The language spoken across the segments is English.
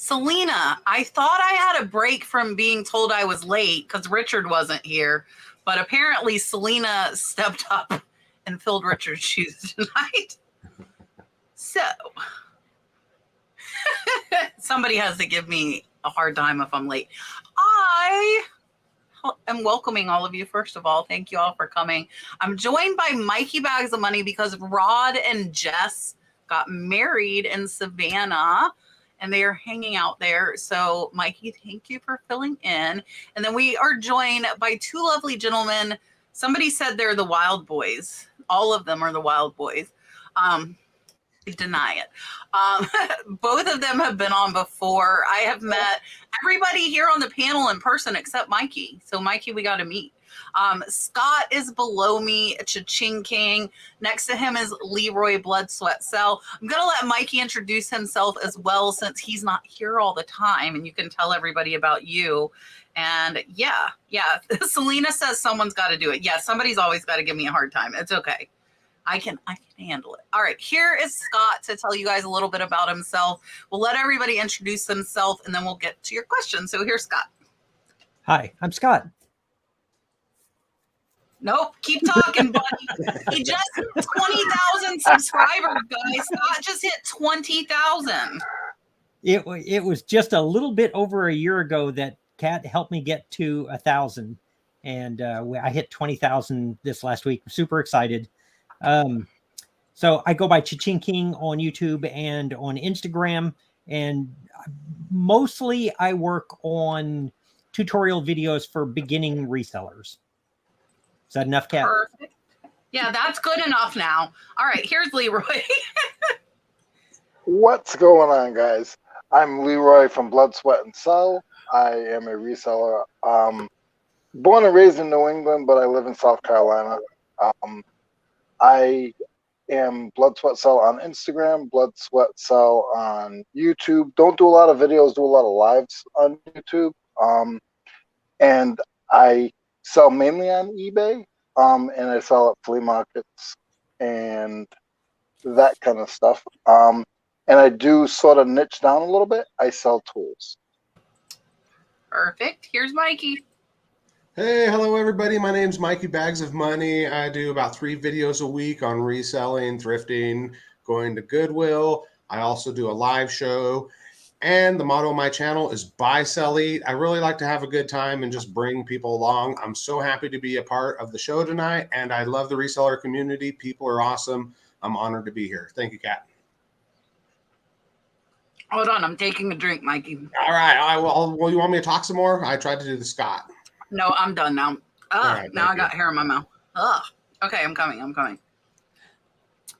Selena, I thought I had a break from being told I was late because Richard wasn't here, but apparently Selena stepped up and filled Richard's shoes tonight. So somebody has to give me a hard time if I'm late. I am welcoming all of you. First of all, thank you all for coming. I'm joined by Mikey Bags of Money because Rod and Jess got married in Savannah and they are hanging out there. So Mikey, thank you for filling in. And then we are joined by two lovely gentlemen. Somebody said they're the Wild Boys. All of them are the Wild Boys. Deny it. Both of them have been on before. I have met everybody here on the panel in person except Mikey. So Mikey, we got to meet. Scott is below me, chachingking. Next to him is Leroy Blood Sweat Cell. I'm going to let Mikey introduce himself as well since he's not here all the time and you can tell everybody about you. And yeah. Selena says someone's got to do it. Yeah, somebody's always got to give me a hard time. It's okay. I can handle it. All right, here is Scott to tell you guys a little bit about himself. We'll let everybody introduce themselves, and then we'll get to your questions. So here's Scott. Hi, I'm Scott. Nope, keep talking, buddy. He just hit 20,000 subscribers, guys. Scott just hit 20,000. It was just a little bit over a year ago that Kat helped me get to 1,000, and I hit 20,000 this last week. I'm super excited. So I go by Chachingking on YouTube and on Instagram, and mostly I work on tutorial videos for beginning resellers. Is that enough, Kat? Perfect. Yeah, that's good enough now. All right, here's Leroy. What's going on, guys? I'm Leroy from Blood, Sweat, and Cell. I am a reseller. Born and raised in New England, but I live in South Carolina. I am Blood Sweat Cell on Instagram, Blood Sweat Cell on YouTube. Don't do a lot of videos, do a lot of lives on YouTube. And I sell mainly on eBay, and I sell at flea markets and that kind of stuff. And I do sort of niche down a little bit. I sell tools. Perfect. Here's Mikey. Hey, hello everybody. My name's Mikey Bags of Money. I do about 3 videos a week on reselling, thrifting, going to Goodwill. I also do a live show. And the motto of my channel is buy, sell, eat. I really like to have a good time and just bring people along. I'm so happy to be a part of the show tonight. And I love the reseller community. People are awesome. I'm honored to be here. Thank you, Kat. Hold on. I'm taking a drink, Mikey. All right. Well, you want me to talk some more? I tried to do the Scot. No, I'm done now. Right, now I got hair in my mouth. Okay, I'm coming.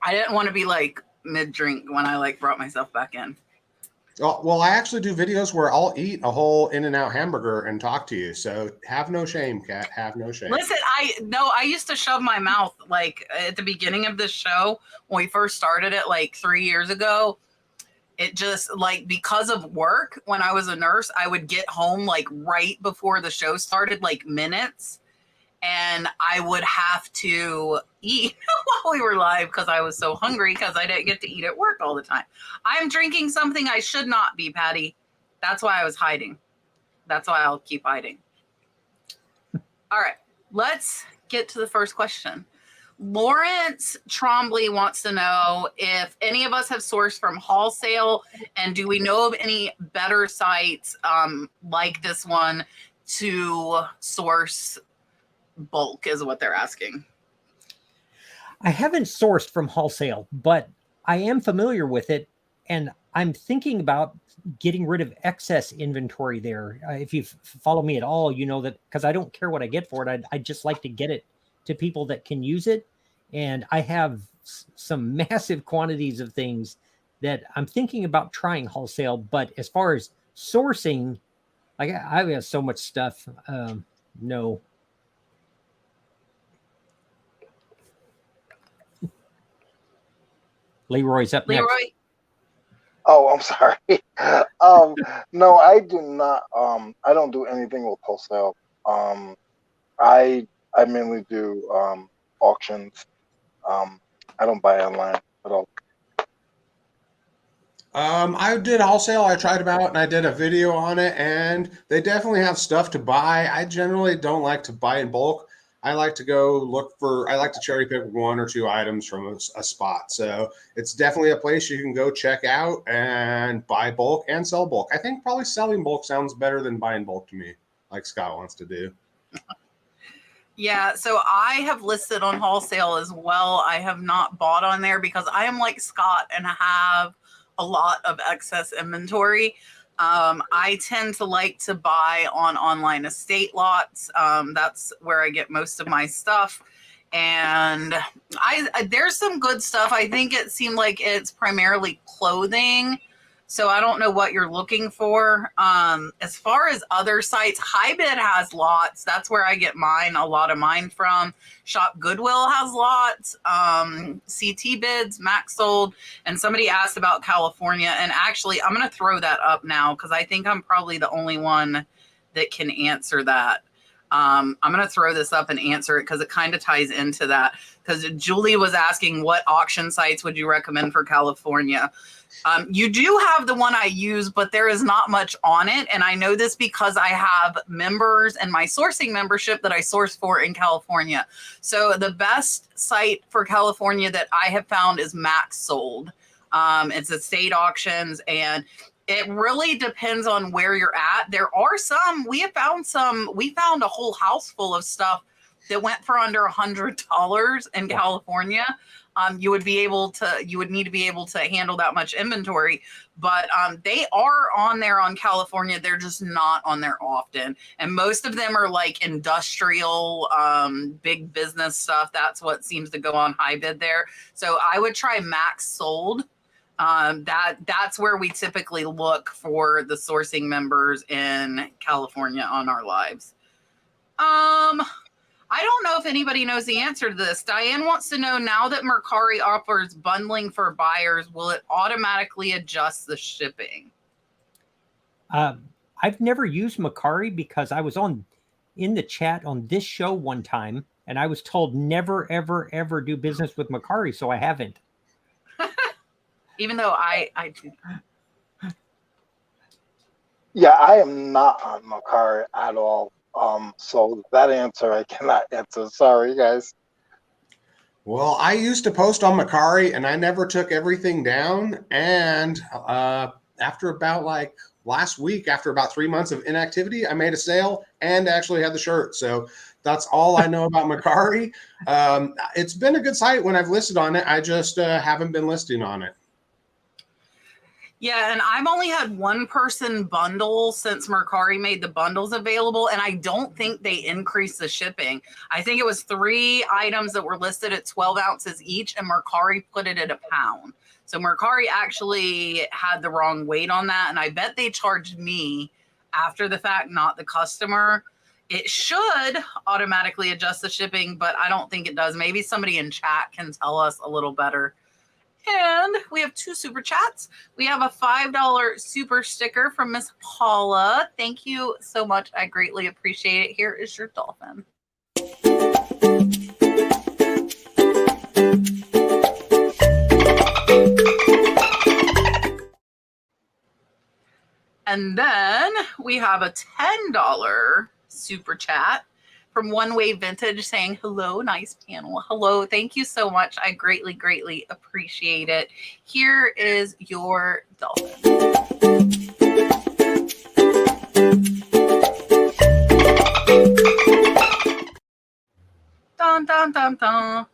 I didn't want to be like mid-drink when I brought myself back in. Well, I actually do videos where I'll eat a whole In-N-Out hamburger and talk to you. So have no shame, Kat. Have no shame. Listen, I used to shove my mouth at the beginning of this show when we first started it 3 years ago. It just because of work, when I was a nurse, I would get home right before the show started, minutes, and I would have to eat while we were live because I was so hungry because I didn't get to eat at work all the time. I'm drinking something I should not be, Patty. That's why I was hiding. That's why I'll keep hiding. All right, let's get to the first question. Lawrence Trombley wants to know if any of us have sourced from Wholesale, and do we know of any better sites like this one to source bulk, is what they're asking. I haven't sourced from Wholesale, but I am familiar with it, and I'm thinking about getting rid of excess inventory there. If you follow me at all, you know that because I don't care what I get for it. I just like to get it to people that can use it. And I have some massive quantities of things that I'm thinking about trying Wholesale. But as far as sourcing, I have so much stuff. No. Leroy's up next. Leroy? Oh, I'm sorry. No, I do not. I don't do anything with Wholesale. I mainly do auctions. I don't buy online at all. I did Wholesale. I tried them out and I did a video on it, and they definitely have stuff to buy. I generally don't like to buy in bulk. I like to I like to cherry pick one or two items from a spot. So it's definitely a place you can go check out and buy bulk and sell bulk. I think probably selling bulk sounds better than buying bulk to me, like Scott wants to do. Yeah, so I have listed on Wholesale as well. I have not bought on there because I am like Scott and have a lot of excess inventory. I tend to like to buy on online estate lots. That's where I get most of my stuff. And there's some good stuff. I think it seemed like it's primarily clothing. So I don't know what you're looking for. As far as other sites, HiBid has lots. That's where I get a lot of mine from. Shop Goodwill has lots. CT Bids, Max Sold. And somebody asked about California. And actually, I'm going to throw that up now because I think I'm probably the only one that can answer that. I'm going to throw this up and answer it because it kind of ties into that. Because Julie was asking what auction sites would you recommend for California? You do have the one I use, but there is not much on it. And I know this because I have members and my sourcing membership that I source for in California. So the best site for California that I have found is Max Sold. It's estate auctions, and it really depends on where you're at. There are we found a whole house full of stuff that went for under $100 in California. You would need to be able to handle that much inventory, but they are on there on California. They're just not on there often. And most of them are like industrial, big business stuff. That's what seems to go on HiBid there. So I would try Max Sold. That's where we typically look for the sourcing members in California on our lives. I don't know if anybody knows the answer to this. Diane wants to know, now that Mercari offers bundling for buyers, will it automatically adjust the shipping? I've never used Mercari because I was in the chat on this show one time, and I was told never, ever, ever do business with Mercari, so I haven't. Even though I do. Yeah, I am not on Mercari at all. So that answer I cannot answer. Sorry, guys. Well, I used to post on Mercari and I never took everything down. And after about like last week, after about 3 months of inactivity, I made a sale and actually had the shirt. So that's all I know about Mercari. It's been a good site when I've listed on it. I just haven't been listing on it. Yeah, and I've only had one person bundle since Mercari made the bundles available, and I don't think they increased the shipping. I think it was 3 items that were listed at 12 ounces each, and Mercari put it at a pound. So Mercari actually had the wrong weight on that, and I bet they charged me after the fact, not the customer. It should automatically adjust the shipping, but I don't think it does. Maybe somebody in chat can tell us a little better. And we have 2 super chats. We have a $5 super sticker from Miss Paula. Thank you so much. I greatly appreciate it. Here is your dolphin. And then we have a $10 super chat from One Way Vintage saying, hello, nice panel. Hello, thank you so much. I greatly, greatly appreciate it. Here is your dolphin. Dun, dun, dun, dun.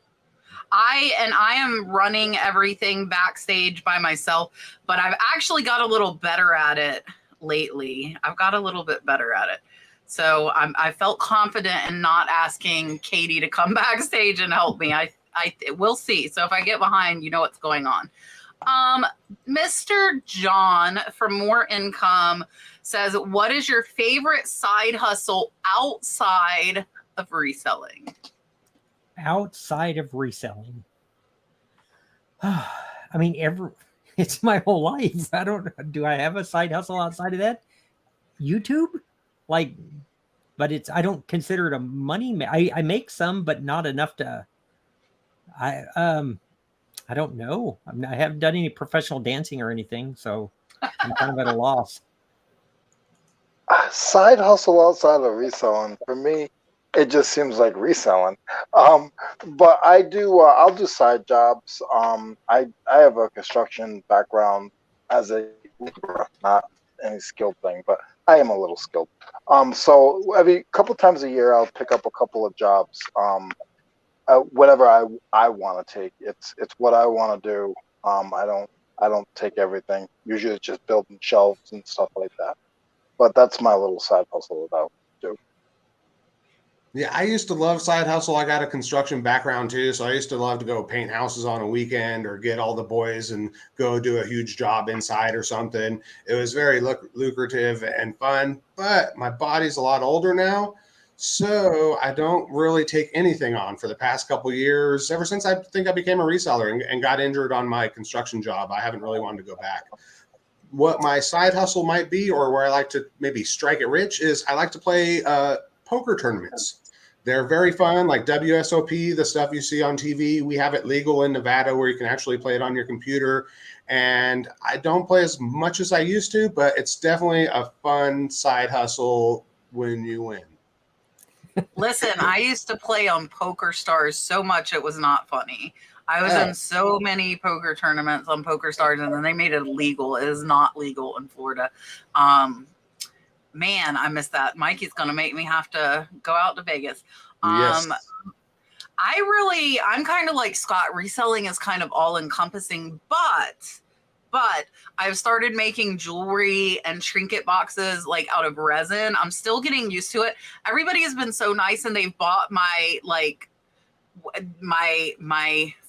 I am running everything backstage by myself, but I've actually got a little better at it lately. I've got a little bit better at it. So I felt confident in not asking Katie to come backstage and help me. We'll see. So if I get behind, you know what's going on. Mr. John from More Income says, what is your favorite side hustle outside of reselling? Outside of reselling? I mean, it's my whole life. Do I have a side hustle outside of that? YouTube? But I don't consider it a money. I make some, but not enough to. I don't know. I haven't done any professional dancing or anything, so I'm kind of at a loss. Side hustle outside of reselling for me, it just seems like reselling. But I do. I'll do side jobs. I have a construction background as a laborer, not any skilled thing, but I am a little skilled. So every couple times a year, I'll pick up a couple of jobs. Whatever I want to take. It's what I want to do. I don't take everything. Usually, it's just building shelves and stuff like that. But that's my little side hustle that I do. Yeah, I used to love side hustle. I got a construction background too, so I used to love to go paint houses on a weekend or get all the boys and go do a huge job inside or something. It was very lucrative and fun, but my body's a lot older now, so I don't really take anything on for the past couple of years. Ever since I think I became a reseller and got injured on my construction job, I haven't really wanted to go back. What my side hustle might be, or where I like to maybe strike it rich, is I like to play poker tournaments. They're very fun, like WSOP, the stuff you see on TV. We have it legal in Nevada where you can actually play it on your computer. And I don't play as much as I used to, but it's definitely a fun side hustle when you win. Listen, I used to play on Poker Stars so much it was not funny. I was in so many poker tournaments on Poker Stars, and then they made it legal. It is not legal in Florida. Man, I miss that. Mikey's going to make me have to go out to Vegas. Yes. I'm kind of like Scott. Reselling is kind of all encompassing, but I've started making jewelry and trinket boxes like out of resin. I'm still getting used to it. Everybody has been so nice, and they've bought my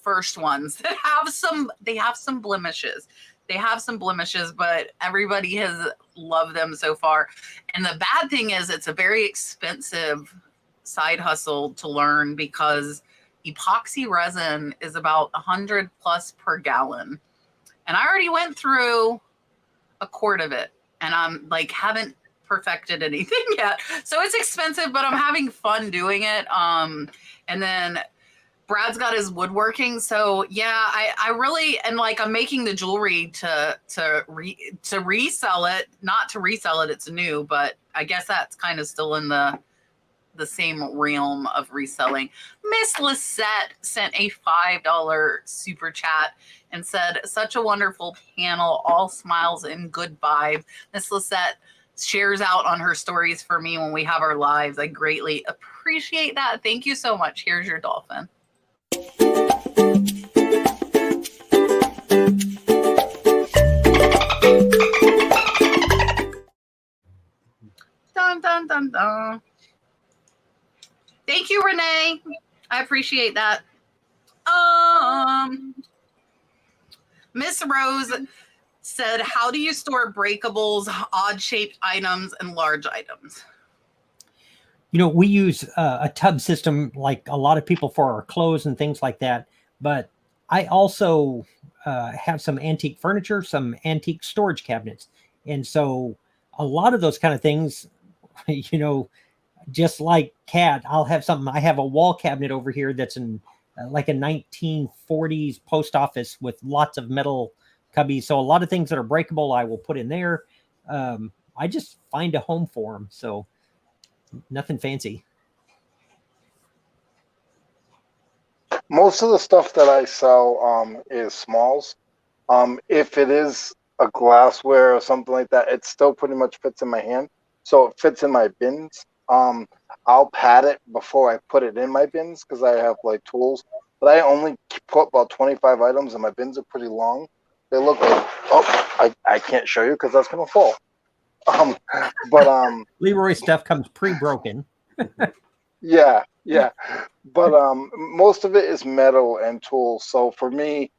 first ones that have some blemishes. They have some blemishes, but everybody has loved them so far. And the bad thing is it's a very expensive side hustle to learn because epoxy resin is about $100 plus per gallon. And I already went through a quart of it, and I'm like, haven't perfected anything yet. So it's expensive, but I'm having fun doing it. And then Brad's got his woodworking. So yeah, I really, and like I'm making the jewelry to resell it, not to resell it. It's new, but I guess that's kind of still in the same realm of reselling. Miss Lisette sent a $5 super chat and said, such a wonderful panel, all smiles and good vibes. Miss Lisette shares out on her stories for me when we have our lives. I greatly appreciate that. Thank you so much. Here's your dolphin. Dun, dun, dun, dun. Thank you, Renee. I appreciate that. Miss Rose said, how do you store breakables, odd-shaped items, and large items? You know, we use a tub system like a lot of people for our clothes and things like that. But I also have some antique furniture, some antique storage cabinets. And so a lot of those kind of things, you know, just like Kat, I'll have something. I have a wall cabinet over here that's in like a 1940s post office with lots of metal cubbies. So a lot of things that are breakable, I will put in there. I just find a home for them. So nothing fancy. Most of the stuff that I sell is smalls. If it is a glassware or something like that, it still pretty much fits in my hand. So it fits in my bins. I'll pat it before I put it in my bins because I have like tools. But I only put about 25 items, and my bins are pretty long. They look like, I can't show you because that's gonna fall. Leroy stuff comes pre-broken. Yeah. But most of it is metal and tools. So for me,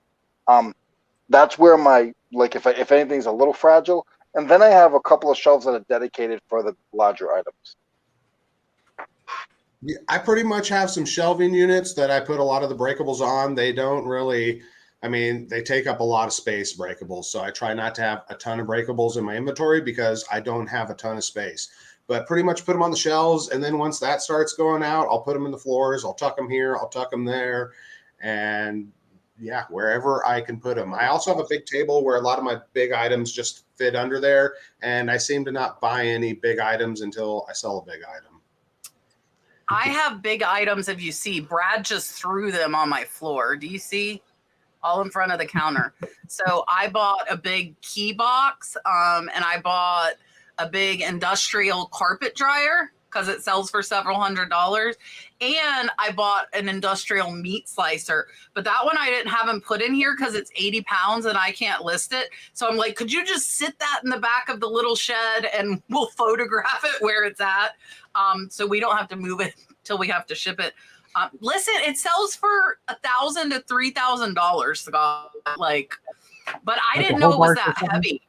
that's where my, like, if anything's a little fragile, and then I have a couple of shelves that are dedicated for the larger items. Yeah, I pretty much have some shelving units that I put a lot of the breakables on. They don't really, I mean, they take up a lot of space, breakables. So I try not to have a ton of breakables in my inventory because I don't have a ton of space. But pretty much put them on the shelves. And then once that starts going out, I'll put them in the floors. I'll tuck them here. I'll tuck them there. And yeah, wherever I can put them. I also have a big table where a lot of my big items just fit under there, and I seem to not buy any big items until I sell a big item. I have big items. If you see, Brad just threw them on my floor. Do you see? All in front of the counter. So I bought a big key box, and I bought a big industrial carpet dryer because it sells for several $100s. And I bought an industrial meat slicer, but that one I didn't have him put in here because it's 80 pounds and I can't list it. So I'm like, could you just sit that in the back of the little shed and we'll photograph it where it's at, so we don't have to move it till we have to ship it. Listen, it sells for $1,000 to $3,000, Scott. Like, but I didn't know it was that heavy.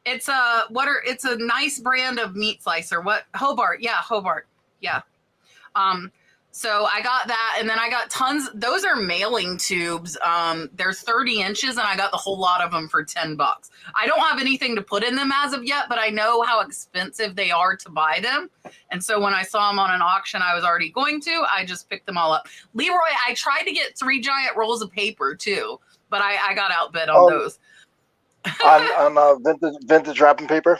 It's a nice brand of meat slicer. What? Hobart. Yeah, Hobart. Yeah. So I got that, and then I got tons. Those are mailing tubes. There's 30 inches, and I got the whole lot of them for $10. I don't have anything to put in them as of yet, but I know how expensive they are to buy them. And so when I saw them on an auction I was already going to, I just picked them all up. Leroy, I tried to get 3 giant rolls of paper too, but I got outbid on those. on vintage wrapping paper.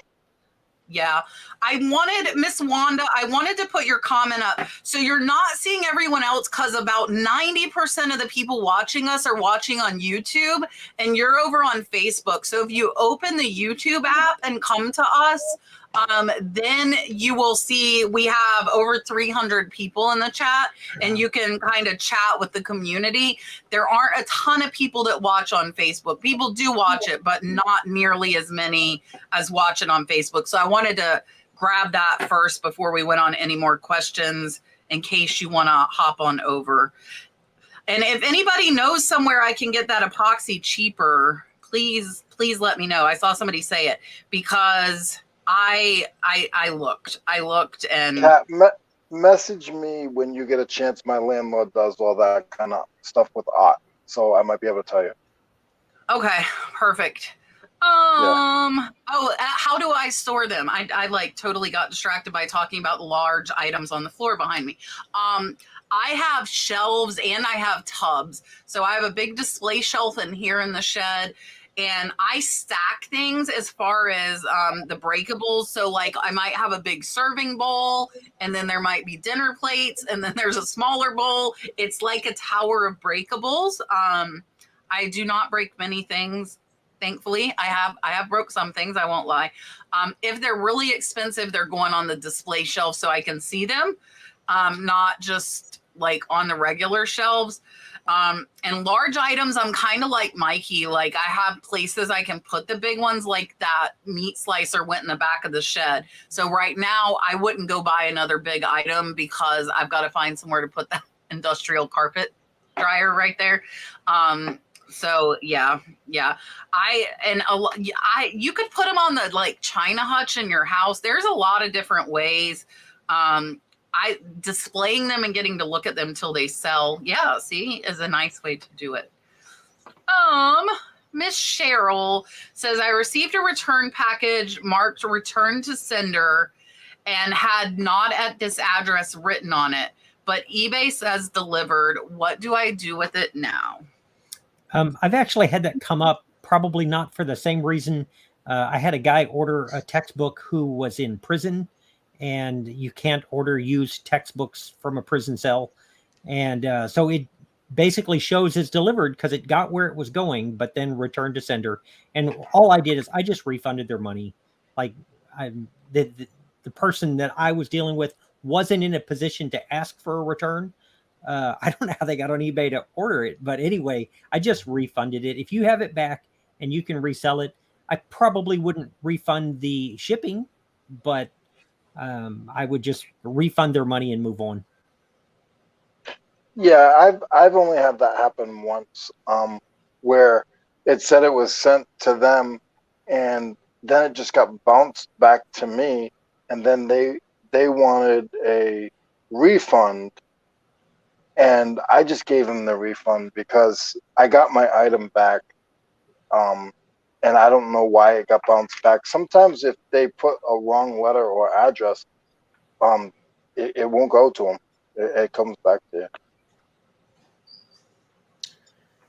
Yeah, I wanted, Miss Wanda, I wanted to put your comment up so you're not seeing everyone else, because about 90% of the people watching us are watching on YouTube and you're over on Facebook. So if you open the YouTube app and come to us, then you will see we have over 300 people in the chat, and you can kind of chat with the community. There aren't a ton of people that watch on Facebook. People do watch it, but not nearly as many as watch it on Facebook. So I wanted to grab that first before we went on any more questions in case you want to hop on over. And if anybody knows somewhere I can get that epoxy cheaper, please let me know. I saw somebody say it because I looked and Kat, message me when you get a chance. My landlord does all that kind of stuff with art, so I might be able to tell you. Okay, perfect. Yeah. How do I store them? I like totally got distracted by talking about large items on the floor behind me. I have shelves and I have tubs. So I have a big display shelf in here in the shed, and I stack things as far as the breakables. So like I might have a big serving bowl, and then there might be dinner plates, and then there's a smaller bowl. It's like a tower of breakables. I do not break many things. Thankfully, I have broke some things, I won't lie. If they're really expensive, they're going on the display shelf so I can see them, not just like on the regular shelves. And large items, I'm kind of like Mikey. Like I have places I can put the big ones, like that meat slicer went in the back of the shed. So right now I wouldn't go buy another big item because I've got to find somewhere to put that industrial carpet dryer right there. So yeah. You could put them on the like China hutch in your house. There's a lot of different ways. Displaying them and getting to look at them till they sell. Yeah, see, is a nice way to do it. Miss Cheryl says, I received a return package marked return to sender and had not at this address written on it, but eBay says delivered. What do I do with it now? I've actually had that come up, probably not for the same reason. I had a guy order a textbook who was in prison, and you can't order used textbooks from a prison cell. And so it basically shows it's delivered because it got where it was going, but then returned to sender. And all I did is I just refunded their money. Like the person that I was dealing with wasn't in a position to ask for a return. I don't know how they got on eBay to order it, but anyway, I just refunded it. If you have it back and you can resell it, I probably wouldn't refund the shipping, but I would just refund their money and move on. Yeah, I've only had that happen once, where it said it was sent to them, and then it just got bounced back to me, and then they wanted a refund. And I just gave them the refund because I got my item back, and I don't know why it got bounced back. Sometimes if they put a wrong letter or address, it won't go to them. It comes back to you.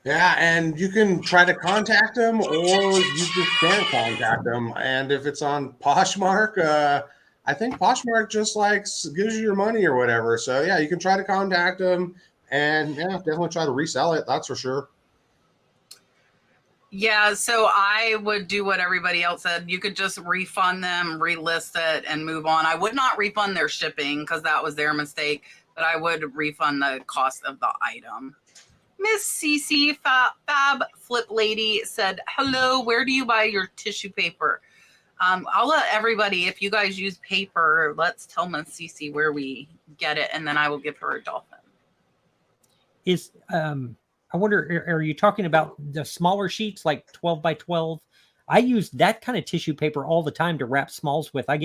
Yeah, and you can try to contact them, or you just can't contact them. And if it's on Poshmark, I think Poshmark just like gives you your money or whatever. So yeah, you can try to contact them, and yeah, definitely try to resell it. That's for sure. Yeah, so I would do what everybody else said. You could just refund them, relist it, and move on. I would not refund their shipping because that was their mistake, but I would refund the cost of the item. Miss CC Fab Flip Lady said, hello, where do you buy your tissue paper? I'll let everybody, if you guys use paper, let's tell Miss CC where we get it, and then I will give her a dolphin. Is I wonder, are you talking about the smaller sheets like 12 by 12? I use that kind of tissue paper all the time to wrap smalls with. I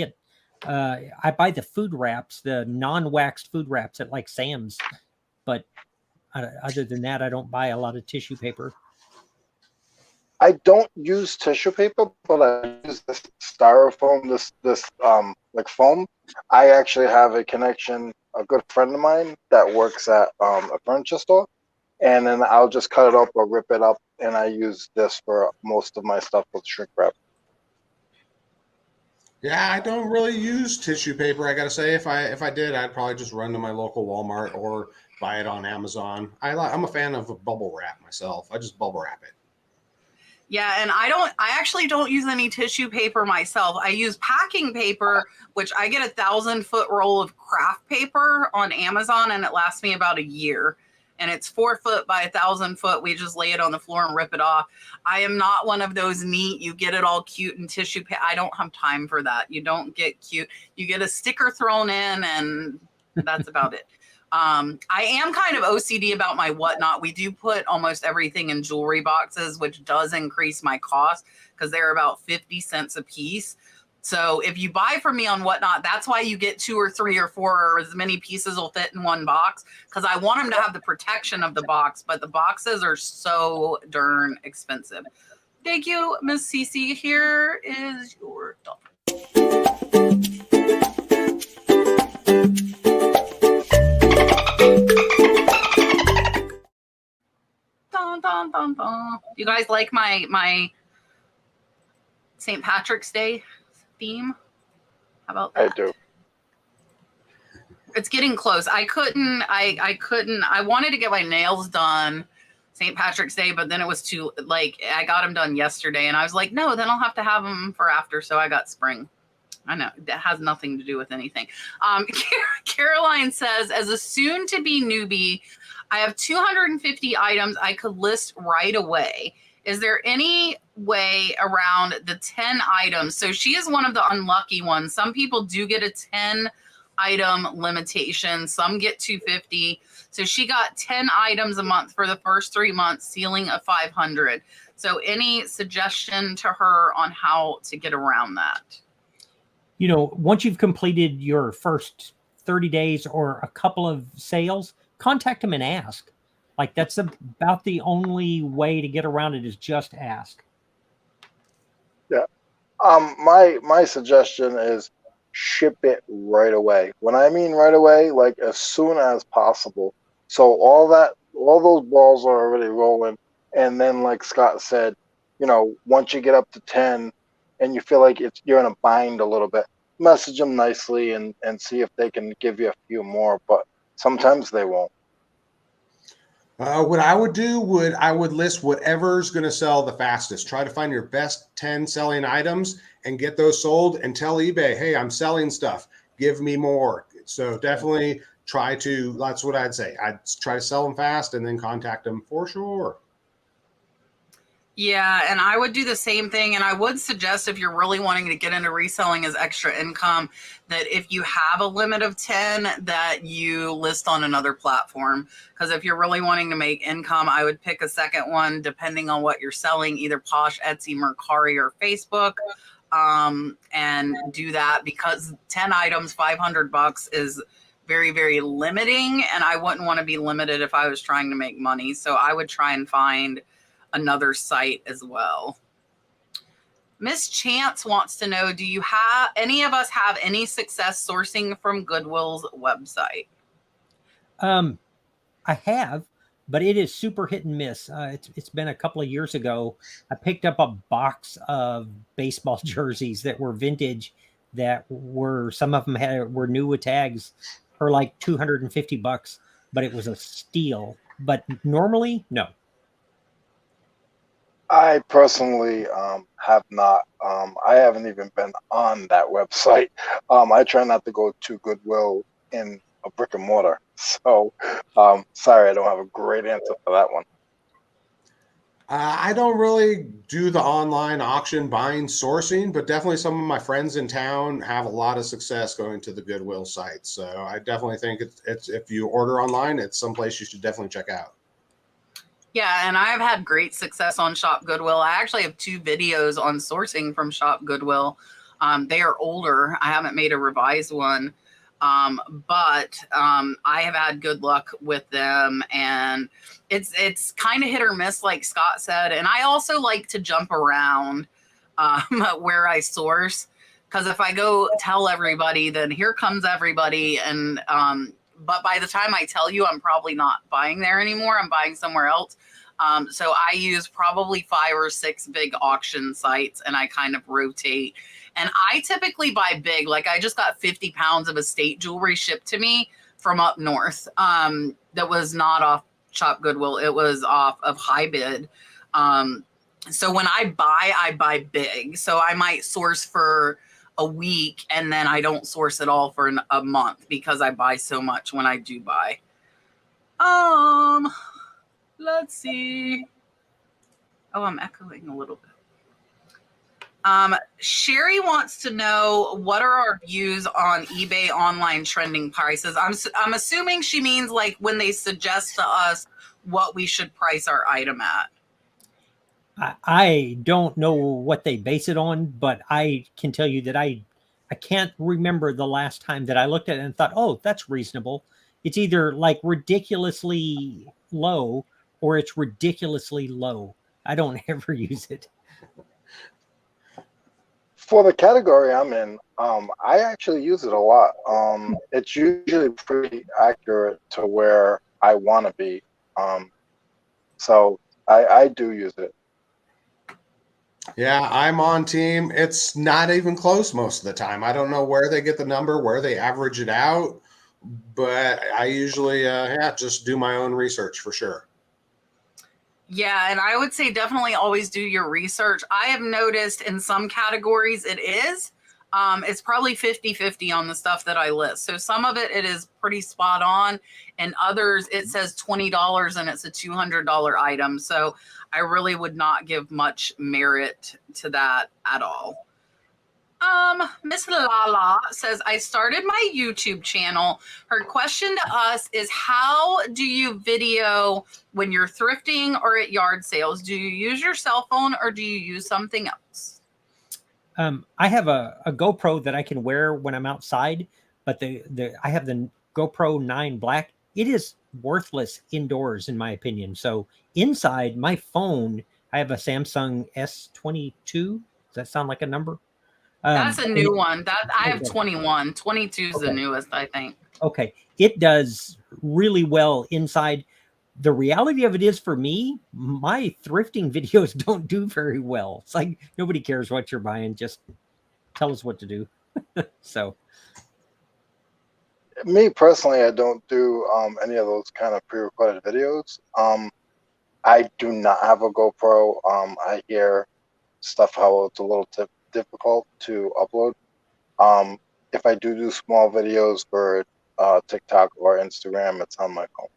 buy the food wraps, the non-waxed food wraps at like Sam's, but other than that, I don't buy a lot of tissue paper. I don't use tissue paper, but I use this styrofoam, this like foam. I actually have a connection, a good friend of mine that works at a furniture store, and then I'll just cut it up or rip it up, and I use this for most of my stuff with shrink wrap. Yeah, I don't really use tissue paper. I gotta say, if I did, I'd probably just run to my local Walmart or buy it on Amazon. I'm a fan of bubble wrap myself. I just bubble wrap it. Yeah, and I actually don't use any tissue paper myself. I use packing paper, which I get 1,000-foot roll of craft paper on Amazon, and it lasts me about a year. And it's 4 foot by 1,000 foot. We just lay it on the floor and rip it off. I am not one of those neat, you get it all cute and tissue paper. I don't have time for that. You don't get cute. You get a sticker thrown in, and that's about it. I am kind of OCD about my whatnot. We do put almost everything in jewelry boxes, which does increase my cost because they're about 50 cents a piece. So if you buy from me on whatnot, that's why you get 2 or 3 or 4 or as many pieces will fit in one box, because I want them to have the protection of the box, but the boxes are so darn expensive. Thank you, Miss Cece. Here is your dollar. Dun, dun, dun, dun. You guys like my St. Patrick's Day theme? How about that? I do. It's getting close. I wanted to get my nails done St. Patrick's Day, but then it was too, like, I got them done yesterday, and I was like, no, then I'll have to have them for after, so I got spring. I know, that has nothing to do with anything. Caroline says, as a soon-to-be newbie, I have 250 items I could list right away. Is there any way around the 10 items? So she is one of the unlucky ones. Some people do get a 10 item limitation. Some get 250. So she got 10 items a month for the first 3 months, ceiling of 500. So any suggestion to her on how to get around that? You know, once you've completed your first 30 days or a couple of sales, contact them and ask. Like, that's about the only way to get around it, is just ask. Yeah. My suggestion is ship it right away. When I mean right away, like as soon as possible. So all those balls are already rolling. And then, like Scott said, you know, once you get up to 10 and you feel like you're in a bind a little bit, message them nicely and see if they can give you a few more. But sometimes they won't. What I would do I would list whatever's going to sell the fastest. Try to find your best 10 selling items and get those sold, and tell eBay, hey, I'm selling stuff. Give me more. So definitely that's what I'd say. I'd try to sell them fast and then contact them for sure. Yeah, and I would do the same thing. And I would suggest, if you're really wanting to get into reselling as extra income, that if you have a limit of 10, that you list on another platform. Because if you're really wanting to make income, I would pick a second one, depending on what you're selling, either Posh, Etsy, Mercari, or Facebook, and do that, because 10 items, $500 is very, very limiting. And I wouldn't want to be limited if I was trying to make money. So I would try and find another site as well. Miss Chance wants to know, do you have any of us have any success sourcing from Goodwill's website? I have, but it is super hit and miss. It's been a couple of years ago. I picked up a box of baseball jerseys that were vintage, that were, some of them were new with tags, for like $250, but it was a steal. But normally, no. I personally have not. I haven't even been on that website. I try not to go to Goodwill in a brick and mortar. So, sorry, I don't have a great answer for that one. I don't really do the online auction buying sourcing, but definitely some of my friends in town have a lot of success going to the Goodwill site. So I definitely think it's if you order online, it's someplace you should definitely check out. Yeah, and I've had great success on Shop Goodwill. I actually have 2 videos on sourcing from Shop Goodwill. They are older. I haven't made a revised one, but I have had good luck with them, and it's kind of hit or miss, like Scott said. And I also like to jump around where I source, because if I go tell everybody, then here comes everybody, and but by the time I tell you, I'm probably not buying there anymore. I'm buying somewhere else. So I use probably 5 or 6 big auction sites, and I kind of rotate. And I typically buy big. Like, I just got 50 pounds of estate jewelry shipped to me from up north. That was not off Shop Goodwill. It was off of High Bid. So when I buy big. So I might source for a week, and then I don't source at all for a month, because I buy so much when I do buy. Let's see. Oh, I'm echoing a little bit. Sherry wants to know, what are our views on eBay online trending prices? I'm assuming she means like when they suggest to us what we should price our item at. I don't know what they base it on, but I can tell you that I can't remember the last time that I looked at it and thought, oh, that's reasonable. It's either like ridiculously low or it's ridiculously low. I don't ever use it. For the category I'm in, I actually use it a lot. It's usually pretty accurate to where I want to be. So I do use it. Yeah, I'm on team. It's not even close most of the time. I don't know where they get the number, where they average it out, but I usually just do my own research for sure. Yeah, and I would say definitely always do your research. I have noticed in some categories it is. It's probably 50-50 on the stuff that I list. So some of it is pretty spot on, and others it says $20 and it's a $200 item. So I really would not give much merit to that at all. Miss Lala says, I started my YouTube channel. Her question to us is, how do you video when you're thrifting or at yard sales? Do you use your cell phone or do you use something else? I have a GoPro that I can wear when I'm outside, but I have the GoPro 9 Black. It is worthless indoors, in my opinion. So inside, my phone, I have a Samsung S22. Does that sound like a number? That's a new one. That I have 21. 22 is the newest, I think. Okay. It does really well inside. The reality of it is, for me, my thrifting videos don't do very well. It's like nobody cares what you're buying. Just tell us what to do. So, Me personally, I don't do any of those kind of pre-recorded videos. I do not have a GoPro. I hear stuff how it's a little difficult to upload. If I do small videos for TikTok or Instagram, it's on my phone.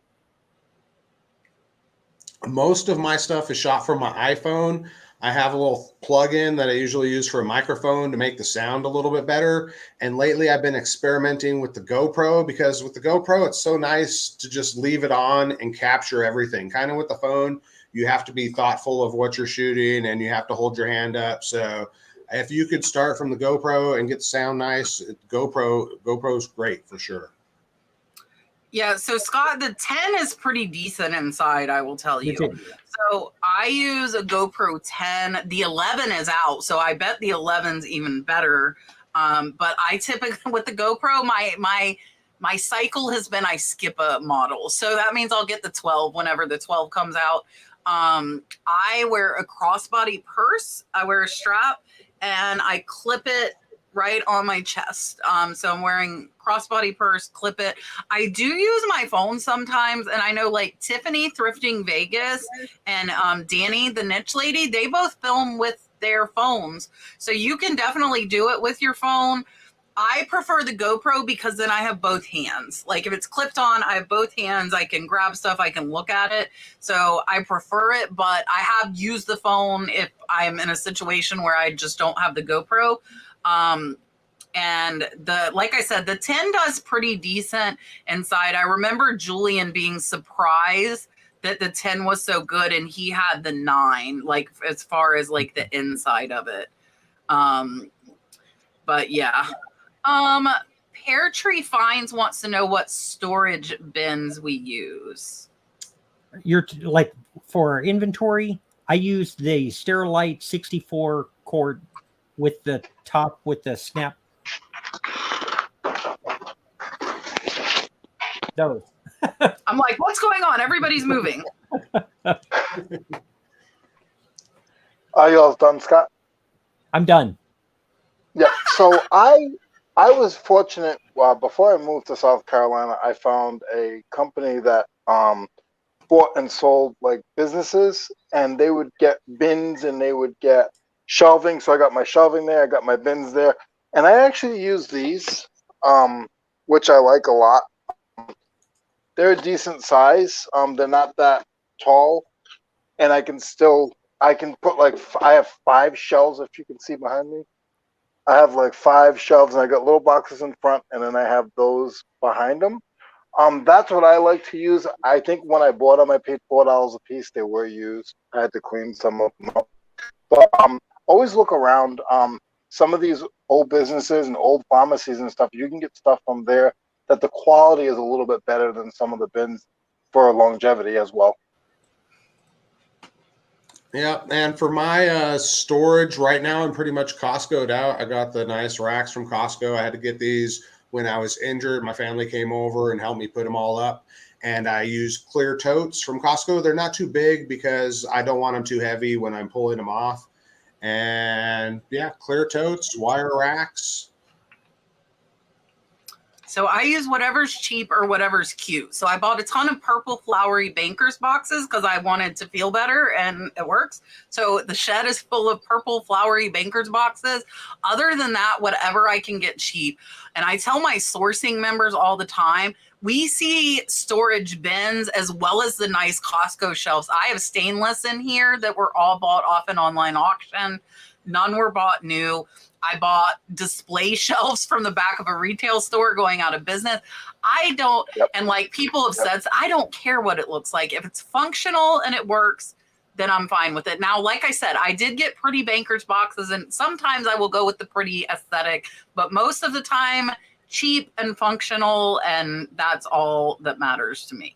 Most of my stuff is shot from my iPhone. I have a little plug-in that I usually use for a microphone to make the sound a little bit better. And lately I've been experimenting with the GoPro, because with the GoPro, it's so nice to just leave it on and capture everything. Kind of with the phone, you have to be thoughtful of what you're shooting and you have to hold your hand up. So if you could start from the GoPro and get the sound nice, GoPro's great for sure. Yeah, so Scott, the 10 is pretty decent inside, I will tell you. So I use a GoPro 10. The 11 is out, so I bet the 11's even better. But I typically, with the GoPro, my my cycle has been I skip a model. So that means I'll get the 12 whenever the 12 comes out. I wear a crossbody purse. I wear a strap and I clip it right on my chest. So I'm wearing crossbody purse, clip it. I do use my phone sometimes. And I know like Tiffany Thrifting Vegas and Danny, the niche lady, they both film with their phones. So you can definitely do it with your phone. I prefer the GoPro because then I have both hands. Like if it's clipped on, I have both hands. I can grab stuff. I can look at it. So I prefer it, but I have used the phone if I'm in a situation where I just don't have the GoPro. And like I said, the 10 does pretty decent inside. I remember Julian being surprised that the 10 was so good and he had the 9, like as far as like the inside of it. But yeah. Pear Tree Finds wants to know what storage bins we use. You're like for inventory, I use the Sterilite 64 quart with the top with the snap. Those. I'm like, what's going on? Everybody's moving. Are you all done, Scott? I'm done. Yeah. So I was fortunate. Before I moved to South Carolina, I found a company that bought and sold like businesses, and they would get bins and they would get shelving. So I got my shelving there. I got my bins there, and I actually use these, which I like a lot. They're a decent size. They're not that tall, and I can put like I have 5 shelves, if you can see behind me. I have like 5 shelves, and I got little boxes in front, and then I have those behind them. That's what I like to use. I think when I bought them, I paid $4 a piece. They were used. I had to clean some of them up. But always look around. Some of these old businesses and old pharmacies and stuff, you can get stuff from there that the quality is a little bit better than some of the bins for longevity as well. Yeah, and for my storage right now, I'm pretty much Costco'd out. I got the nice racks from Costco. I had to get these when I was injured. My family came over and helped me put them all up. And I use clear totes from Costco. They're not too big because I don't want them too heavy when I'm pulling them off. And yeah, clear totes, wire racks. So I use whatever's cheap or whatever's cute. So I bought a ton of purple flowery Bankers boxes because I wanted to feel better, and it works. So the shed is full of purple flowery Bankers boxes. Other than that, whatever I can get cheap. And I tell my sourcing members all the time, we see storage bins as well as the nice Costco shelves. I have stainless in here that were all bought off an online auction. None were bought new. I bought display shelves from the back of a retail store going out of business. I don't, and like people have said, I don't care what it looks like. If it's functional and it works, then I'm fine with it. Now, like I said, I did get pretty Bankers boxes, and sometimes I will go with the pretty aesthetic, but most of the time, cheap and functional, and that's all that matters to me.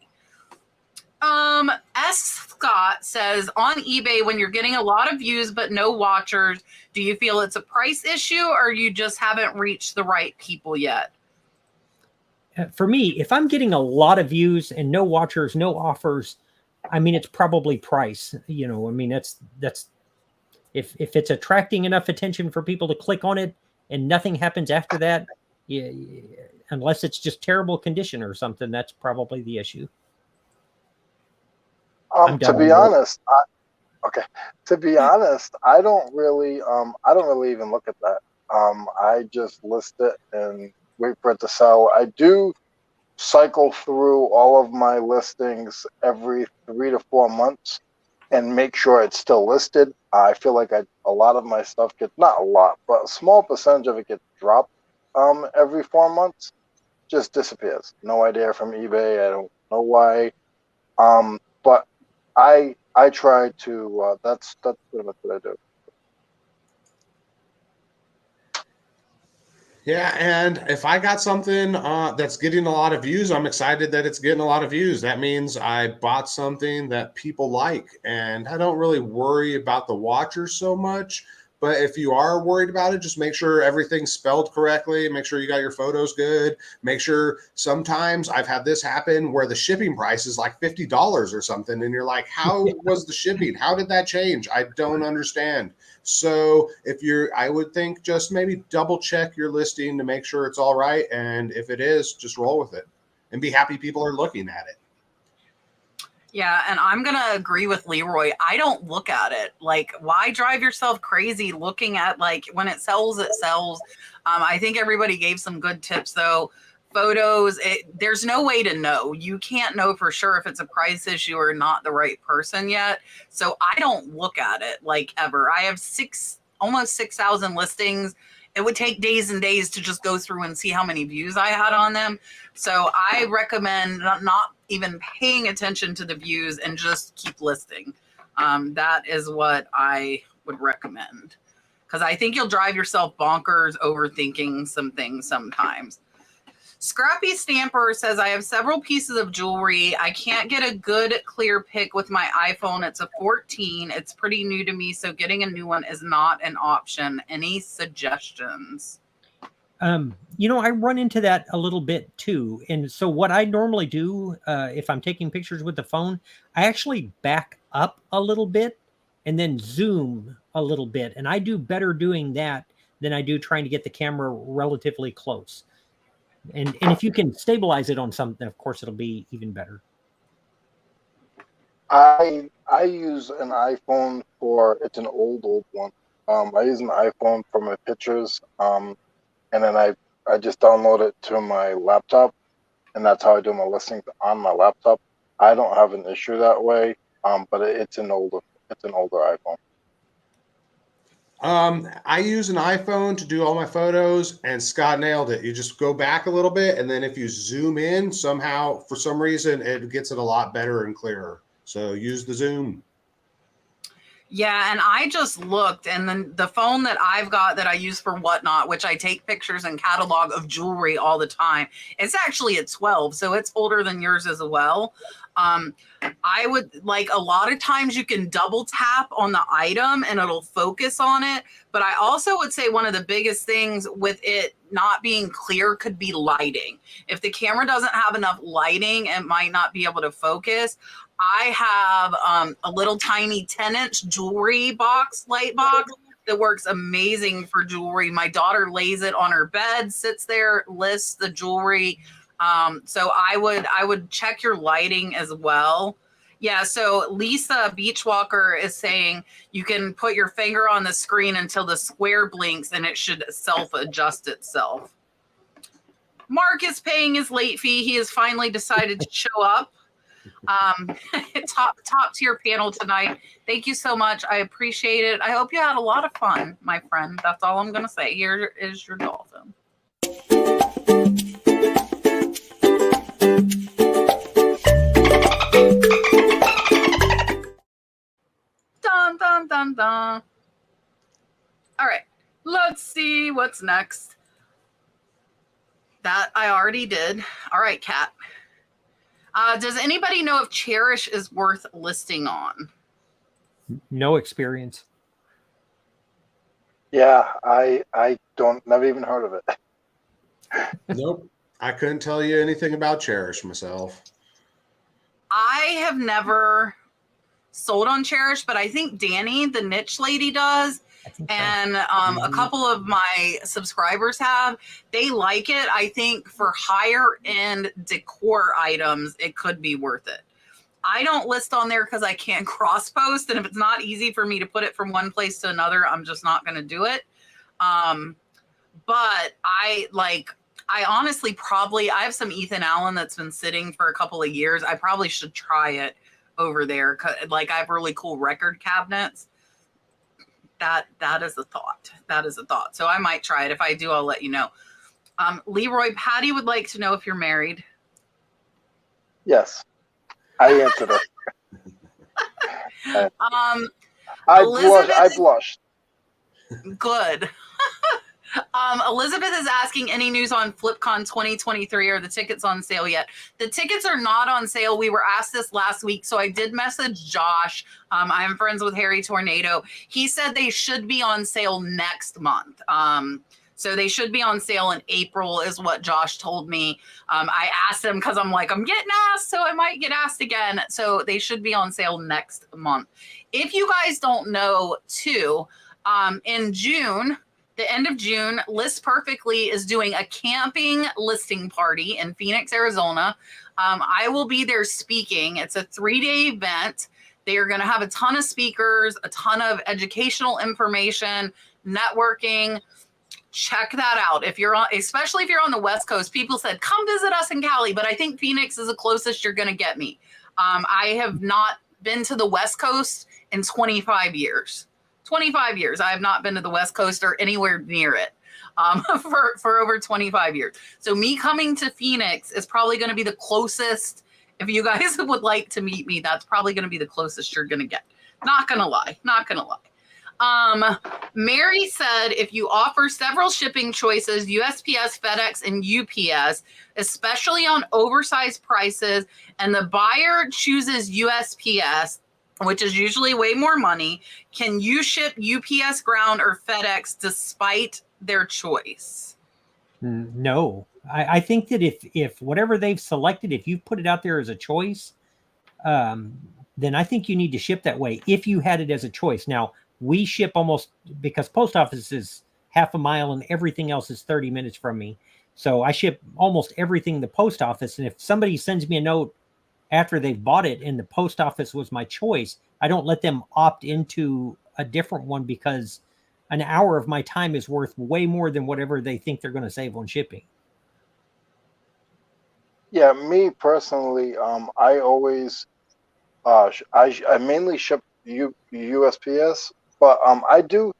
Scot says, on eBay, when you're getting a lot of views but no watchers, do you feel it's a price issue or you just haven't reached the right people yet? For me, if I'm getting a lot of views and no watchers, no offers, I mean, it's probably price. You know, I mean, that's if it's attracting enough attention for people to click on it and nothing happens after that, unless it's just terrible condition or something, that's probably the issue. To be honest, I don't really even look at that. I just list it and wait for it to sell. I do cycle through all of my listings every 3 to 4 months and make sure it's still listed. I feel like a lot of my stuff gets, not a lot, but a small percentage of it gets dropped every 4 months, just disappears. No idea from eBay. I don't know why. But I try to, that's pretty much what I do. Yeah, and if I got something that's getting a lot of views, I'm excited that it's getting a lot of views. That means I bought something that people like, and I don't really worry about the watchers so much, But if you are worried about it, just make sure everything's spelled correctly. Make sure you got your photos good. Make sure, sometimes I've had this happen where the shipping price is like $50 or something. And you're like, how was the shipping? How did that change? I don't understand. So I would think just maybe double check your listing to make sure it's all right. And if it is, just roll with it and be happy people are looking at it. Yeah, and I'm going to agree with Leroy. I don't look at it. Like, why drive yourself crazy looking at, like, when it sells, it sells. I think everybody gave some good tips, though. Photos, there's no way to know. You can't know for sure if it's a price issue or not the right person yet. So I don't look at it, like, ever. I have almost 6,000 listings. It would take days and days to just go through and see how many views I had on them. So I recommend not even paying attention to the views and just keep listing. That is what I would recommend, because I think you'll drive yourself bonkers overthinking some things sometimes. Scrappy Stamper says, I have several pieces of jewelry. I can't get a good clear pic with my iPhone. It's a 14. It's pretty new to me, so getting a new one is not an option. Any suggestions? I run into that a little bit too. And so what I normally do, if I'm taking pictures with the phone, I actually back up a little bit and then zoom a little bit. And I do better doing that than I do trying to get the camera relatively close. And if you can stabilize it on something, of course, it'll be even better. I use an iPhone it's an old one. I use an iPhone for my pictures. And then I just download it to my laptop, and that's how I do my listings on my laptop. I don't have an issue that way. But it's an older iPhone. I use an iPhone to do all my photos, and Scott nailed it. You just go back a little bit, and then if you zoom in somehow, for some reason, it gets it a lot better and clearer. So use the zoom. Yeah, and I just looked, and then the phone that I've got that I use for Whatnot, which I take pictures and catalog of jewelry all the time, it's actually a 12, so it's older than yours as well. I would, like, a lot of times you can double tap on the item and it'll focus on it. But I also would say one of the biggest things with it not being clear could be lighting. If the camera doesn't have enough lighting, it might not be able to focus. I have a little tiny 10-inch jewelry light box that works amazing for jewelry. My daughter lays it on her bed, sits there, lists the jewelry. So I would check your lighting as well. Yeah, so Lisa Beachwalker is saying you can put your finger on the screen until the square blinks and it should self-adjust itself. Mark is paying his late fee. He has finally decided to show up. Top tier panel tonight. Thank you so much. I appreciate it. I hope you had a lot of fun, my friend. That's all I'm going to say. Here is your dolphin. Dun, dun, dun, dun. All right, let's see what's next. That I already did. All right, Kat. Does anybody know if Cherish is worth listing on? No experience. Yeah, I never even heard of it. Nope. I couldn't tell you anything about Cherish myself. I have never sold on Cherish, but I think Danny, the niche lady, does. And a couple of my subscribers have. They like it. I think for higher end decor items, it could be worth it. I don't list on there because I can't cross post. And if it's not easy for me to put it from one place to another, I'm just not going to do it. But I honestly I have some Ethan Allen that's been sitting for a couple of years. I probably should try it over there. Like, I have really cool record cabinets. That is a thought. That is a thought. So I might try it. If I do, I'll let you know. Leroy, Patty would like to know if you're married. Yes, I answered it. I blushed. Good. Elizabeth is asking, any news on FlipCon 2023? Are the tickets on sale yet? The tickets are not on sale. We were asked this last week, so I did message Josh. I am friends with Harry Tornado. He said they should be on sale next month. So they should be on sale in April is what Josh told me. I asked him because I'm like, I'm getting asked, so I might get asked again. So they should be on sale next month. If you guys don't know, too, in June, the end of June, List Perfectly is doing a camping listing party in Phoenix, Arizona. I will be there speaking. It's a 3-day event. They are going to have a ton of speakers, a ton of educational information, networking. Check that out. If you're on, especially if you're on the West Coast, people said, come visit us in Cali, but I think Phoenix is the closest you're going to get me. I have not been to the West Coast in 25 years. 25 years. I have not been to the West Coast or anywhere near it for over 25 years. So me coming to Phoenix is probably going to be the closest. If you guys would like to meet me, that's probably going to be the closest you're going to get. Not going to lie. Not going to lie. Mary said, if you offer several shipping choices, USPS, FedEx, and UPS, especially on oversized prices, and the buyer chooses USPS, which is usually way more money, can you ship UPS ground or FedEx despite their choice? No. I think that if whatever they've selected, if you put it out there as a choice, then I think you need to ship that way if you had it as a choice. Now, we ship almost, because post office is half a mile and everything else is 30 minutes from me. So I ship almost everything to the post office. And if somebody sends me a note after they've bought it and the post office was my choice, I don't let them opt into a different one, because an hour of my time is worth way more than whatever they think they're going to save on shipping. Yeah, me personally, I always, I mainly ship USPS, but I do,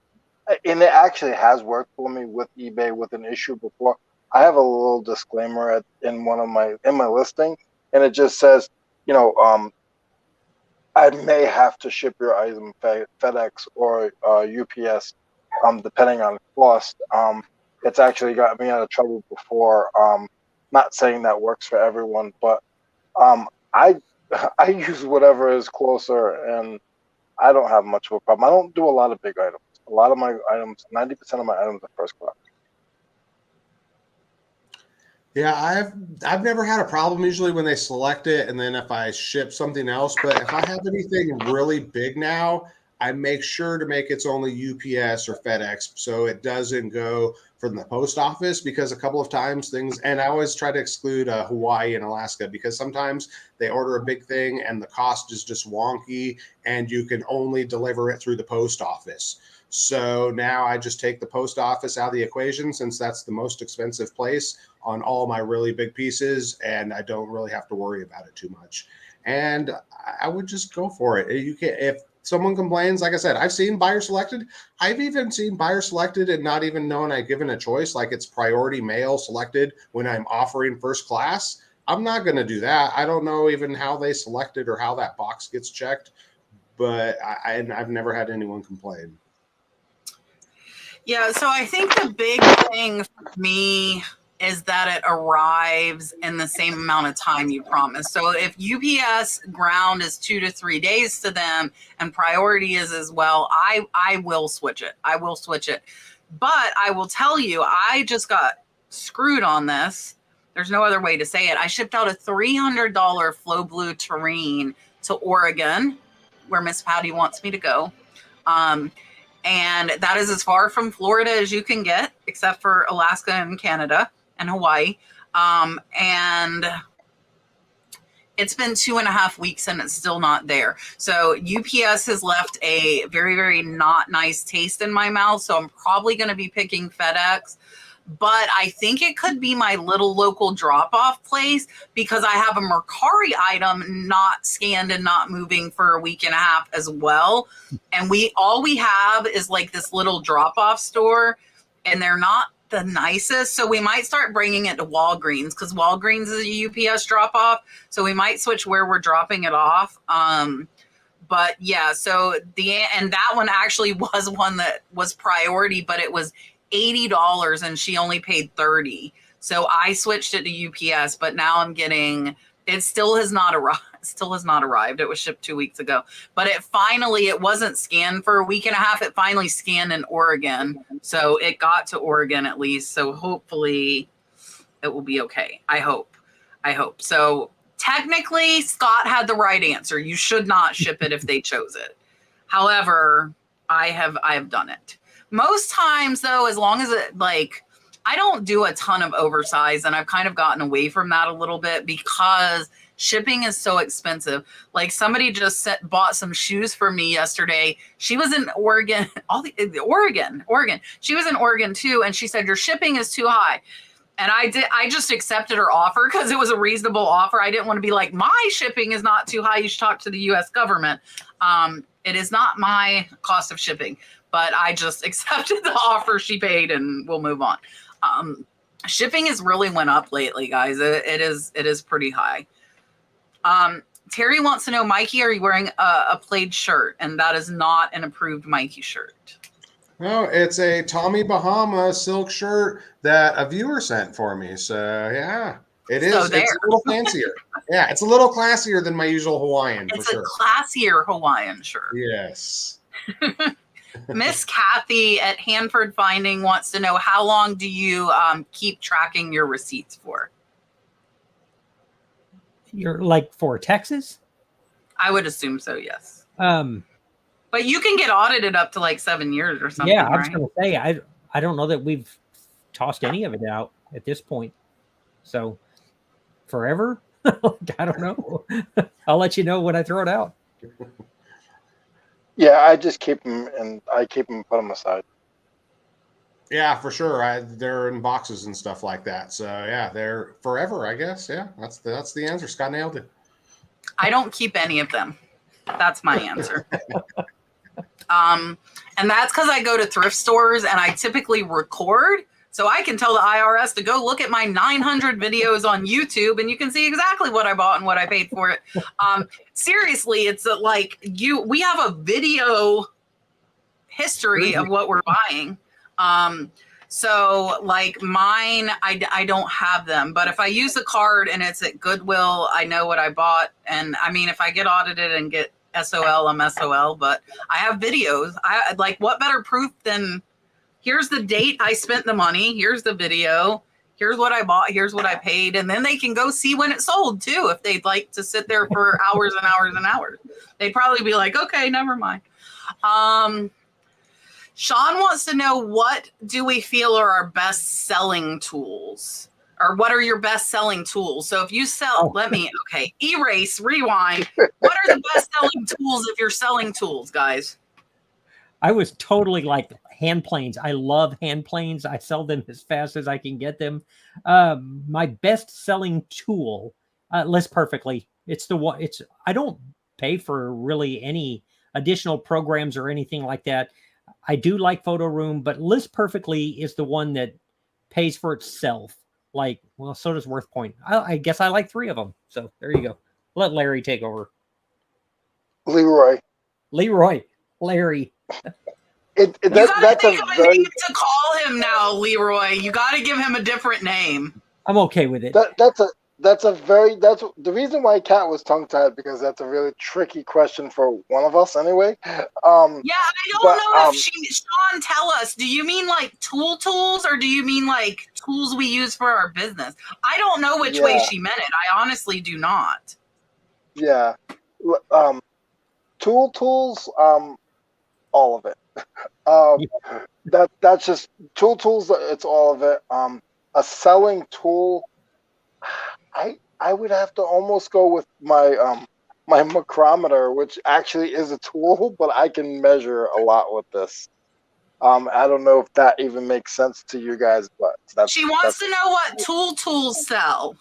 and it actually has worked for me with eBay with an issue before. I have a little disclaimer in my listing, and it just says, I may have to ship your item FedEx or UPS, depending on cost. It's actually got me out of trouble before. Not saying that works for everyone, but I I use whatever is closer, and I don't have much of a problem. I don't do a lot of big items. A lot of my items, 90% of my items are first class. Yeah, I've never had a problem usually when they select it, and then if I ship something else. But if I have anything really big now, I make sure to make it's only UPS or FedEx, so it doesn't go from the post office, because a couple of times things, and I always try to exclude Hawaii and Alaska, because sometimes they order a big thing and the cost is just wonky and you can only deliver it through the post office. So now I just take the post office out of the equation, since that's the most expensive place on all my really big pieces, and I don't really have to worry about it too much. And I would just go for it. You can, if someone complains, like I said, I've seen buyer selected. I've even seen buyer selected and not even known I've given a choice, like it's priority mail selected when I'm offering first class. I'm not going to do that. I don't know even how they selected or how that box gets checked, but I've never had anyone complain. Yeah, so I think the big thing for me is that it arrives in the same amount of time you promise. So if UPS ground is 2 to 3 days to them and priority is as well, I will switch it. I will switch it. But I will tell you, I just got screwed on this. There's no other way to say it. I shipped out a $300 Flow Blue Terrain to Oregon, where Miss Patty wants me to go. And that is as far from Florida as you can get, except for Alaska and Canada and Hawaii. And it's been 2.5 weeks and it's still not there. So UPS has left a very, very not nice taste in my mouth. So I'm probably going to be picking FedEx. But I think it could be my little local drop-off place, because I have a Mercari item not scanned and not moving for a week and a half as well. And all we have is like this little drop-off store, and they're not the nicest. So we might start bringing it to Walgreens, because Walgreens is a UPS drop-off. So we might switch where we're dropping it off. But yeah, so and that one actually was one that was priority, but it was $80 and she only paid $30. So I switched it to UPS, but now I'm getting, it still has not arrived. It was shipped 2 weeks ago, but it wasn't scanned for a week and a half. It finally scanned in Oregon. So it got to Oregon at least. So hopefully it will be okay. I hope. So technically Scott had the right answer. You should not ship it if they chose it. However, I have done it. Most times though, as long as it I don't do a ton of oversize, and I've kind of gotten away from that a little bit because shipping is so expensive. Like somebody just bought some shoes for me yesterday. She was in Oregon, Oregon. She was in Oregon too. And she said, your shipping is too high. And I just accepted her offer because it was a reasonable offer. I didn't want to be like, my shipping is not too high. You should talk to the US government. It is not my cost of shipping, but I just accepted the offer she paid and we'll move on. Shipping has really went up lately, guys. It is pretty high. Terry wants to know, Mikey, are you wearing a plaid shirt? And that is not an approved Mikey shirt. No, it's a Tommy Bahama silk shirt that a viewer sent for me. So yeah, it is. It's a little fancier. Yeah, it's a little classier than my usual Hawaiian. It's a classier Hawaiian shirt. Yes. Miss Kathy at Hanford Finding wants to know, how long do you keep tracking your receipts for? You're like for Texas? I would assume so, yes. But you can get audited up to like 7 years or something. Yeah, I was going to say, I don't know that we've tossed any of it out at this point. So forever? I don't know. I'll let you know when I throw it out. Yeah, I just keep them and put them aside. Yeah, for sure. They're in boxes and stuff like that. So yeah, they're forever, I guess. Yeah, that's the answer. Scott nailed it. I don't keep any of them. That's my answer. And that's because I go to thrift stores and I typically record, so I can tell the IRS to go look at my 900 videos on YouTube and you can see exactly what I bought and what I paid for it. Seriously, it's we have a video history of what we're buying. So like mine, I don't have them, but if I use a card and it's at Goodwill, I know what I bought. And I mean, if I get audited and get SOL, I'm SOL, but I have videos. I like, what better proof than here's the date I spent the money. Here's the video. Here's what I bought. Here's what I paid. And then they can go see when it sold too. If they'd like to sit there for hours and hours and hours, they'd probably be like, okay, never mind. Sean wants to know, what do we feel are our best selling tools? Or what are your best selling tools? So if you sell, erase, rewind. What are the best selling tools if you're selling tools, guys? I was totally like hand planes. I love hand planes. I sell them as fast as I can get them. My best selling tool, List Perfectly. It's the one. I don't pay for really any additional programs or anything like that. I do like Photo Room, but List Perfectly is the one that pays for itself. Like, well, so does WorthPoint. I guess I like 3 of them. So there you go. Let Larry take over. Leroy. Larry. That's a very name to call him now, Leroy. You got to give him a different name. I'm okay with it. That's the reason why Kat was tongue tied, because that's a really tricky question for one of us anyway. I don't know if Sean, tell us, do you mean like tools or do you mean like tools we use for our business? I don't know which way she meant it. I honestly do not. Yeah. Tools, all of it. That's just tools. It's all of it. A selling tool, I would have to almost go with my my micrometer, which actually is a tool, but I can measure a lot with this. I don't know if that even makes sense to you guys, but she wants to know what tools sell.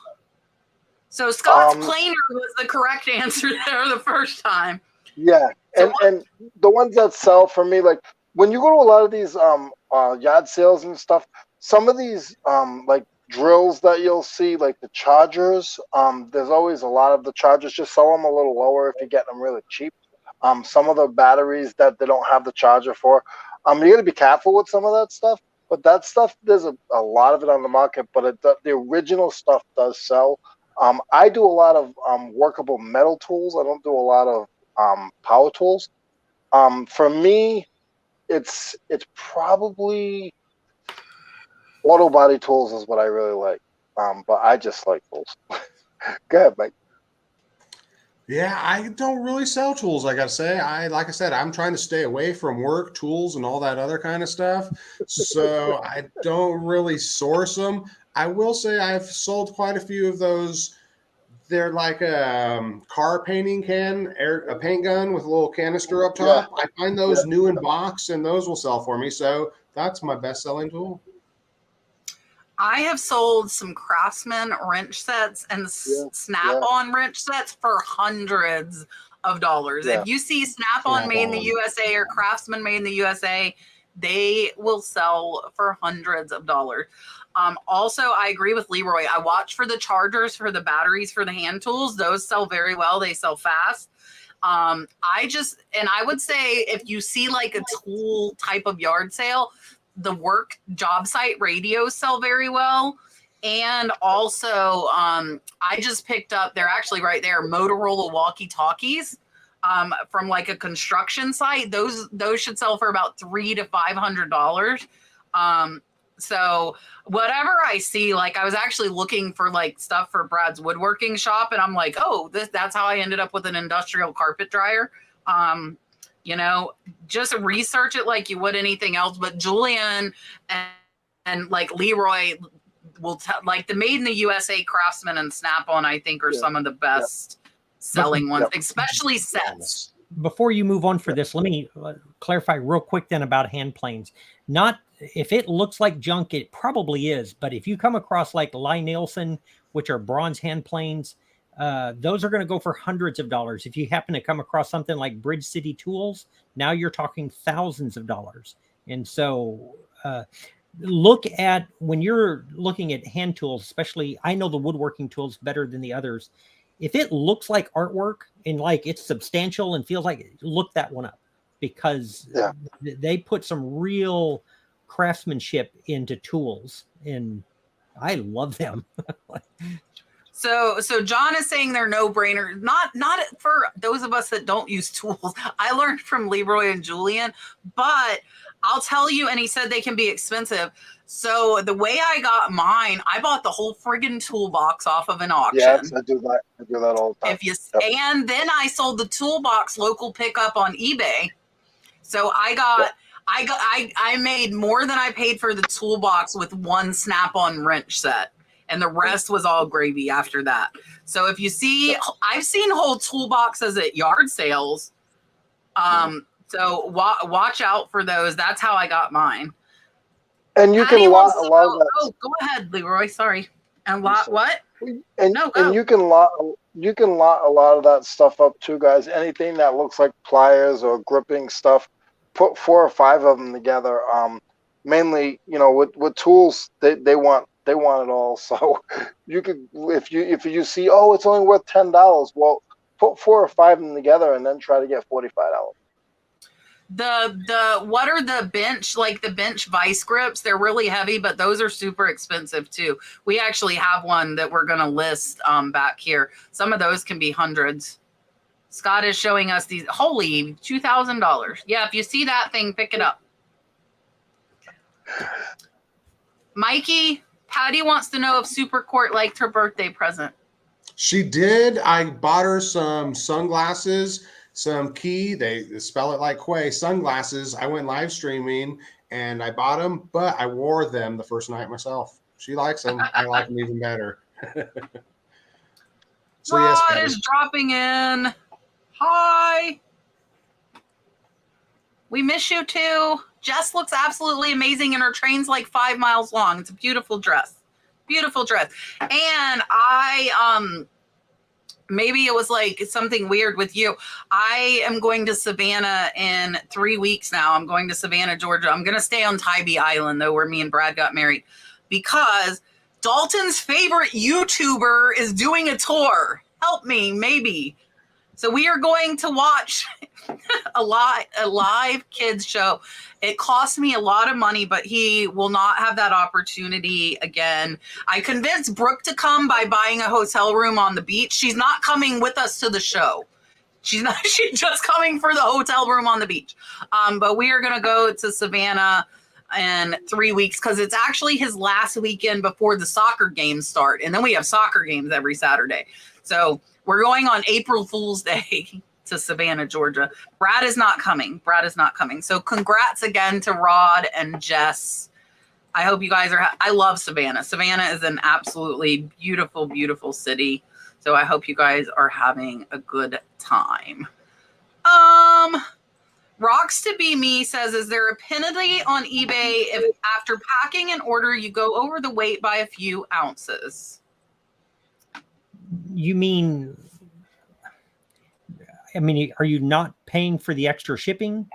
So Scott's planer was the correct answer there the first time. Yeah, and the ones that sell for me, like when you go to a lot of these yard sales and stuff, some of these like drills that you'll see, like the chargers, there's always a lot of the chargers. Just sell them a little lower if you get them really cheap. Some of the batteries that they don't have the charger for, you're gonna be careful with some of that stuff. But that stuff, there's a lot of it on the market, but the original stuff does sell. I do a lot of workable metal tools. I don't do a lot of power tools. For me, it's probably auto body tools is what I really like. But I just like tools. Go ahead, Mike. Yeah, I don't really sell tools. Like I say, like I said, I'm trying to stay away from work tools and all that other kind of stuff. So I don't really source them. I will say I've sold quite a few of those. They're like a car painting a paint gun with a little canister up top. I find those new in box, and those will sell for me. So that's my best selling tool. I have sold some Craftsman wrench sets and Snap-on wrench sets for hundreds of dollars. If you see Snap-on made in the USA or Craftsman made in the USA, they will sell for hundreds of dollars. Also, I agree with Leroy. I watch for the chargers for the batteries for the hand tools. Those sell very well. They sell fast. I would say if you see like a tool type of yard sale, the work job site radios sell very well. And also, I just picked up, they're actually right there, Motorola walkie-talkies from like a construction site. Those should sell for about $300 to $500. So whatever I see, like I was actually looking for like stuff for Brad's woodworking shop, and I'm like, oh, that's how I ended up with an industrial carpet dryer. Just research it like you would anything else. But Julian and like Leroy will tell, like the Made in the USA Craftsman and Snap-on, I think are some of the best selling ones, especially sets. Before you move on for this, let me clarify real quick then about hand planes. Not if it looks like junk, it probably is. But if you come across like Lie-Nielsen, which are bronze hand planes, those are going to go for hundreds of dollars. If you happen to come across something like Bridge City Tools, now you're talking thousands of dollars. And so look at, when you're looking at hand tools, especially, I know the woodworking tools better than the others. If it looks like artwork and like it's substantial and feels like, look that one up, because they put some real craftsmanship into tools, and I love them. So John is saying they're no-brainers. Not for those of us that don't use tools. I learned from Leroy and Julian, but I'll tell you, and he said they can be expensive. So the way I got mine, I bought the whole friggin' toolbox off of an auction. Yes, I do that. I do that all the time. And then I sold the toolbox local pickup on eBay. So I made more than I paid for the toolbox with one Snap-on wrench set. And the rest was all gravy after that. So if you see, I've seen whole toolboxes at yard sales. So watch out for those. That's how I got mine. And you Patty can lot wants a to lot know- of that. Oh, go ahead, Leroy. Sorry. And what? And No, and go. you can lot a lot of that stuff up too, guys. Anything that looks like pliers or gripping stuff, put 4 or 5 of them together. Mainly, with tools, they want it all. So you could, if you see, oh, it's only worth $10. Well, put 4 or 5 of them together and then try to get $45. What are the bench vice grips? They're really heavy, but those are super expensive too. We actually have one that we're going to list back here. Some of those can be hundreds. Scott is showing us these. Holy, $2,000. Yeah, if you see that thing, pick it up. Mikey, Patty wants to know if Super Court liked her birthday present. She did. I bought her some sunglasses, some key. They spell it like Quay sunglasses. I went live streaming and I bought them, but I wore them the first night myself. She likes them. I like them even better. So Rod yes, is dropping in. Hi. We miss you too. Jess looks absolutely amazing, and her train's like 5 miles long. It's a beautiful dress. Beautiful dress. And maybe it was like something weird with you. I am going to Savannah in 3 weeks now. I'm going to Savannah, Georgia. I'm going to stay on Tybee Island, though, where me and Brad got married, because Dalton's favorite YouTuber is doing a tour. Help me, maybe. So we are going to watch a live kids show. It cost me a lot of money, but he will not have that opportunity again. I convinced Brooke to come by buying a hotel room on the beach. She's not coming with us to the show. She's just coming for the hotel room on the beach. But we are going to go to Savannah in 3 weeks because it's actually his last weekend before the soccer games start. And then we have soccer games every Saturday. So we're going on April Fool's Day to Savannah, Georgia. Brad is not coming. So congrats again to Rod and Jess. I hope you guys are. I love Savannah. Savannah is an absolutely beautiful, beautiful city. So I hope you guys are having a good time. Rocks to Be Me says, is there a penalty on eBay if after packing an order you go over the weight by a few ounces? You mean, are you not paying for the extra shipping?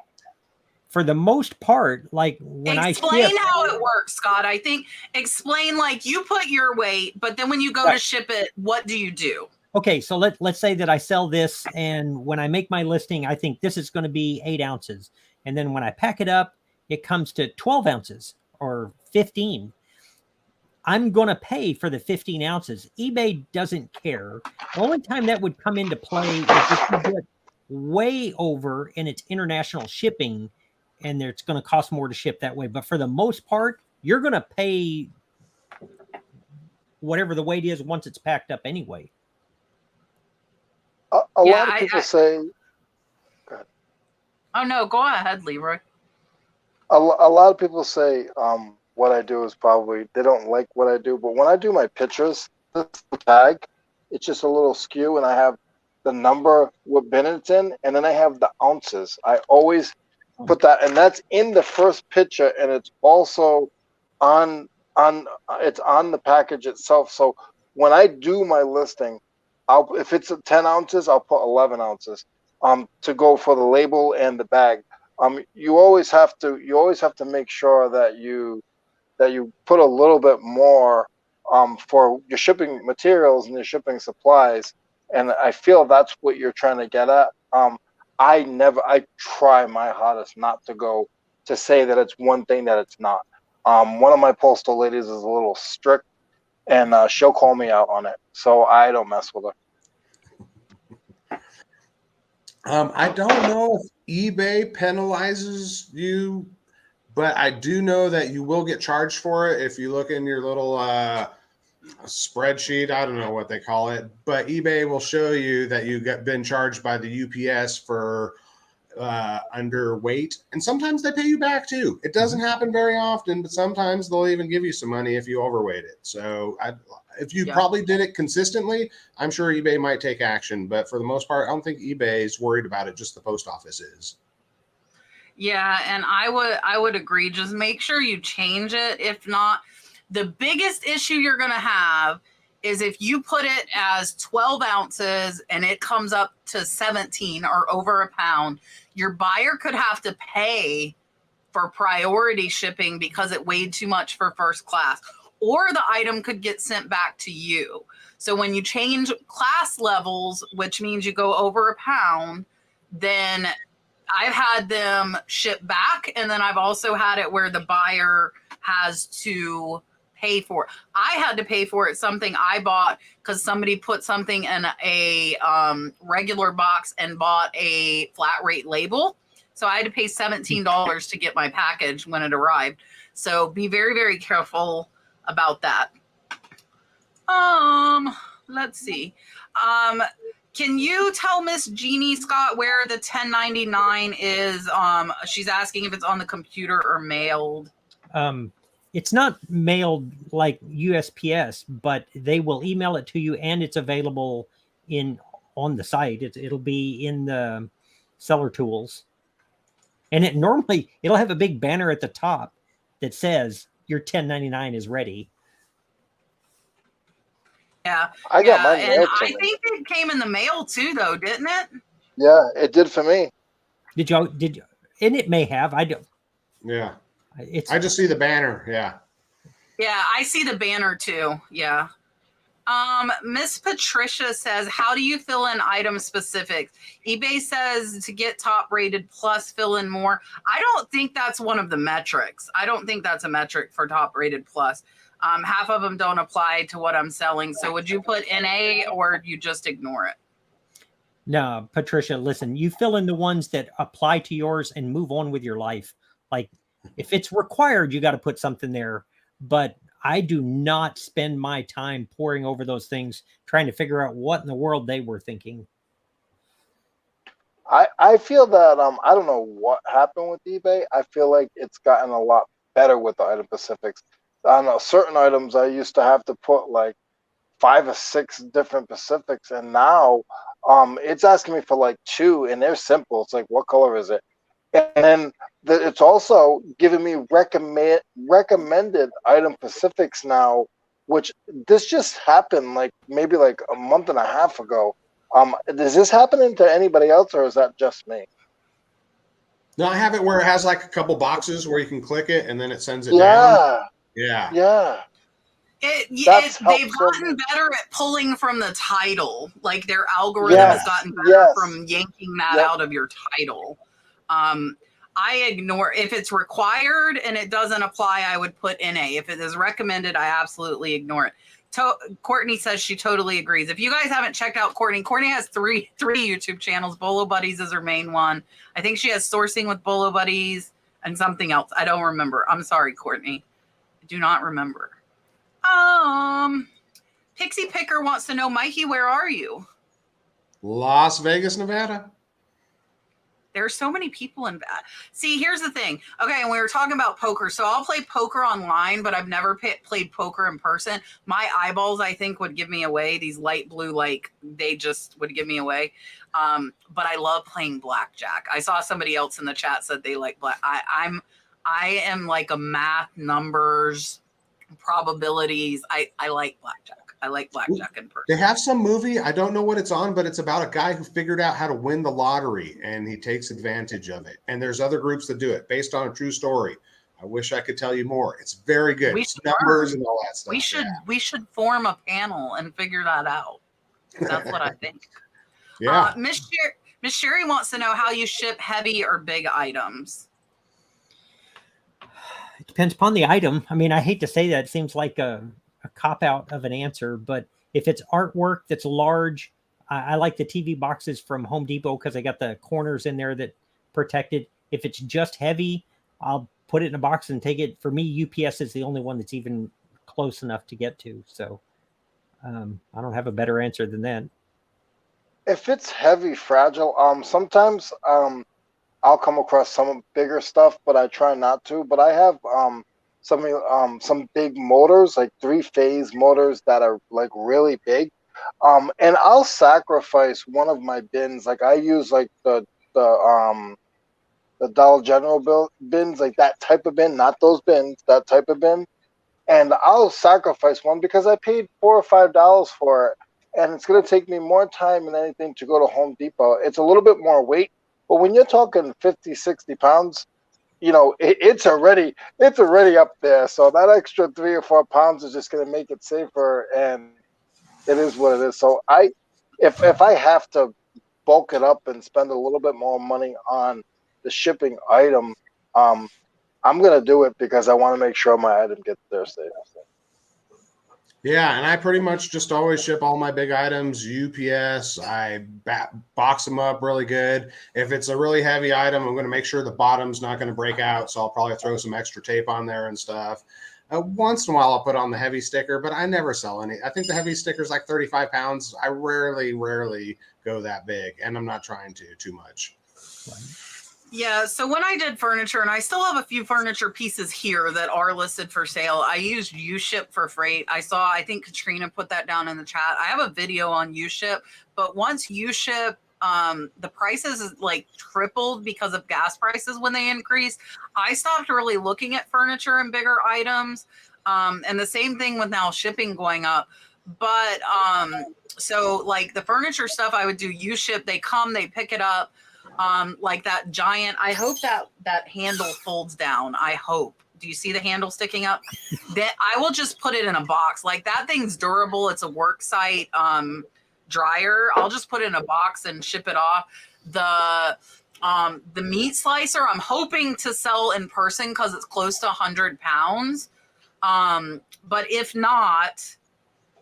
For the most part, like when explain how it works, Scott. I think explain like you put your weight, but then when you go to ship it, what do you do? Okay, so let's say that I sell this, and when I make my listing, I think this is going to be 8 ounces. And then when I pack it up, it comes to 12 ounces or 15. I'm going to pay for the 15 ounces. eBay doesn't care. The only time that would come into play is if you get way over and it's international shipping, and it's going to cost more to ship that way. But for the most part, you're going to pay whatever the weight is once it's packed up anyway. A lot of people say. Go ahead. Oh no, go ahead, Leroy. A lot of people say what I do is probably they don't like what I do, but when I do my pictures, this tag, it's just a little skew, and I have the number what bin it's in, and then I have the ounces. I always put that, and that's in the first picture, and it's also on the package itself. So when I do my listing, if it's 10 ounces, I'll put 11 ounces to go for the label and the bag. You always have to make sure that you put a little bit more for your shipping materials and your shipping supplies, and I feel that's what you're trying to get at. I try my hardest not to say that it's one thing that it's not. One of my postal ladies is a little strict, and she'll call me out on it, so I don't mess with her. I don't know if eBay penalizes you, but I do know that you will get charged for it if you look in your little spreadsheet. I don't know what they call it, but eBay will show you that you been charged by the UPS for underweight, and sometimes they pay you back too. It doesn't happen very often, but sometimes they'll even give you some money if you overweight it. So if you probably did it consistently, I'm sure eBay might take action, but for the most part, I don't think eBay is worried about it. Just the post office is. Yeah, and I would agree. Just make sure you change it. If not, the biggest issue you're going to have is if you put it as 12 ounces and it comes up to 17 or over a pound, your buyer could have to pay for priority shipping because it weighed too much for first class, or the item could get sent back to you. So when you change class levels, which means you go over a pound, then I've had them ship back, and then I've also had it where the buyer has to pay for it. I had to pay for it, something I bought because somebody put something in a regular box and bought a flat rate label. So I had to pay $17 to get my package when it arrived. So be very, very careful about that. Let's see. Can you tell Miss Jeannie Scott where the 1099 is? She's asking if it's on the computer or mailed. It's not mailed like USPS, but they will email it to you, and it's available on the site. It'll be in the seller tools, and it'll have a big banner at the top that says your 1099 is ready. Yeah, I got mine and mailed to I me. think it came in the mail too, though, didn't it? Yeah, it did for me. Did you? And it may have. I don't. Yeah. I just see the banner. Yeah. Yeah, I see the banner too. Yeah. Miss Patricia says, how do you fill in item specifics? eBay says to get top rated plus fill in more. I don't think that's one of the metrics. I don't think that's a metric for top rated plus. Half of them don't apply to what I'm selling. So would you put NA or you just ignore it? No, Patricia, listen, you fill in the ones that apply to yours and move on with your life. Like if it's required, you got to put something there. But I do not spend my time poring over those things, trying to figure out what in the world they were thinking. I feel that I don't know what happened with eBay. I feel like it's gotten a lot better with the item specifics. I know certain items I used to have to put like 5 or 6 different specifics, and now it's asking me for like 2, and they're simple. It's like, what color is it? And then it's also giving me recommended item specifics now, which this just happened like maybe like a month and a half ago. Is this happening to anybody else, or is that just me? No, I have it where it has like a couple boxes where you can click it and then it sends it down. Yeah. They've gotten better at pulling from the title. Like their algorithm has gotten better from yanking that out of your title. I ignore if it's required and it doesn't apply. I would put NA. If it is recommended, I absolutely ignore it. Courtney says she totally agrees. If you guys haven't checked out Courtney has three YouTube channels. Bolo Buddies is her main one. I think she has Sourcing with Bolo Buddies and something else. I don't remember. I'm sorry, Courtney. I do not remember. Pixie Picker wants to know, Mikey, where are you? Las Vegas, Nevada. There's so many people in that. See, here's the thing. Okay, and we were talking about poker. So I'll play poker online, but I've never played poker in person. My eyeballs, I think, would give me away. These light blue, like, they just would give me away. But I love playing blackjack. I saw somebody else in the chat said they like black. I am like a math, numbers, probabilities. I like blackjack. I like blackjack in person. They have some movie. I don't know what it's on, but it's about a guy who figured out how to win the lottery and he takes advantage of it. And there's other groups that do it based on a true story. I wish I could tell you more. It's very good. It's numbers and all that stuff. We should form a panel and figure that out. That's what I think. Yeah. Miss Sherry wants to know how you ship heavy or big items. It depends upon the item. I mean, I hate to say that. It seems like a cop-out of an answer, but if it's artwork that's large, I like the TV boxes from Home Depot because I got the corners in there that protect it. If it's just heavy, I'll put it in a box and take it. For me, UPS is the only one that's even close enough to get to. So I don't have a better answer than that. If it's heavy, fragile, sometimes I'll come across some bigger stuff, but I try not to. But I have some big motors, like 3-phase motors that are like really big. And I'll sacrifice one of my bins. Like I use like the Dollar General bins, like that type of bin, not those bins, that type of bin. And I'll sacrifice one because I paid $4 or $5 for it. And it's going to take me more time than anything to go to Home Depot. It's a little bit more weight, but when you're talking 50, 60 pounds, you know, it's already up there. So that extra 3 or 4 pounds is just going to make it safer, and it is what it is. So if I have to bulk it up and spend a little bit more money on the shipping item, I'm going to do it because I want to make sure my item gets there safe. Yeah, and I pretty much just always ship all my big items UPS. I box them up really good. If it's a really heavy item, I'm going to make sure the bottom's not going to break out, so I'll probably throw some extra tape on there and stuff. Once in a while, I'll put on the heavy sticker, but I never sell any. I think the heavy sticker is like 35 pounds. I rarely go that big, and I'm not trying to too much. Yeah, so when I did furniture, and I still have a few furniture pieces here that are listed for sale, I used U-Ship for freight. I think Katrina put that down in the chat. I have a video on U-Ship, but once U-Ship, the prices is like tripled because of gas prices when they increased. I stopped really looking at furniture and bigger items, and the same thing with now shipping going up. But so like the furniture stuff, I would do U-Ship. They come, they pick it up. Like that giant, I hope that handle folds down. I hope Do you see the handle sticking up? That I will just put it in a box. Like that thing's durable. It's a work site dryer. I'll just put it in a box and ship it off. The meat slicer I'm hoping to sell in person because it's close to 100 pounds. But if not,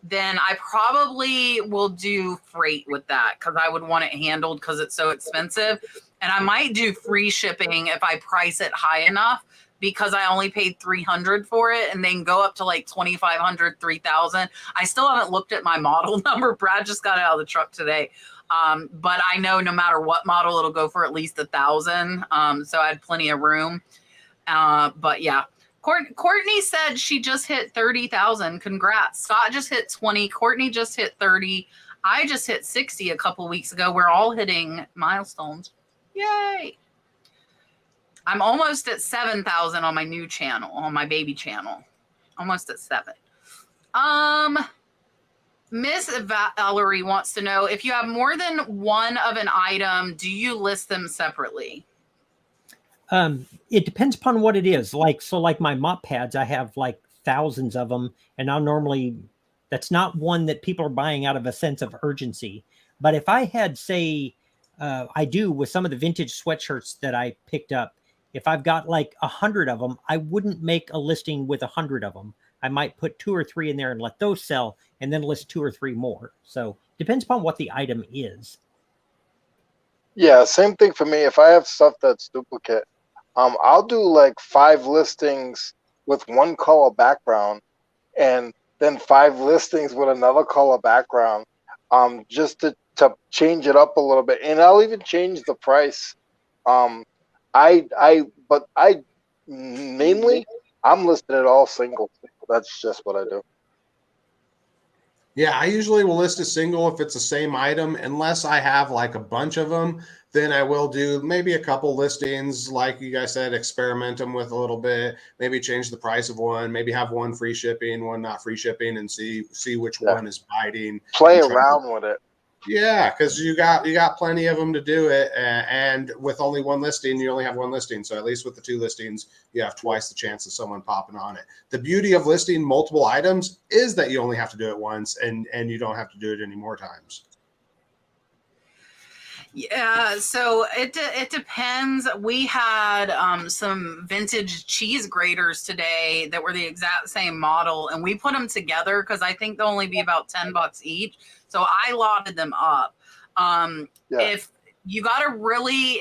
then I probably will do freight with that because I would want it handled because it's so expensive. And I might do free shipping if I price it high enough because I only paid $300 for it and they can go up to like $2,500, $3,000. I still haven't looked at my model number. Brad just got out of the truck today. But I know no matter what model, it'll go for at least $1,000. So I had plenty of room. But yeah. Courtney said she just hit 30,000. Congrats. Scott just hit 20. Courtney just hit 30. I just hit 60 a couple weeks ago. We're all hitting milestones. Yay. I'm almost at 7,000 on my new channel, on my baby channel. Almost at 7. Miss Valerie wants to know if you have more than one of an item, do you list them separately? It depends upon what it is. Like my mop pads, I have like thousands of them, and I'll normally, that's not one that people are buying out of a sense of urgency. But if I had, say, I do with some of the vintage sweatshirts that I picked up, if I've got like 100 of them, I wouldn't make a listing with 100 of them. I might put 2 or 3 in there and let those sell and then list 2 or 3 more. So depends upon what the item is. Yeah, same thing for me. If I have stuff that's duplicate, I'll do like 5 listings with one color background and then 5 listings with another color background, just to change it up a little bit. And I'll even change the price. But mainly I'm listing it all single. That's just what I do. Yeah, I usually will list a single if it's the same item, unless I have like a bunch of them. Then I will do maybe a couple listings, like you guys said, experiment them with a little bit, maybe change the price of one, maybe have one free shipping, one not free shipping, and see which one is biting. Play around with it. Yeah, because you got plenty of them to do it, and with only one listing, you only have one listing. So at least with the 2 listings, you have twice the chance of someone popping on it. The beauty of listing multiple items is that you only have to do it once, and you don't have to do it any more times. Yeah, so it depends. We had some vintage cheese graters today that were the exact same model, and we put them together because I think they'll only be about $10 each. So I lotted them up. If you gotta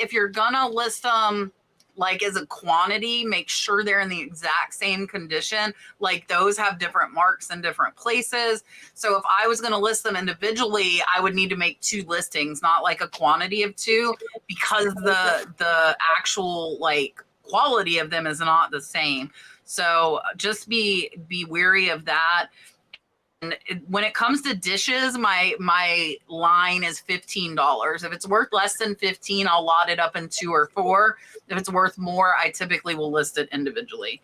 if you're gonna list them like as a quantity, make sure they're in the exact same condition. Like those have different marks in different places. So if I was going to list them individually, I would need to make 2 listings, not like a quantity of 2, because the actual like quality of them is not the same. So just be wary of that. And when it comes to dishes, my line is $15. If it's worth less than $15, I'll lot it up in 2 or 4. If it's worth more, I typically will list it individually.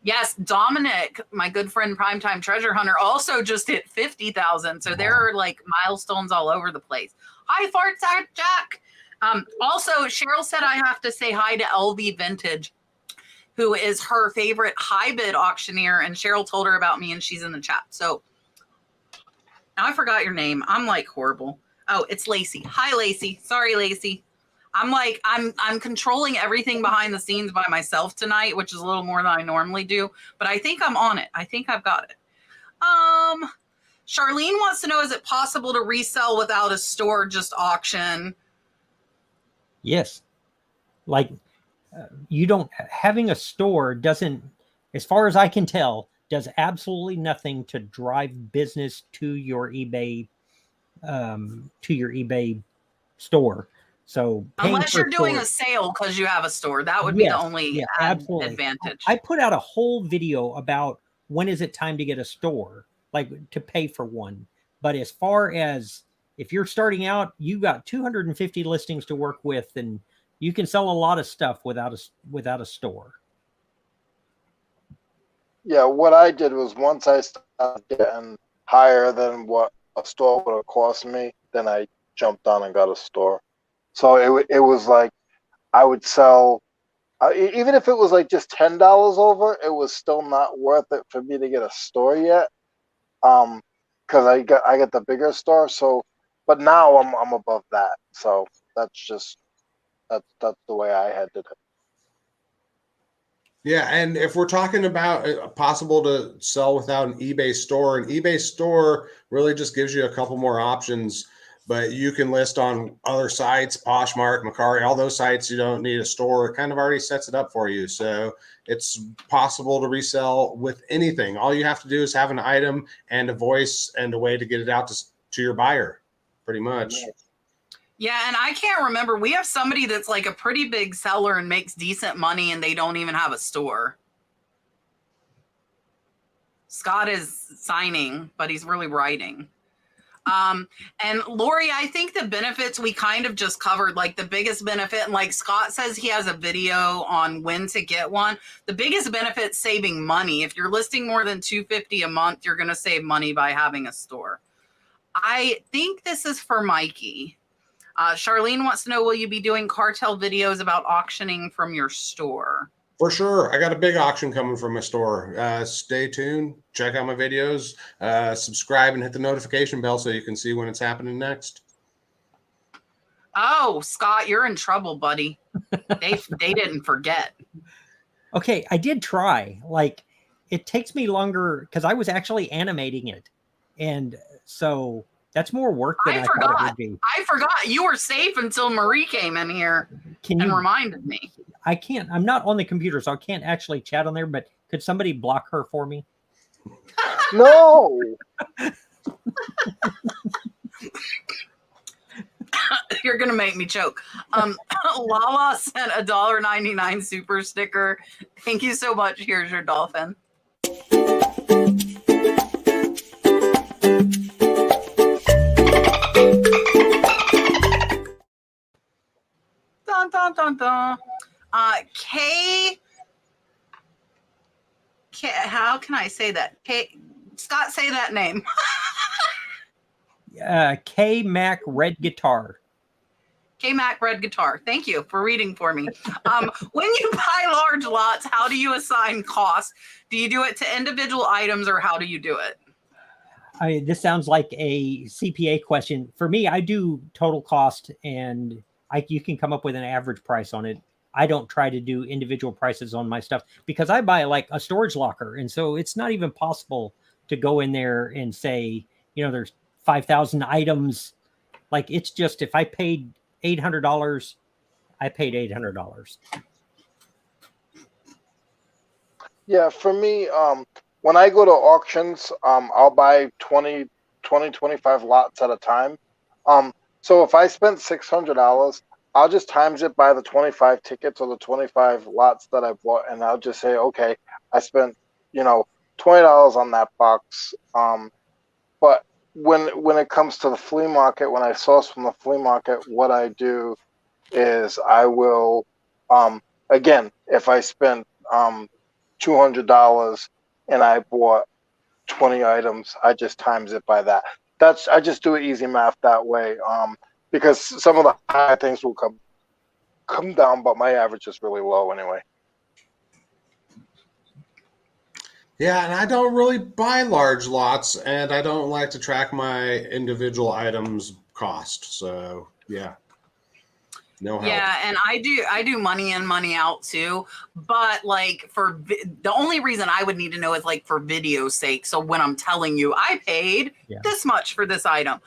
Yes, Dominic, my good friend Primetime Treasure Hunter, also just hit 50,000. So there are like milestones all over the place. Hi, Fart Jack. Also, Cheryl said I have to say hi to LV Vintage, who is her favorite high bid auctioneer, and Cheryl told her about me, and she's in the chat. So now I forgot your name. I'm like horrible. Oh, it's Lacey. Hi, Lacey. Sorry, Lacey. I'm controlling everything behind the scenes by myself tonight, which is a little more than I normally do, but I think I'm on it. I think I've got it. Charlene wants to know, is it possible to resell without a store, just auction? Yes. Like having a store doesn't, as far as I can tell, does absolutely nothing to drive business to your eBay store. So unless you're doing a sale because you have a store, that would be the only advantage. I put out a whole video about when is it time to get a store, like to pay for one. But as far as if you're starting out, you got 250 listings to work with, and you can sell a lot of stuff without a store. Yeah, what I did was once I started getting higher than what a store would have cost me, then I jumped on and got a store. So it was like I would sell Even if it was like just $10 over, it was still not worth it for me to get a store yet. Because I got the bigger store. So, but now I'm above that. So that's the way I had it. Yeah, and if we're talking about possible to sell without an eBay store, an eBay store really just gives you a couple more options, but you can list on other sites, Poshmark, Mercari, all those sites. You don't need a store. It kind of already sets it up for you. So it's possible to resell with anything. All you have to do is have an item and a voice and a way to get it out to your buyer, pretty much. Yeah, and I can't remember. We have somebody that's like a pretty big seller and makes decent money, and they don't even have a store. Scott is signing, but he's really writing. And Lori, I think the benefits we kind of just covered, like the biggest benefit, and like Scott says he has a video on when to get one. The biggest benefit is saving money. If you're listing more than $250 a month, you're going to save money by having a store. I think this is for Mikey. Charlene wants to know, will you be doing cartel videos about auctioning from your store? For sure. I got a big auction coming from my store. Stay tuned. Check out my videos. Subscribe and hit the notification bell so you can see when it's happening next. Oh, Scott, you're in trouble, buddy. They didn't forget. Okay, I did try. Like, it takes me longer because I was actually animating it. And so that's more work than I thought it would be. I forgot. You were safe until Marie came in here and reminded me. I can't. I'm not on the computer, so I can't actually chat on there, but could somebody block her for me? No. You're going to make me choke. Lala sent a $1.99 super sticker. Thank you so much. Here's your dolphin. Dun, dun, dun, dun. How can I say that? Scott, say that name. K Mac Red Guitar. K Mac Red Guitar. Thank you for reading for me. When you buy large lots, how do you assign costs? Do you do it to individual items, or how do you do it? This sounds like a CPA question. For me, I do total cost, and you can come up with an average price on it. I don't try to do individual prices on my stuff because I buy like a storage locker. And so it's not even possible to go in there and say, there's 5,000 items. Like, it's just, if I paid $800, I paid $800. Yeah, for me, when I go to auctions, I'll buy 20, 25 lots at a time. So if I spent $600, I'll just times it by the 25 tickets or the 25 lots that I bought, and I'll just say, okay, I spent, $20 on that box. But when it comes to the flea market, when I source from the flea market, what I do is I will, again, if I spent $200 and I bought 20 items, I just times it by that. I just do easy math that way. Because some of the high things will come down, but my average is really low anyway. Yeah, and I don't really buy large lots, and I don't like to track my individual items cost. So yeah, no help. Yeah, and I do money in, money out too. But like the only reason I would need to know is like for video's sake. So when I'm telling you I paid this much for this item,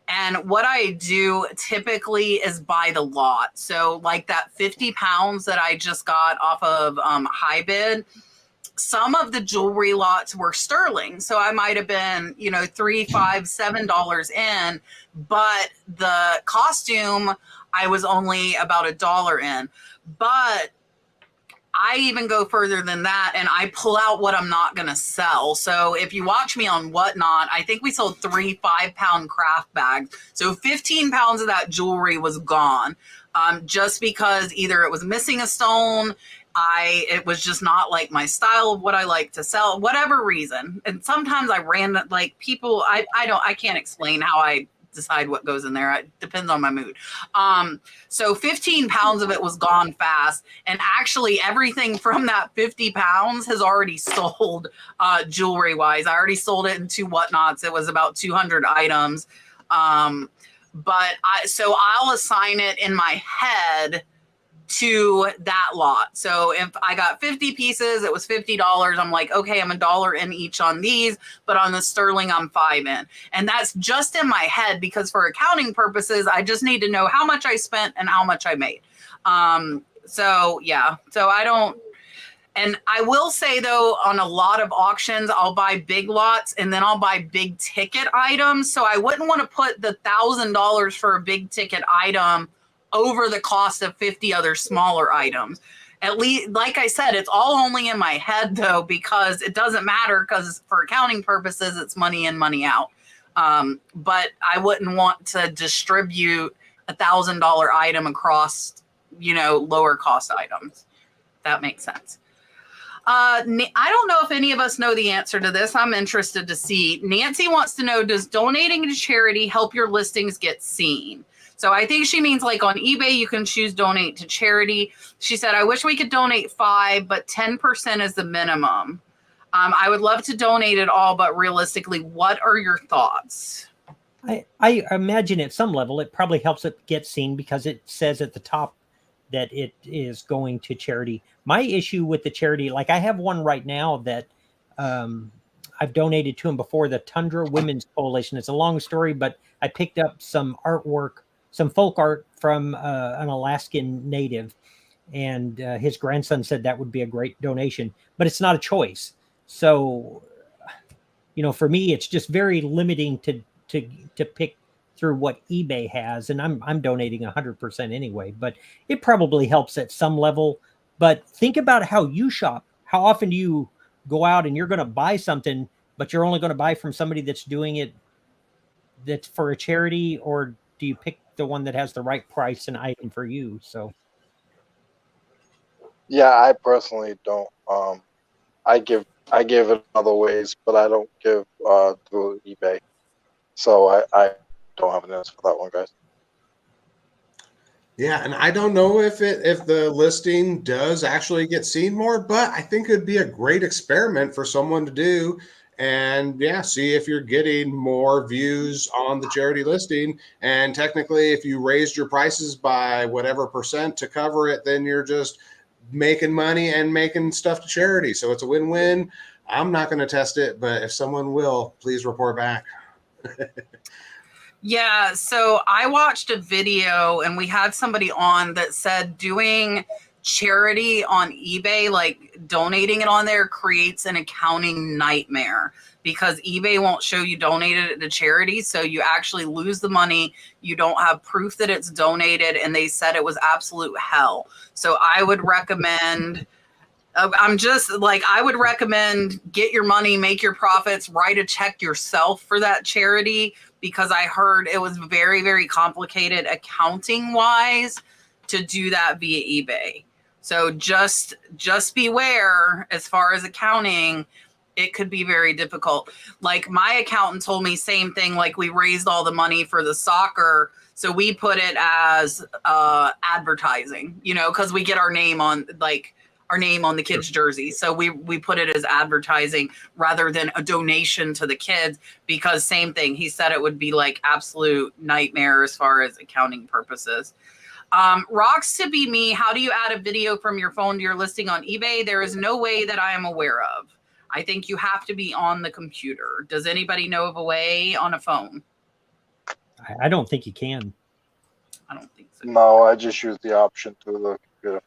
and what I do typically is buy the lot. So like that 50 pounds that I just got off of High Bid, some of the jewelry lots were sterling. So I might have been, $3, $5, $7 in, but the costume, I was only about $1 in. But I even go further than that, and I pull out what I'm not going to sell. So if you watch me on Whatnot, I think we sold 3 5-pound craft bags. So 15 pounds of that jewelry was gone, just because either it was missing a stone, it was just not like my style of what I like to sell, whatever reason. And sometimes I ran like people, I can't explain how I decide what goes in there. It depends on my mood. So 15 pounds of it was gone fast. And actually everything from that 50 pounds has already sold jewelry wise. I already sold it in 2 whatnots. It was about 200 items. So I'll assign it in my head to that lot. So if I got 50 pieces, it was $50. I'm like, okay, I'm $1 in each on these, but on the sterling, I'm 5 in. And that's just in my head, because for accounting purposes, I just need to know how much I spent and how much I made. So I don't, and I will say though, on a lot of auctions, I'll buy big lots and then I'll buy big ticket items. So I wouldn't want to put the $1,000 for a big ticket item over the cost of 50 other smaller items. At least, like I said, it's all only in my head though, because it doesn't matter, because for accounting purposes, it's money in, money out. But I wouldn't want to distribute $1,000 item across, lower cost items. That makes sense. I don't know if any of us know the answer to this. I'm interested to see. Nancy wants to know, does donating to charity help your listings get seen? So I think she means like on eBay, you can choose donate to charity. She said, I wish we could donate 5, but 10% is the minimum. I would love to donate it all, but realistically, what are your thoughts? I imagine at some level, it probably helps it get seen because it says at the top that it is going to charity. My issue with the charity, like I have one right now that I've donated to them before, the Tundra Women's Coalition. It's a long story, but I picked up some artwork, some folk art from an Alaskan native, and his grandson said that would be a great donation, but it's not a choice. So, for me, it's just very limiting to pick through what eBay has, and I'm donating 100% anyway, but it probably helps at some level. But think about how you shop. How often do you go out and you're going to buy something, but you're only going to buy from somebody that's doing it, that's for a charity, or do you pick the one that has the right price and item for you? So Yeah, I personally don't. I give it other ways, but I don't give through eBay. So I don't have an answer for that one, guys. Yeah, and I don't know if the listing does actually get seen more, but I think it'd be a great experiment for someone to do, and see if you're getting more views on the charity listing. And technically, if you raised your prices by whatever percent to cover it, then you're just making money and making stuff to charity. So it's a win-win. I'm not going to test it, but if someone will, please report back. Yeah, so I watched a video and we had somebody on that said doing charity on eBay, like donating it on there, creates an accounting nightmare because eBay won't show you donated it to charity. So you actually lose the money. You don't have proof that it's donated. And they said it was absolute hell. So I would recommend... I would recommend get your money, make your profits, write a check yourself for that charity, because I heard it was very, very complicated accounting wise to do that via eBay. So just beware as far as accounting. It could be very difficult. Like my accountant told me same thing, like we raised all the money for the soccer. So we put it as advertising, because we get our name on the kids' jersey. So we put it as advertising rather than a donation to the kids, because same thing. He said it would be like absolute nightmare as far as accounting purposes. Rocks to be me. How do you add a video from your phone to your listing on eBay? There is no way that I am aware of. I think you have to be on the computer. Does anybody know of a way on a phone? I don't think you can. I don't think so. No, I just use the option to the computer.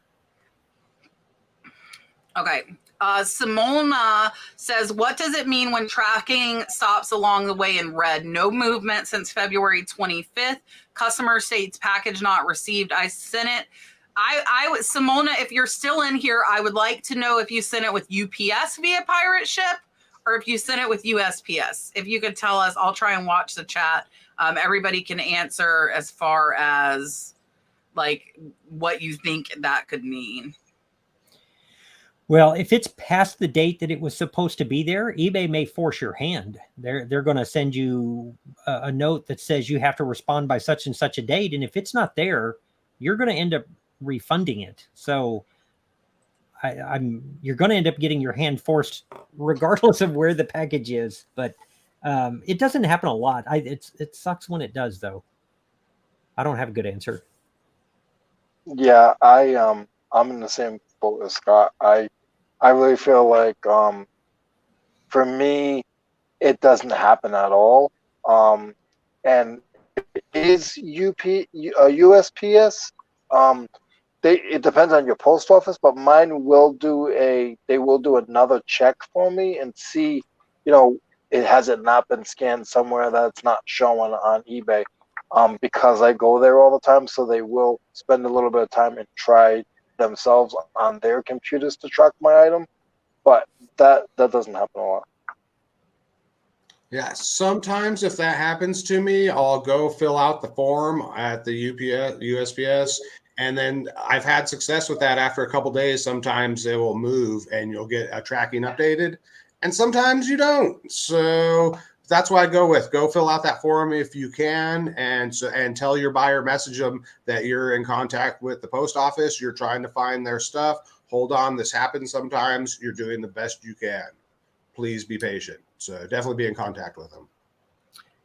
Okay. Simona says, what does it mean when tracking stops along the way in red? No movement since February 25th. Customer states package not received. I sent it. Simona, if you're still in here, I would like to know if you sent it with UPS via pirate ship or if you sent it with USPS. If you could tell us, I'll try and watch the chat. Everybody can answer as far as like what you think that could mean. Well, if it's past the date that it was supposed to be there, eBay may force your hand. They're going to send you a note that says you have to respond by such and such a date, and if it's not there, you're going to end up refunding it. So you're going to end up getting your hand forced regardless of where the package is. But it doesn't happen a lot. It sucks when it does, though. I don't have a good answer. Yeah, I'm in the same boat as Scott. I really feel like for me it doesn't happen at all. And is USPS it depends on your post office, but mine will do another check for me and see, it has it not been scanned somewhere that it's not showing on eBay. Because I go there all the time, so they will spend a little bit of time and try themselves on their computers to track my item, but that doesn't happen a lot. Yeah, sometimes if that happens to me, I'll go fill out the form at the USPS, and then I've had success with that. After a couple days, sometimes it will move and you'll get a tracking updated, and sometimes you don't. So that's why I go fill out that form if you can, and tell your buyer, message them that you're in contact with the post office. You're trying to find their stuff. Hold on, this happens sometimes. You're doing the best you can. Please be patient. So definitely be in contact with them.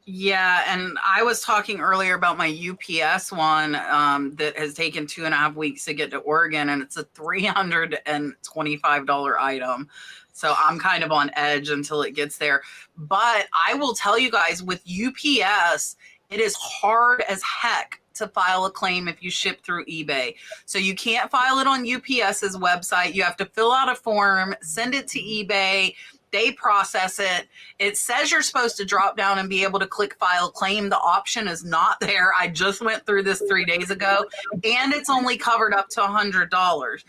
Yeah, and I was talking earlier about my UPS one that has taken 2.5 weeks to get to Oregon, and it's a $325 item. So I'm kind of on edge until it gets there. But I will tell you guys, with UPS, it is hard as heck to file a claim if you ship through eBay. So you can't file it on UPS's website. You have to fill out a form, send it to eBay. They process it. It says you're supposed to drop down and be able to click file claim. The option is not there. I just went through this 3 days ago, and it's only covered up to $100.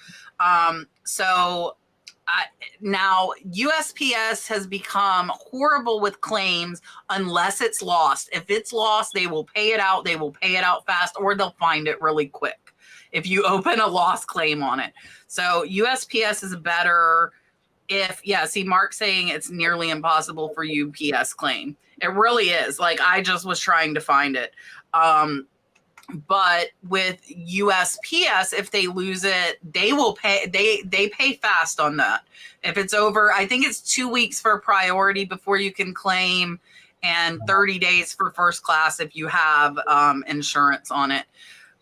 Now USPS has become horrible with claims unless it's lost. If it's lost, they will pay it out. They will pay it out fast, or they'll find it really quick if you open a lost claim on it. So USPS is better. See Mark saying it's nearly impossible for UPS claim. It really is. Like, I just was trying to find it. But with USPS, if they lose it, they will pay. They pay fast on that. If it's over, I think it's 2 weeks for priority before you can claim, and 30 days for first class if you have insurance on it.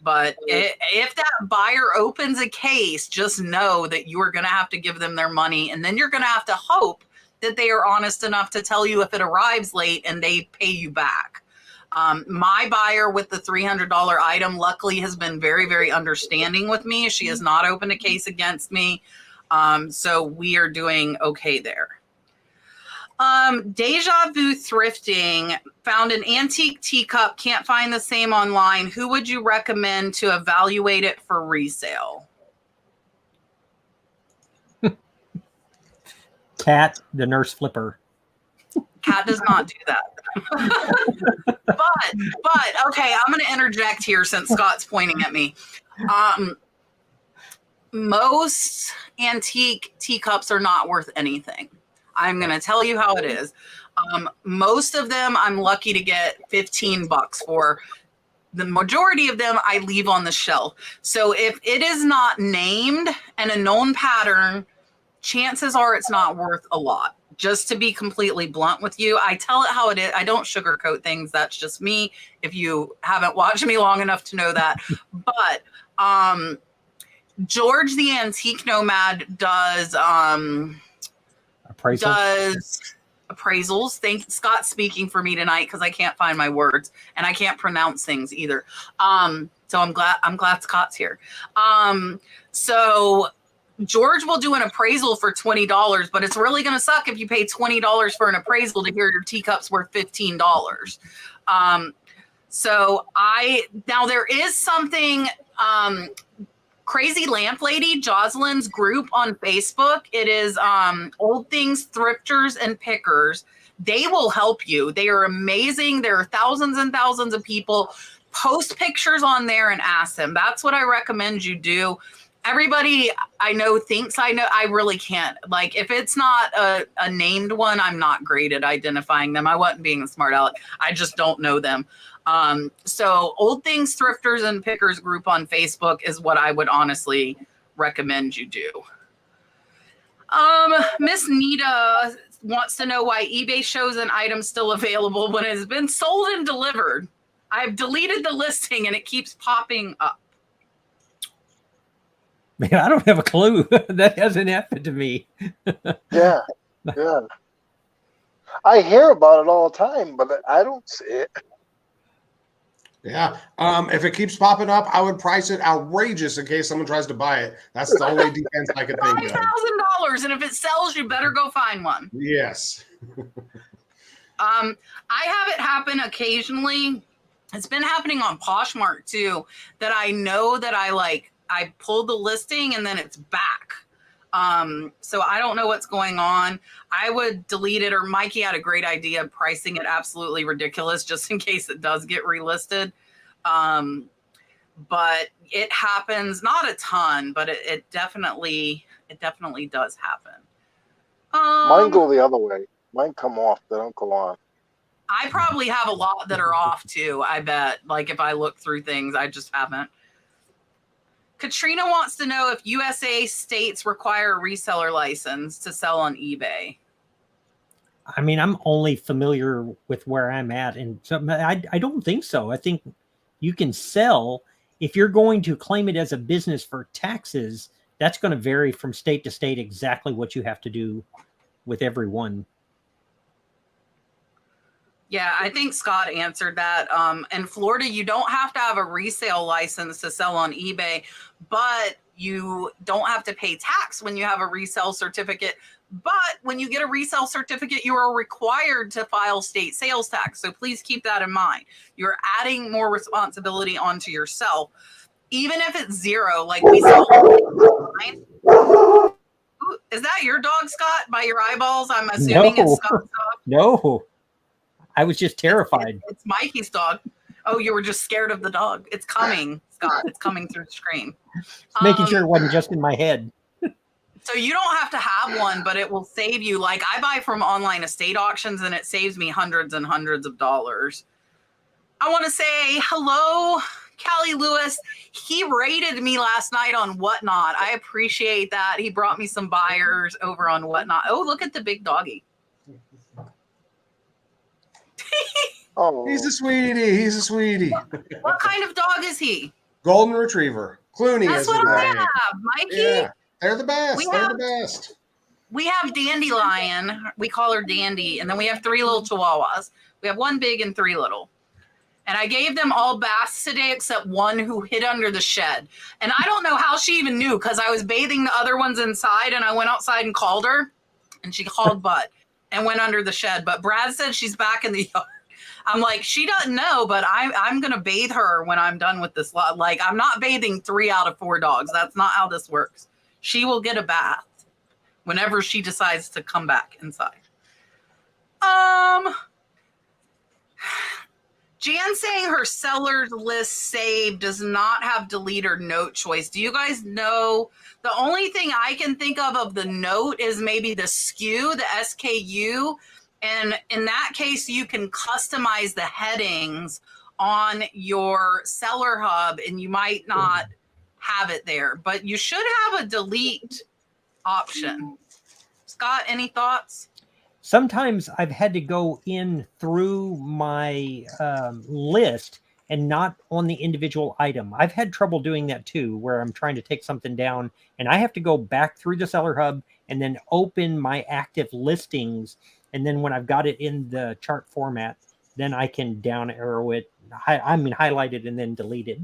But if that buyer opens a case, just know that you are going to have to give them their money, and then you're going to have to hope that they are honest enough to tell you if it arrives late and they pay you back. My buyer with the $300 item luckily has been very, very understanding with me. She has not opened a case against me. So we are doing okay there. Deja Vu Thrifting found an antique teacup. Can't find the same online. Who would you recommend to evaluate it for resale? Cat, the nurse flipper. Cat does not do that. but okay, I'm going to interject here since Scott's pointing at me. Most antique teacups are not worth anything. I'm going to tell you how it is. Most of them I'm lucky to get $15 for. The majority of them I leave on the shelf. So if it is not named and a known pattern, chances are it's not worth a lot. Just to be completely blunt with you, I tell it how it is. I don't sugarcoat things. That's just me. If you haven't watched me long enough to know that. But George the Antique Nomad does appraisals. Thank Scott speaking for me tonight because I can't find my words and I can't pronounce things either. So I'm glad Scott's here. So George will do an appraisal for $20, but it's really going to suck if you pay $20 for an appraisal to hear your teacup's worth $15. Now there is something, Crazy Lamp Lady, Jocelyn's group on Facebook. It is Old Things Thrifters and Pickers. They will help you. They are amazing. There are thousands and thousands of people. Post pictures on there and ask them. That's what I recommend you do. everybody I know thinks I know. I really can't. Like, if it's not a named one, I'm not great at identifying them. I wasn't being a smart aleck. I just don't know them. So Old Things Thrifters and Pickers group on Facebook is what I would honestly recommend you do. Miss Nita wants to know why eBay shows an item still available when it has been sold and delivered. I've deleted the listing and it keeps popping up. Man, I don't have a clue. That hasn't happened to me. Yeah. Yeah. I hear about it all the time, but I don't see it. Yeah. If it keeps popping up, I would price it outrageous in case someone tries to buy it. That's the only defense I could think of. $5,000, and if it sells, you better go find one. Yes. I have it happen occasionally. It's been happening on Poshmark too, that I know that I pulled the listing and then it's back. So I don't know what's going on. I would delete it, or Mikey had a great idea of pricing it absolutely ridiculous just in case it does get relisted. But it happens, not a ton, but it definitely does happen. Mine go the other way. Mine come off, they don't go on. I probably have a lot that are off too, I bet. Like, if I look through things, I just haven't. Katrina wants to know if USA states require a reseller license to sell on eBay. I mean, I'm only familiar with where I'm at, and so I don't think so. I think you can sell if you're going to claim it as a business for taxes. That's going to vary from state to state exactly what you have to do with every one. Yeah, I think Scott answered that. In Florida, you don't have to have a resale license to sell on eBay, but you don't have to pay tax when you have a resale certificate. But when you get a resale certificate, you are required to file state sales tax. So please keep that in mind. You're adding more responsibility onto yourself, even if it's zero, like we sell. Is that your dog, Scott? By your eyeballs, I'm assuming it's Scott's dog. No. I was just terrified. It's Mikey's dog. Oh, you were just scared of the dog. It's coming, Scott. It's coming through the screen. Making sure it wasn't just in my head. So you don't have to have one, but it will save you. Like, I buy from online estate auctions, and it saves me hundreds and hundreds of dollars. I want to say hello, Callie Lewis. He rated me last night on Whatnot. I appreciate that. He brought me some buyers over on Whatnot. Oh, look at the big doggy. Oh, He's a sweetie. He's a sweetie. What kind of dog is he? Golden Retriever. Clooney That's is what his I name. have, Mikey. Yeah, they're the best. We They're have- the best. We have Dandelion. We call her Dandy. And then we have 3 little Chihuahuas. We have 1 big and 3 little. And I gave them all baths today except one who hid under the shed. And I don't know how she even knew, because I was bathing the other ones inside, and I went outside and called her, and she called Bud and went under the shed. But Brad said she's back in the yard. I'm like, she doesn't know, but I'm going to bathe her when I'm done with this lot. Like, I'm not bathing 3 out of 4 dogs. That's not how this works. She will get a bath whenever she decides to come back inside. Jan saying her seller's list saved does not have delete or note choice. Do you guys know? The only thing I can think of the note is maybe the SKU, the SKU. And in that case, you can customize the headings on your seller hub, and you might not have it there, but you should have a delete option. Scott, any thoughts? Sometimes I've had to go in through my list and not on the individual item. I've had trouble doing that too, where I'm trying to take something down and I have to go back through the seller hub and then open my active listings. And then when I've got it in the chart format, then I can down arrow it. Highlight it and then delete it.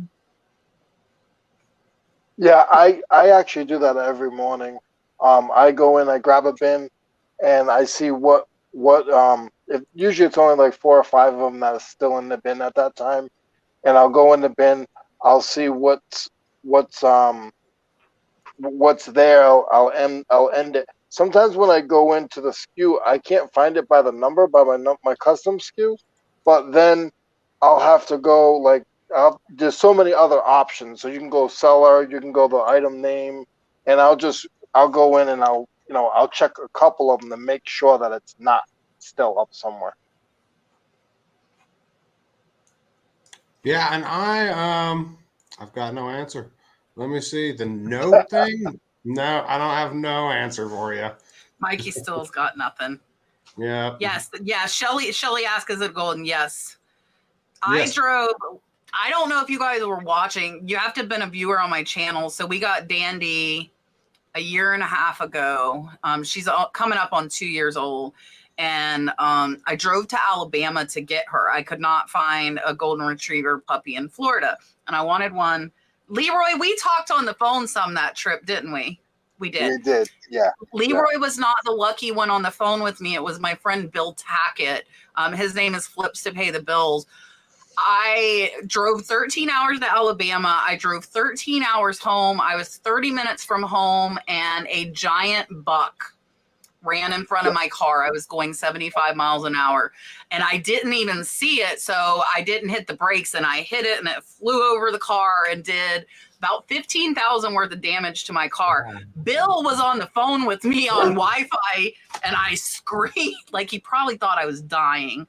yeah, I actually do that every morning. I go in, I grab a bin, and I see what usually it's only like 4 or 5 of them that are still in the bin at that time, and I'll go in the bin. I'll see what's there. I'll end it. Sometimes when I go into the SKU, I can't find it by the number, by my custom SKU, but then I'll have to go like there's so many other options. So you can go seller, you can go the item name, and I'll go in and I'll check a couple of them to make sure that it's not still up somewhere. Yeah, and I've got no answer. Let me see the note thing. No, I don't have no answer for you. Mikey still's got nothing. Yeah. Yes. Yeah. Shelly asked, is it golden? Yes. Yes. I don't know if you guys were watching. You have to have been a viewer on my channel. So we got Dandy a year and a half ago. She's coming up on 2 years old. And I drove to Alabama to get her. I could not find a golden retriever puppy in Florida. And I wanted one. Leroy, we talked on the phone some that trip, didn't we? We did. We did, yeah. Leroy was not the lucky one on the phone with me. It was my friend Bill Tackett. His name is Flips to Pay the Bills. I drove 13 hours to Alabama. I drove 13 hours home. I was 30 minutes from home, and a giant buck ran in front of my car. I was going 75 miles an hour, and I didn't even see it, so I didn't hit the brakes, and I hit it, and it flew over the car and did about 15,000 worth of damage to my car. Bill was on the phone with me on Wi-Fi, and I screamed like he probably thought I was dying.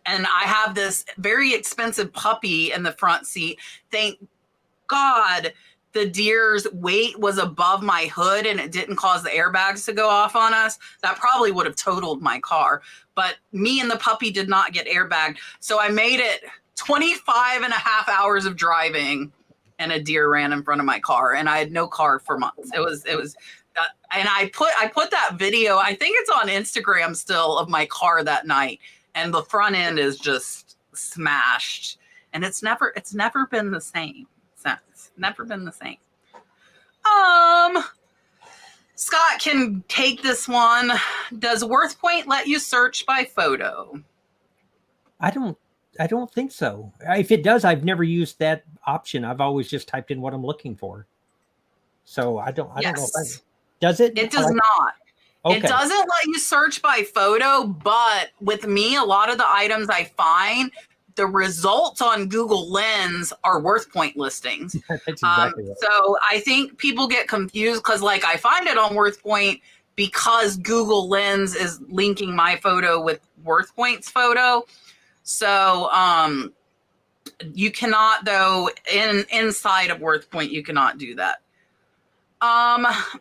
And I have this very expensive puppy in the front seat. Thank God the deer's weight was above my hood and it didn't cause the airbags to go off on us. That probably would have totaled my car. But me and the puppy did not get airbagged. So I made it 25 and a half hours of driving, and a deer ran in front of my car, and I had no car for months. It was, and I put that video, I think it's on Instagram still, of my car that night. And the front end is just smashed, and it's never been the same since. Never been the same. Scott can take this one. Does WorthPoint let you search by photo? I don't think so. If it does, I've never used that option. I've always just typed in what I'm looking for. So I don't know. Does it? It does not. Okay. It doesn't let you search by photo, but with me, a lot of the items I find, the results on Google Lens are WorthPoint listings. That's exactly right. So I think people get confused because, like, I find it on WorthPoint because Google Lens is linking my photo with WorthPoint's photo. So you cannot, though, inside of WorthPoint, you cannot do that.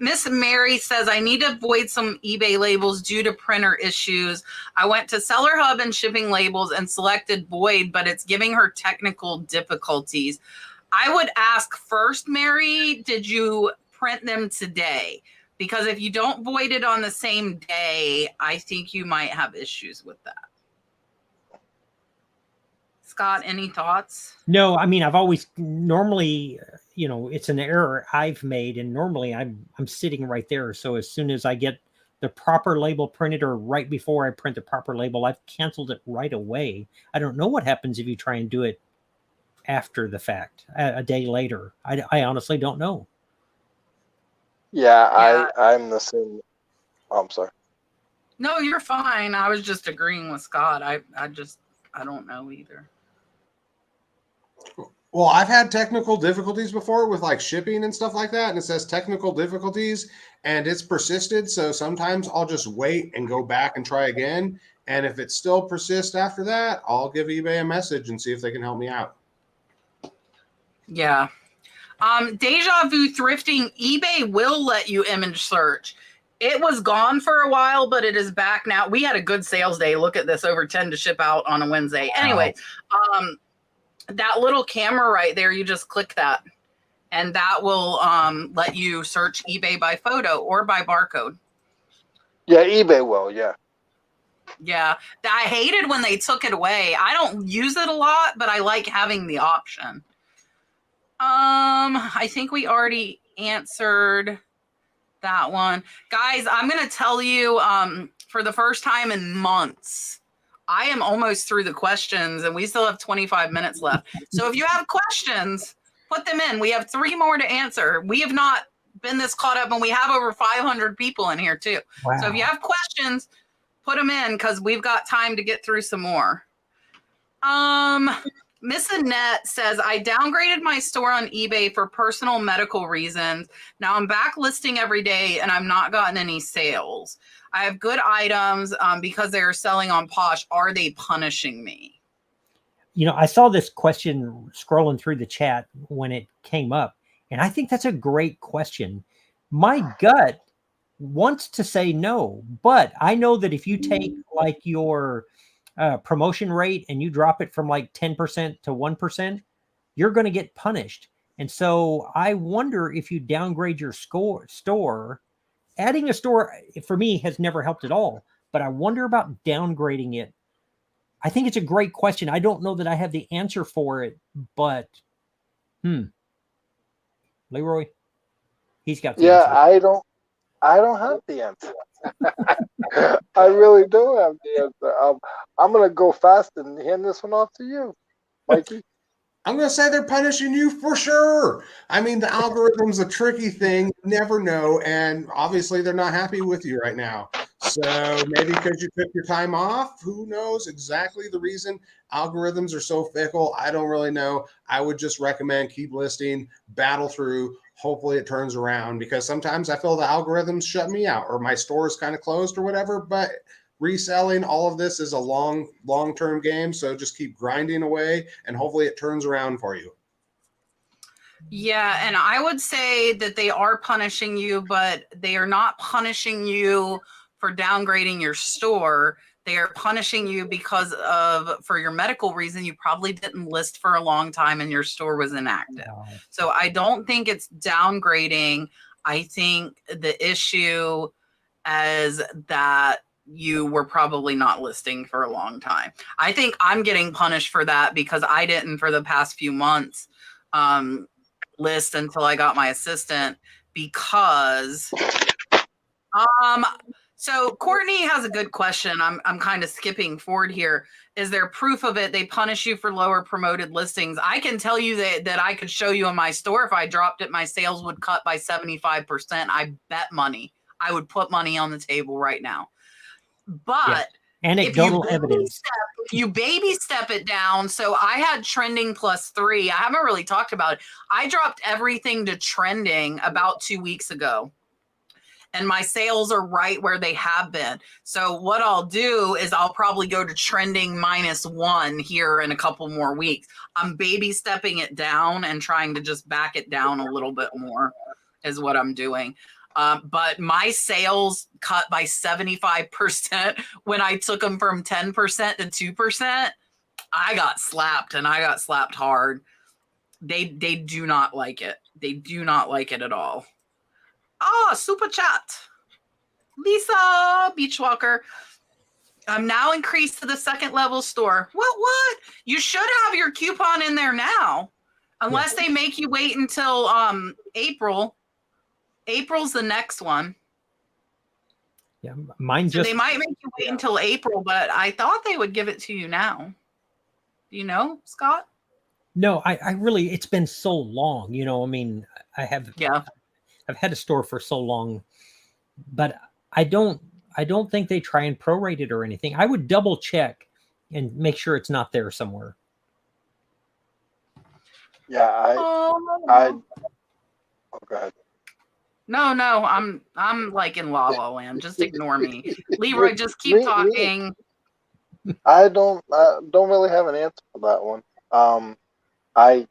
Miss Mary says, I need to avoid some eBay labels due to printer issues. I went to Seller Hub and Shipping Labels and selected void, but it's giving her technical difficulties. I would ask first, Mary, did you print them today? Because if you don't void it on the same day, I think you might have issues with that. Scott, any thoughts? No, I mean, I've always normally, it's an error I've made, and normally I'm sitting right there. So as soon as I get the proper label printed, or right before I print the proper label, I've canceled it right away. I don't know what happens if you try and do it after the fact, a day later. I honestly don't know. Yeah. I'm the same. Oh, I'm sorry. No, you're fine. I was just agreeing with Scott. I don't know either. Well, I've had technical difficulties before with like shipping and stuff like that. And it says technical difficulties and it's persisted. So sometimes I'll just wait and go back and try again. And if it still persists after that, I'll give eBay a message and see if they can help me out. Yeah. Deja Vu Thrifting, eBay will let you image search. It was gone for a while, but it is back now. We had a good sales day. Look at this, over 10 to ship out on a Wednesday. Wow. Anyway, that little camera right there, you just click that, and that will let you search eBay by photo or by barcode. Yeah, eBay will, yeah. Yeah, I hated when they took it away. I don't use it a lot, but I like having the option. I think we already answered that one. Guys, I'm going to tell you, for the first time in months, I am almost through the questions, and we still have 25 minutes left. So if you have questions, put them in. We have 3 more to answer. We have not been this caught up, and we have over 500 people in here too. Wow. So if you have questions, put them in, because we've got time to get through some more. Miss Annette says, I downgraded my store on eBay for personal medical reasons. Now I'm back listing every day and I'm not gotten any sales. I have good items because they are selling on Posh. Are they punishing me? You know, I saw this question scrolling through the chat when it came up, and I think that's a great question. My gut wants to say no, but I know that if you take like your promotion rate and you drop it from like 10% to 1%, you're going to get punished. And so I wonder if you downgrade your store, adding a store for me has never helped at all, but I wonder about downgrading it. I think it's a great question. I don't know that I have the answer for it, but Leroy, he's got the answer. I don't have the answer. I really don't have the answer. I'm gonna go fast and hand this one off to you, Mikey. I'm going to say they're punishing you for sure. I mean, the algorithm's a tricky thing. You never know. And obviously, they're not happy with you right now. So maybe because you took your time off, who knows exactly the reason. Algorithms are so fickle. I don't really know. I would just recommend keep listing, battle through. Hopefully it turns around, because sometimes I feel the algorithms shut me out or my store is kind of closed or whatever. But reselling, all of this is a long-term game. So just keep grinding away and hopefully it turns around for you. Yeah, and I would say that they are punishing you, but they are not punishing you for downgrading your store. They are punishing you because for your medical reason, you probably didn't list for a long time and your store was inactive. Wow. So I don't think it's downgrading. I think the issue is that you were probably not listing for a long time. I think I'm getting punished for that because I didn't for the past few months list until I got my assistant because so Courtney has a good question. I'm kind of skipping forward here. Is there proof of it? They punish you for lower promoted listings. I can tell you that I could show you in my store. If I dropped it, my sales would cut by 75%. I bet money. I would put money on the table right now. But anecdotal evidence. If you baby step it down, so I had trending +3. I haven't really talked about it. I dropped everything to trending about 2 weeks ago. And my sales are right where they have been. So what I'll do is I'll probably go to trending -1 here in a couple more weeks. I'm baby stepping it down and trying to just back it down a little bit more is what I'm doing. But my sales cut by 75% when I took them from 10% to 2%. I got slapped, and I got slapped hard. They do not like it. They do not like it at all. Super chat. Lisa Beachwalker. I'm now increased to the second level store. What? You should have your coupon in there now. Unless they make you wait until April. April's the next one. Yeah, mine just. So they might make you wait until April, but I thought they would give it to you now. Do you know, Scott? No, I really, it's been so long. You know, I mean, I've had a store for so long, but I don't think they try and prorate it or anything. I would double check and make sure it's not there somewhere. Yeah, go ahead. No, I'm like in La La Land. Just ignore me. Leroy, just keep talking. I don't really have an answer for that one. I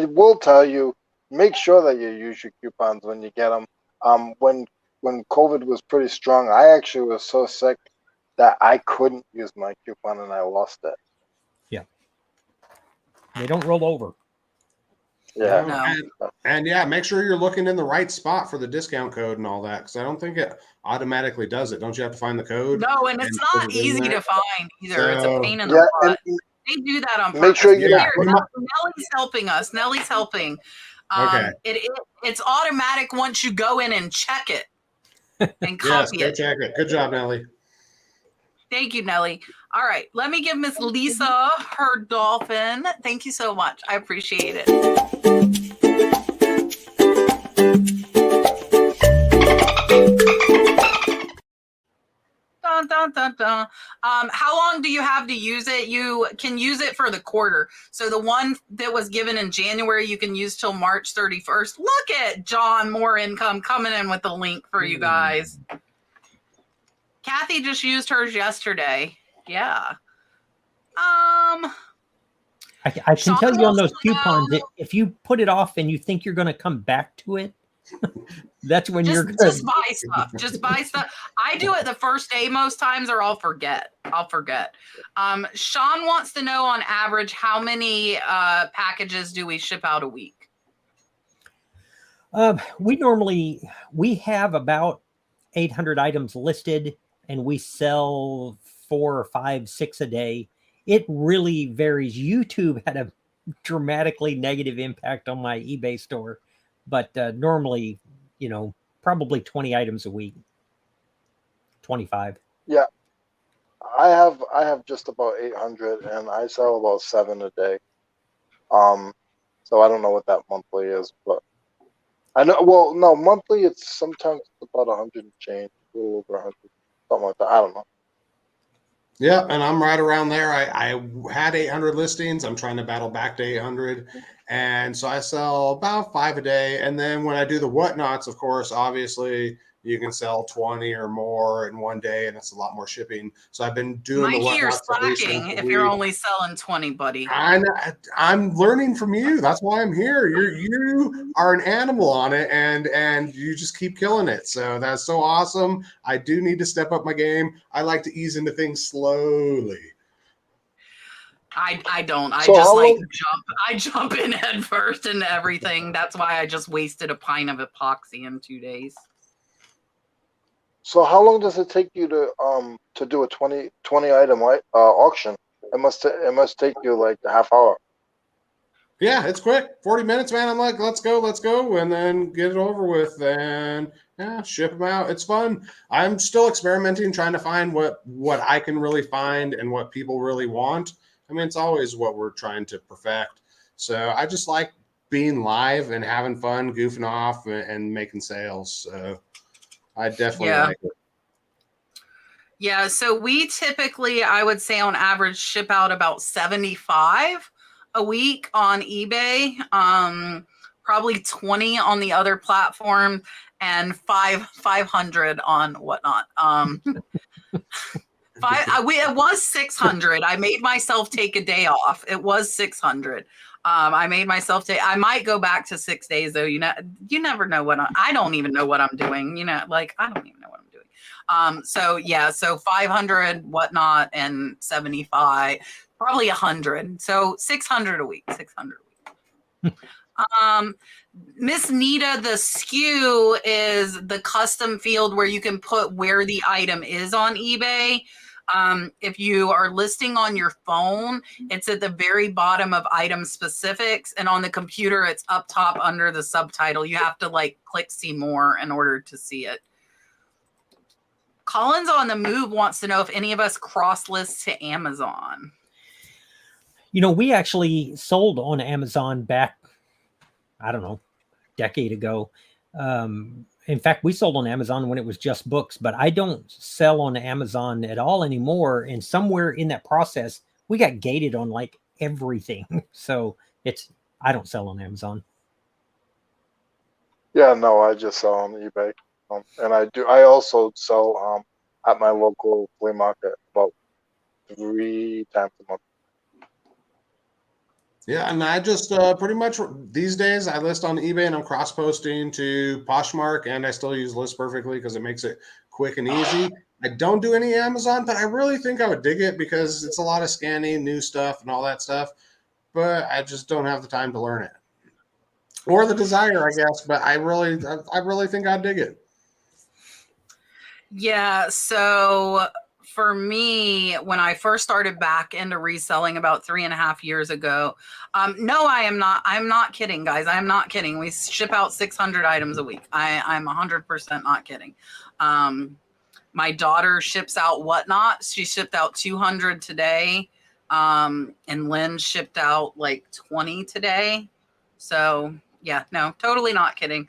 will tell you, make sure that you use your coupons when you get them. When COVID was pretty strong, I actually was so sick that I couldn't use my coupon and I lost it. Yeah. They don't roll over. Yeah. No. And yeah, make sure you're looking in the right spot for the discount code and all that, because I don't think it automatically does it. Don't you have to find the code? No, and it's not easy to find either. So, it's a pain in the butt. They do that on purpose. Make sure you Nellie's helping us. Nellie's helping. Okay. It's automatic once you go in and check it and copy it. Check it. Good job, Nellie. Thank you, Nellie. All right, let me give Miss Lisa her dolphin. Thank you so much. I appreciate it. Dun, dun, How long do you have to use it? You can use it for the quarter. So the one that was given in January, you can use till March 31st. Look at John, more income coming in with the link for you guys. Kathy just used hers yesterday. Yeah. I can Sean tell you on wants those to coupons, know- if you put it off and you think you're going to come back to it, that's when you're good. Just buy stuff. Just buy stuff. I do it the first day most times, or I'll forget. Sean wants to know on average how many packages do we ship out a week? We have about 800 items listed, and we sell 4 or 5, 6 a day. It really varies. YouTube had a dramatically negative impact on my eBay store, but normally, probably 20 items a week, 25. Yeah, I have just about 800, and I sell about 7 a day. So I don't know what that monthly is, but I know. Well, no, monthly it's sometimes about 100 and change, a little over 100, something like that. I don't know. Yeah, and I'm right around there. I had 800 listings. I'm trying to battle back to 800. And so I sell about 5 a day. And then when I do the whatnots, of course, obviously you can sell 20 or more in one day, and it's a lot more shipping. So I've been doing Mikey, the you're whatnots at least slacking once a if you're week. only selling 20, buddy. I'm learning from you. That's why I'm here. You are an animal on it, and you just keep killing it. So that's so awesome. I do need to step up my game. I like to ease into things slowly. I don't. I So just how like long- I jump in head first into everything. That's why I just wasted a pint of epoxy in 2 days. So how long does it take you to do a 20 item auction? It must take you like a half hour. Yeah, it's quick. 40 minutes, man. I'm like, let's go, and then get it over with, and yeah, ship them out. It's fun. I'm still experimenting, trying to find what I can really find and what people really want. I mean, it's always what we're trying to perfect. So I just like being live and having fun, goofing off, and making sales. So I definitely like it. Yeah, so we typically, I would say on average, ship out about 75 a week on eBay, probably 20 on the other platform, and 500 on whatnot. It was 600. I made myself take a day off. It was 600. I made myself take. I might go back to 6 days though. You never know I don't even know what I'm doing. I don't even know what I'm doing. So 500 whatnot and 75, probably 100. So 600 a week. 600 a week. Miss Nita, the SKU is the custom field where you can put where the item is on eBay. If you are listing on your phone, it's at the very bottom of item specifics, and on the computer, it's up top under the subtitle. You have to click see more in order to see it. Collins on the Move wants to know if any of us cross lists to Amazon. We actually sold on Amazon back, I don't know, a decade ago. In fact, we sold on Amazon when it was just books, but I don't sell on Amazon at all anymore. And somewhere in that process, we got gated on everything. So I don't sell on Amazon. Yeah, no, I just sell on eBay, and I also sell at my local flea market about 3 times a month. Yeah, and I just pretty much these days I list on eBay and I'm cross posting to Poshmark, and I still use List Perfectly because it makes it quick and easy. I don't do any Amazon, but I really think I would dig it because it's a lot of scanning, new stuff, and all that stuff. But I just don't have the time to learn it, or the desire, I guess. But I really think I'd dig it. Yeah, so for me, when I first started back into reselling about 3.5 years ago, no, I'm not kidding, guys. I'm not kidding. We ship out 600 items a week. I'm 100% not kidding. My daughter ships out whatnot. She shipped out 200 today. And Lynn shipped out 20 today. So yeah, no, totally not kidding.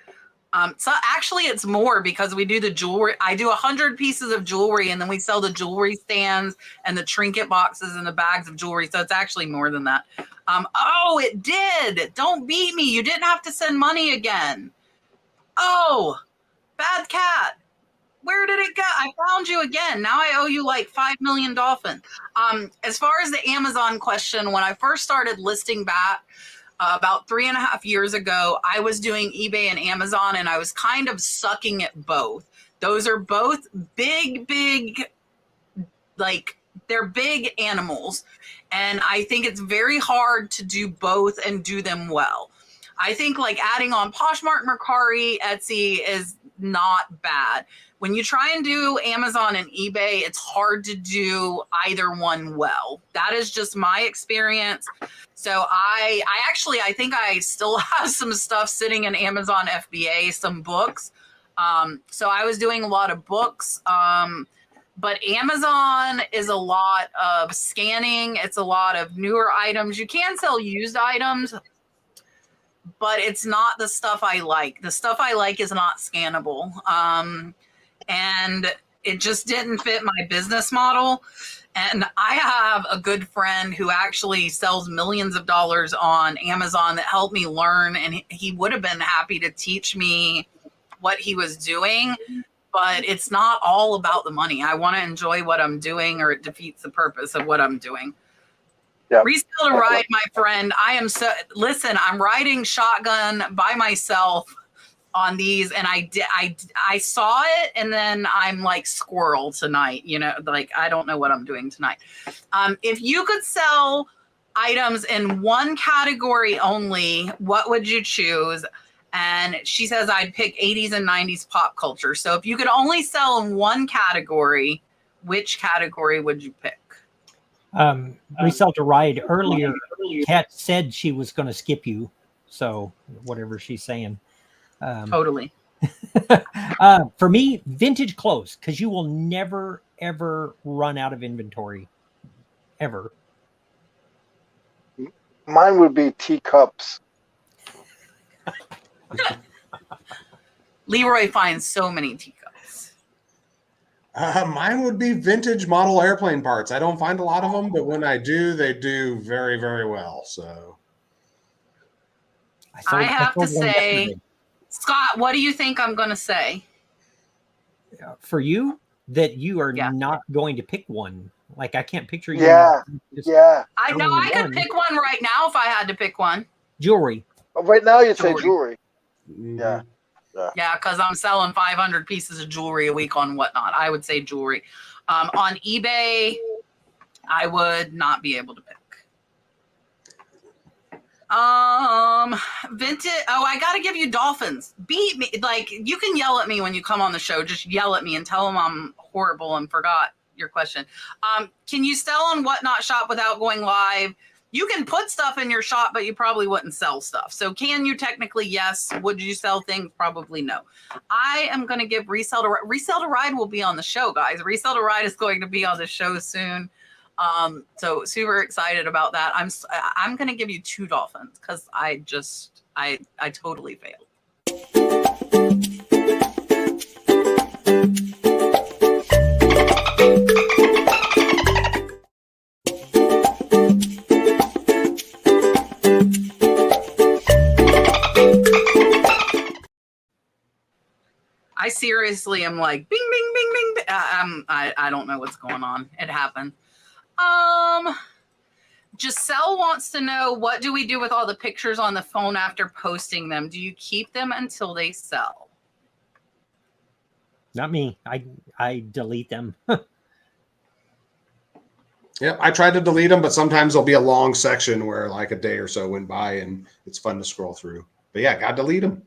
So actually it's more because we do the jewelry. I do 100 pieces of jewelry and then we sell the jewelry stands and the trinket boxes and the bags of jewelry. So it's actually more than that. Oh, it did. Don't beat me. You didn't have to send money again. Oh, bad cat. Where did it go? I found you again. Now I owe you like 5 million dolphins. As far as the Amazon question, when I first started listing back, about 3.5 years ago, I was doing eBay and Amazon, and I was kind of sucking at both. Those are both big, like they're big animals. And I think it's very hard to do both and do them well. I think like adding on Poshmark, Mercari, Etsy is not bad. When you try and do Amazon and eBay, it's hard to do either one well. That is just my experience. So I think I still have some stuff sitting in Amazon FBA, some books. So I was doing a lot of books. But Amazon is a lot of scanning. It's a lot of newer items. You can sell used items, but it's not the stuff I like. The stuff I like is not scannable. And it just didn't fit my business model. And I have a good friend who actually sells millions of dollars on Amazon that helped me learn. And he would have been happy to teach me what he was doing. But it's not all about the money. I want to enjoy what I'm doing, or it defeats the purpose of what I'm doing. Yeah. Reseller ride, my friend. Listen, I'm riding shotgun by myself on these, and I saw it, and then I'm like squirrel tonight, like I don't know what I'm doing tonight. If you could sell items in one category only, what would you choose? And she says I'd pick 80s and 90s pop culture. So if you could only sell in one category, which category would you pick? Resell to ride earlier. Kat said she was going to skip you. So whatever she's saying. Totally. For me, vintage clothes, because you will never, ever run out of inventory. Ever. Mine would be teacups. Leroy finds so many teacups. Mine would be vintage model airplane parts. I don't find a lot of them, but when I do, they do very, very well. So I have to say, Scott, what do you think I'm going to say? For you, that you are not going to pick one. Like, I can't picture you. I know I could pick one right now if I had to pick one. Jewelry. Right now, you'd say jewelry. Yeah. Yeah, because I'm selling 500 pieces of jewelry a week on Whatnot. I would say jewelry. On eBay, I would not be able to pick. Vintage. Oh, I got to give you dolphins. Beat me. Like, you can yell at me when you come on the show. Just yell at me and tell them I'm horrible and forgot your question. Can you sell on Whatnot shop without going live? You can put stuff in your shop, but you probably wouldn't sell stuff. So can you technically? Yes. Would you sell things? Probably no. I am going to give Resell to Ride will be on the show, guys. Resell to Ride is going to be on the show soon. So super excited about that. I'm going to give you 2 dolphins because I totally failed. I seriously am like, bing, bing, bing, bing. I don't know what's going on. It happened. Giselle wants to know, what do we do with all the pictures on the phone after posting them? Do you keep them until they sell? Not me. I delete them. Yep, I tried to delete them, but sometimes there'll be a long section where like a day or so went by and it's fun to scroll through. But yeah, gotta delete them.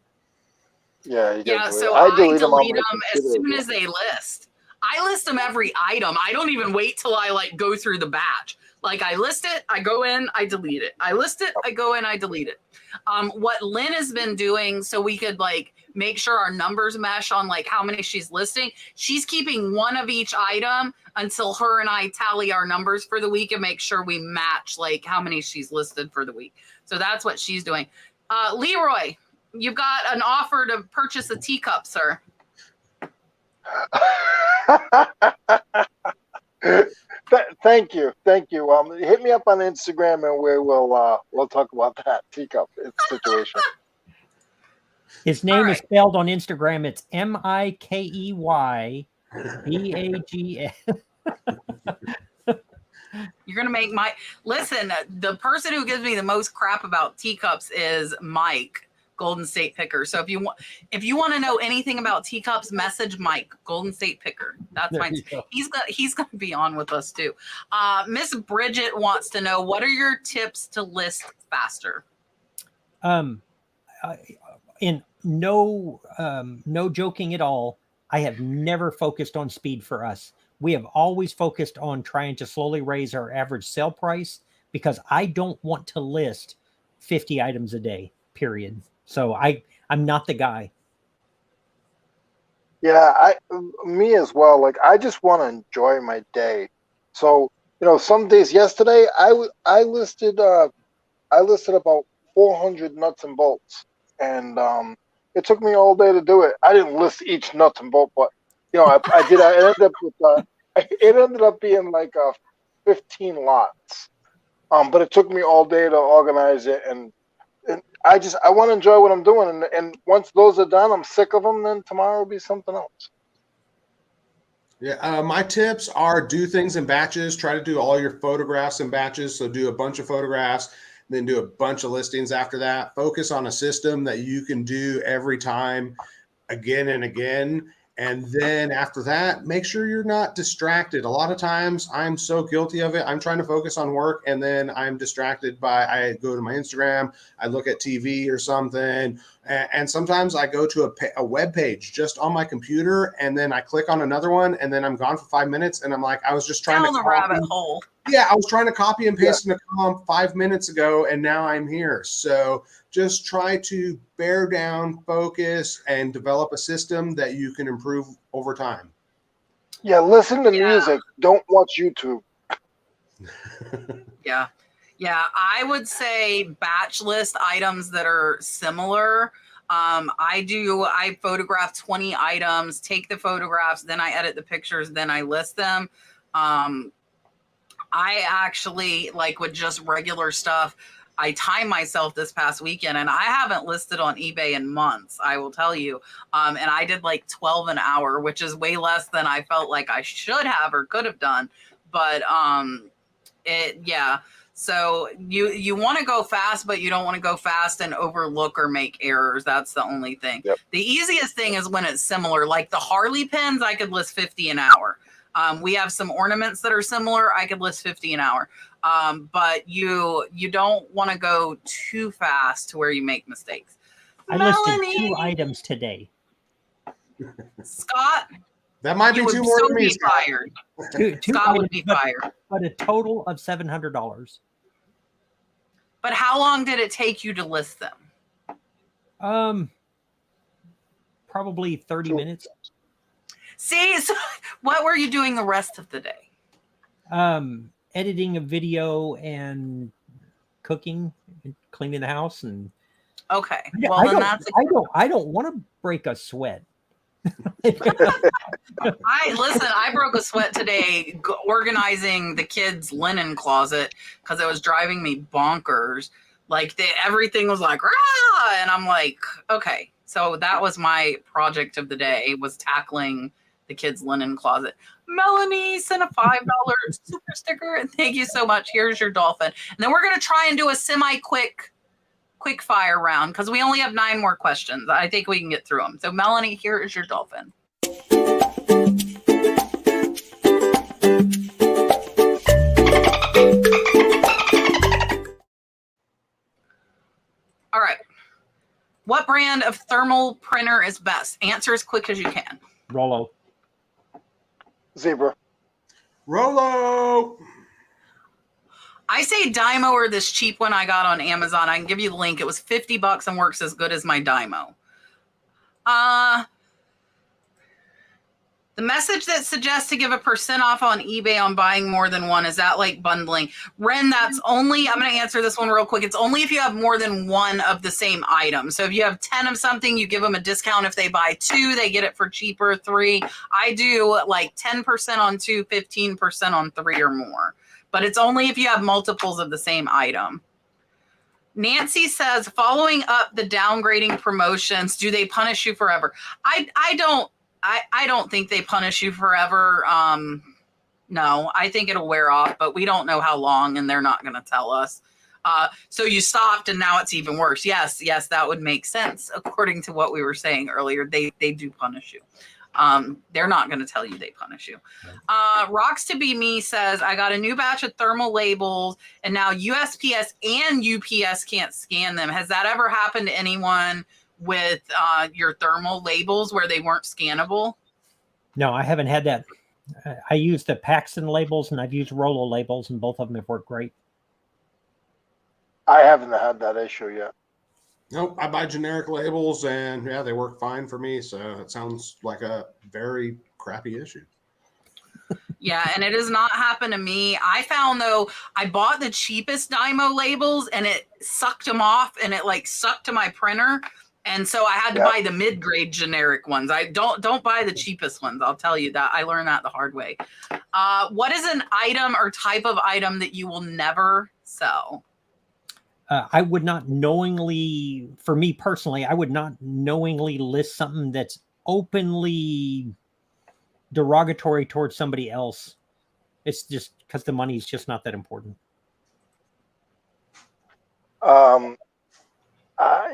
Yeah, so I delete them as soon as they list. I list them every item. I don't even wait till I like go through the batch. Like, I list it, I go in, I delete it. I list it, I go in, I delete it. What Lynn has been doing, so we could like make sure our numbers mesh on like how many she's listing. She's keeping one of each item until her and I tally our numbers for the week and make sure we match like how many she's listed for the week. So that's what she's doing. Leroy, You've got an offer to purchase a teacup, sir. Thank you. Hit me up on Instagram and we'll talk about that teacup situation. His name is right. spelled on Instagram. It's MikeybAgs. You're gonna make my listen. The person who gives me the most crap about teacups is Mike, Golden State Picker. So if you want to know anything about teacups, message Mike, Golden State Picker. That's fine. He's gonna be on with us too. Miss Bridget wants to know, what are your tips to list faster? In no joking at all, I have never focused on speed for us. We have always focused on trying to slowly raise our average sale price, because I don't want to list 50 items a day, period. So I'm not the guy. Yeah, me as well. Like, I just want to enjoy my day. So, some days, yesterday I listed about 400 nuts and bolts, and it took me all day to do it. I didn't list each nut and bolt, but I did. I ended up with it ended up being like 15 lots. But it took me all day to organize it, and I want to enjoy what I'm doing. And once those are done, I'm sick of them. Then tomorrow will be something else. Yeah, my tips are do things in batches. Try to do all your photographs in batches. So do a bunch of photographs, then do a bunch of listings after that. Focus on a system that you can do every time, again and again. And then after that, make sure you're not distracted. A lot of times I'm so guilty of it. I'm trying to focus on work, and then I'm distracted by, I go to my Instagram, I look at TV or something. And sometimes I go to a web page just on my computer, and then I click on another one, and then I'm gone for 5 minutes. And I'm like, I was just trying down to the rabbit hole. Yeah, I was trying to copy and paste in a comp 5 minutes ago, and now I'm here. So just try to bear down, focus, and develop a system that you can improve over time. Yeah, listen to music. Don't watch YouTube. Yeah. I would say batch list items that are similar. I photograph 20 items, take the photographs, then I edit the pictures, then I list them. I actually, like with just regular stuff, I time myself this past weekend, and I haven't listed on eBay in months, I will tell you. And I did like 12 an hour, which is way less than I felt like I should have or could have done. But so you want to go fast, but you don't want to go fast and overlook or make errors. That's the only thing. Yep. The easiest thing is when it's similar, like the Harley pins, I could list 50 an hour. We have some ornaments that are similar. I could list 50 an hour. But you don't want to go too fast to where you make mistakes. I listed 2 items today. Scott, that might be too more than me. Fired. Scott would be fired. But a total of $700. But how long did it take you to list them? Probably 30 minutes. See, so what were you doing the rest of the day? Editing a video and cooking, and cleaning the house, and okay. Well, I don't want to break a sweat. I broke a sweat today organizing the kids' linen closet because it was driving me bonkers. Like everything was like, rah! And I'm like, okay. So that was my project of the day, was tackling the kids' linen closet. Melanie sent a $5 super sticker, and thank you so much. Here's your dolphin. And then we're gonna try and do a quick fire round because we only have 9 more questions. I think we can get through them. So Melanie, here is your dolphin. All right. What brand of thermal printer is best? Answer as quick as you can. Rollo. Zebra. Rollo. I say Dymo or this cheap one I got on Amazon. I can give you the link. It was $50 and works as good as my Dymo. The message that suggests to give a % off on eBay on buying more than one, is that like bundling? Ren, that's only, I'm going to answer this one real quick. It's only if you have more than one of the same item. So if you have 10 of something, you give them a discount. If they buy 2, they get it for cheaper. 3, I do like 10% on 2, 15% on 3 or more. But it's only if you have multiples of the same item. Nancy says, following up the downgrading promotions, do they punish you forever? I don't think they punish you forever. No, I think it'll wear off, but we don't know how long, and they're not going to tell us. So you stopped, and now it's even worse. Yes, that would make sense according to what we were saying earlier. They do punish you. They're not going to tell you they punish you. Rocks to be me says, I got a new batch of thermal labels, and now USPS and UPS can't scan them. Has that ever happened to anyone with your thermal labels where they weren't scannable? No, I haven't had that. I used the Paxton labels, and I've used Rollo labels, and both of them have worked great. I haven't had that issue yet. Nope, I buy generic labels, and yeah, they work fine for me. So it sounds like a very crappy issue. Yeah, and it has not happened to me. I found, though, I bought the cheapest Dymo labels, and it sucked them off, and it like sucked to my printer. And so I had to buy the mid-grade generic ones. I don't buy the cheapest ones. I'll tell you that. I learned that the hard way. What is an item or type of item that you will never sell? I would not knowingly, for me personally, I would not knowingly list something that's openly derogatory towards somebody else. It's just because the money is just not that important.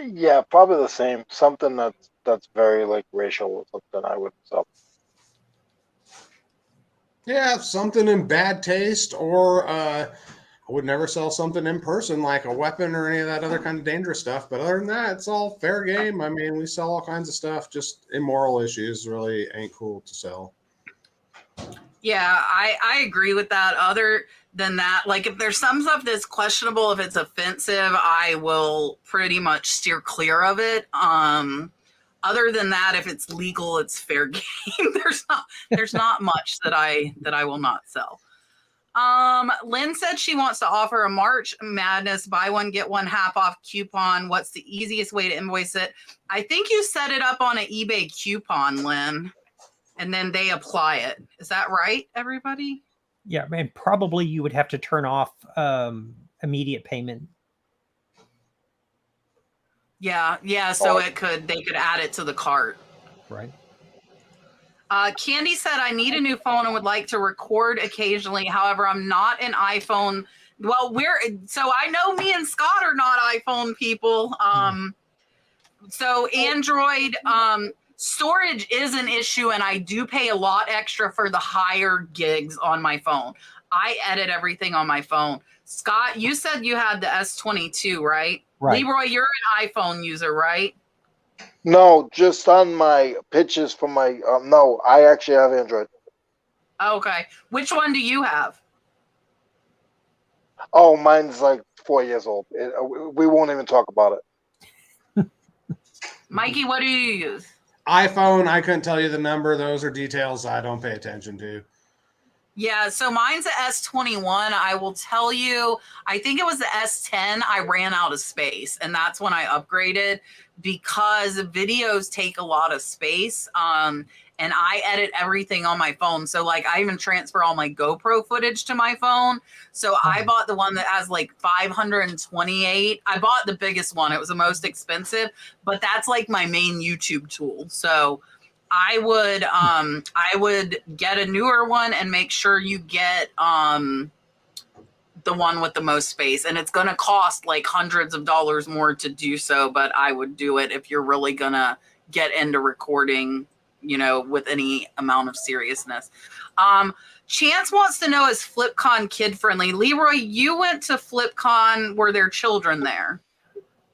Yeah, probably the same. Something that's very like racial or something I would sell. Yeah, something in bad taste, or I would never sell something in person like a weapon or any of that other kind of dangerous stuff. But other than that, it's all fair game. I mean, we sell all kinds of stuff. Just immoral issues really ain't cool to sell. Yeah, I agree with that. Other than that, like if there's some stuff that's questionable, if it's offensive, I will pretty much steer clear of it. Other than that, if it's legal, it's fair game. There's not much that I will not sell. Lynn said she wants to offer a March Madness buy one get one half off coupon. What's the easiest way to invoice it? I think you set it up on an eBay coupon, Lynn, and then they apply it. Is that right, everybody? Yeah, and probably you would have to turn off immediate payment. Yeah. So they could add it to the cart. Right. Candy said, I need a new phone and would like to record occasionally. However, I'm not an iPhone. Well, so I know me and Scott are not iPhone people. So Android storage is an issue, and I do pay a lot extra for the higher gigs on my phone. I edit everything on my phone. Scott, you said you had the S22, right? Right. Leroy, you're an iPhone user, right? No, just on my pitches from my no, I actually have Android. Okay. Which one do you have? Oh, mine's like 4 years old. We won't even talk about it. Mikey, what do you use? iPhone, I couldn't tell you the number. Those are details I don't pay attention to. Yeah, so mine's the S21. I will tell you, I think it was the S10. I ran out of space, and that's when I upgraded because videos take a lot of space. And I edit everything on my phone. So like I even transfer all my GoPro footage to my phone. So I bought the one that has like 528. I bought the biggest one. It was the most expensive, but that's like my main YouTube tool. So I would get a newer one and make sure you get the one with the most space. And it's going to cost like hundreds of dollars more to do so, but I would do it if you're really going to get into recording, with any amount of seriousness. Chance wants to know, is FlipCon kid friendly? Leroy, you went to FlipCon. Were there children there?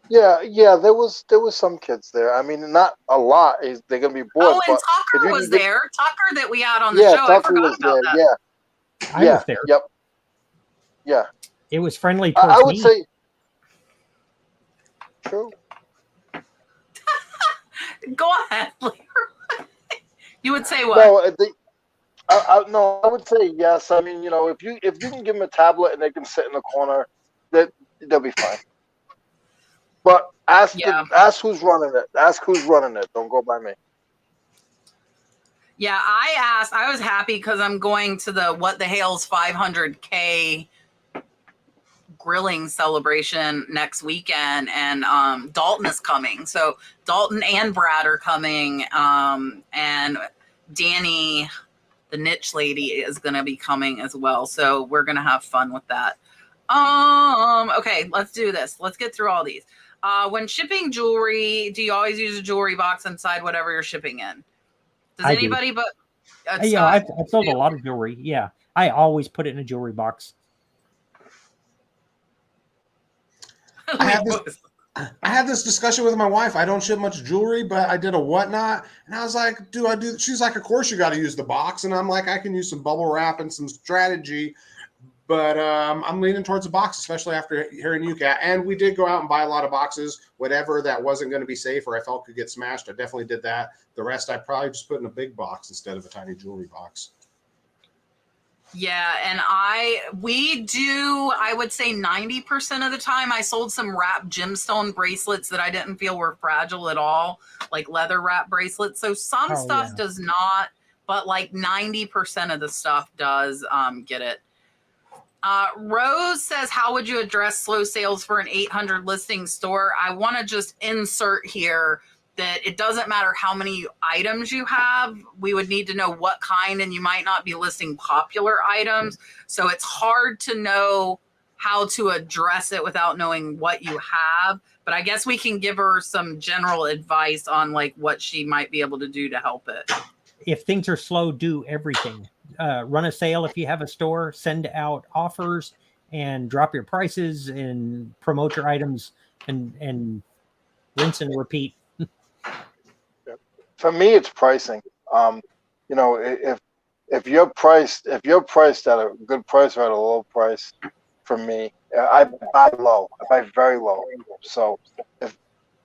Yeah, there was some kids there. I mean, not a lot. They're gonna be bored. Oh, and Tucker was there. Tucker that we had on the show. Tucker I forgot about there. that. I was there. Yep. Yeah. It was friendly towards I would me. say true. Go ahead, Leroy. You would say what? No, no, I would say yes. I mean, if you can give them a tablet and they can sit in the corner, they'll be fine. But ask who's running it. Ask who's running it. Don't go by me. Yeah, I was happy because I'm going to the What the Hale's 500K grilling celebration next weekend, and Dalton is coming. So Dalton and Brad are coming, and Danny, the niche lady, is going to be coming as well. So we're going to have fun with that. Okay, let's do this. Let's get through all these. When shipping jewelry, do you always use a jewelry box inside whatever you're shipping in? Does anybody but I've sold a lot of jewelry. Yeah, I always put it in a jewelry box. I had this discussion with my wife. I don't ship much jewelry, but I did a whatnot, and I was like, "Do I do?" She's like, "Of course you got to use the box," and I'm like, "I can use some bubble wrap and some strategy." But I'm leaning towards a box, especially after hearing you, Kat. And we did go out and buy a lot of boxes, whatever that wasn't going to be safe or I felt could get smashed. I definitely did that. The rest I probably just put in a big box instead of a tiny jewelry box. Yeah, and we do, I would say 90% of the time. I sold some wrapped gemstone bracelets that I didn't feel were fragile at all, like leather wrap bracelets. So some stuff does not, but like 90% of the stuff does get it. Rose says, how would you address slow sales for an 800 listing store? I want to just insert here that it doesn't matter how many items you have. We would need to know what kind, and you might not be listing popular items. So it's hard to know how to address it without knowing what you have. But I guess we can give her some general advice on like what she might be able to do to help it. If things are slow, do everything. Run a sale if you have a store, send out offers and drop your prices and promote your items and rinse and repeat. For me, it's pricing. If you're priced at a good price or at a low price, for me, I buy low. I buy very low. So if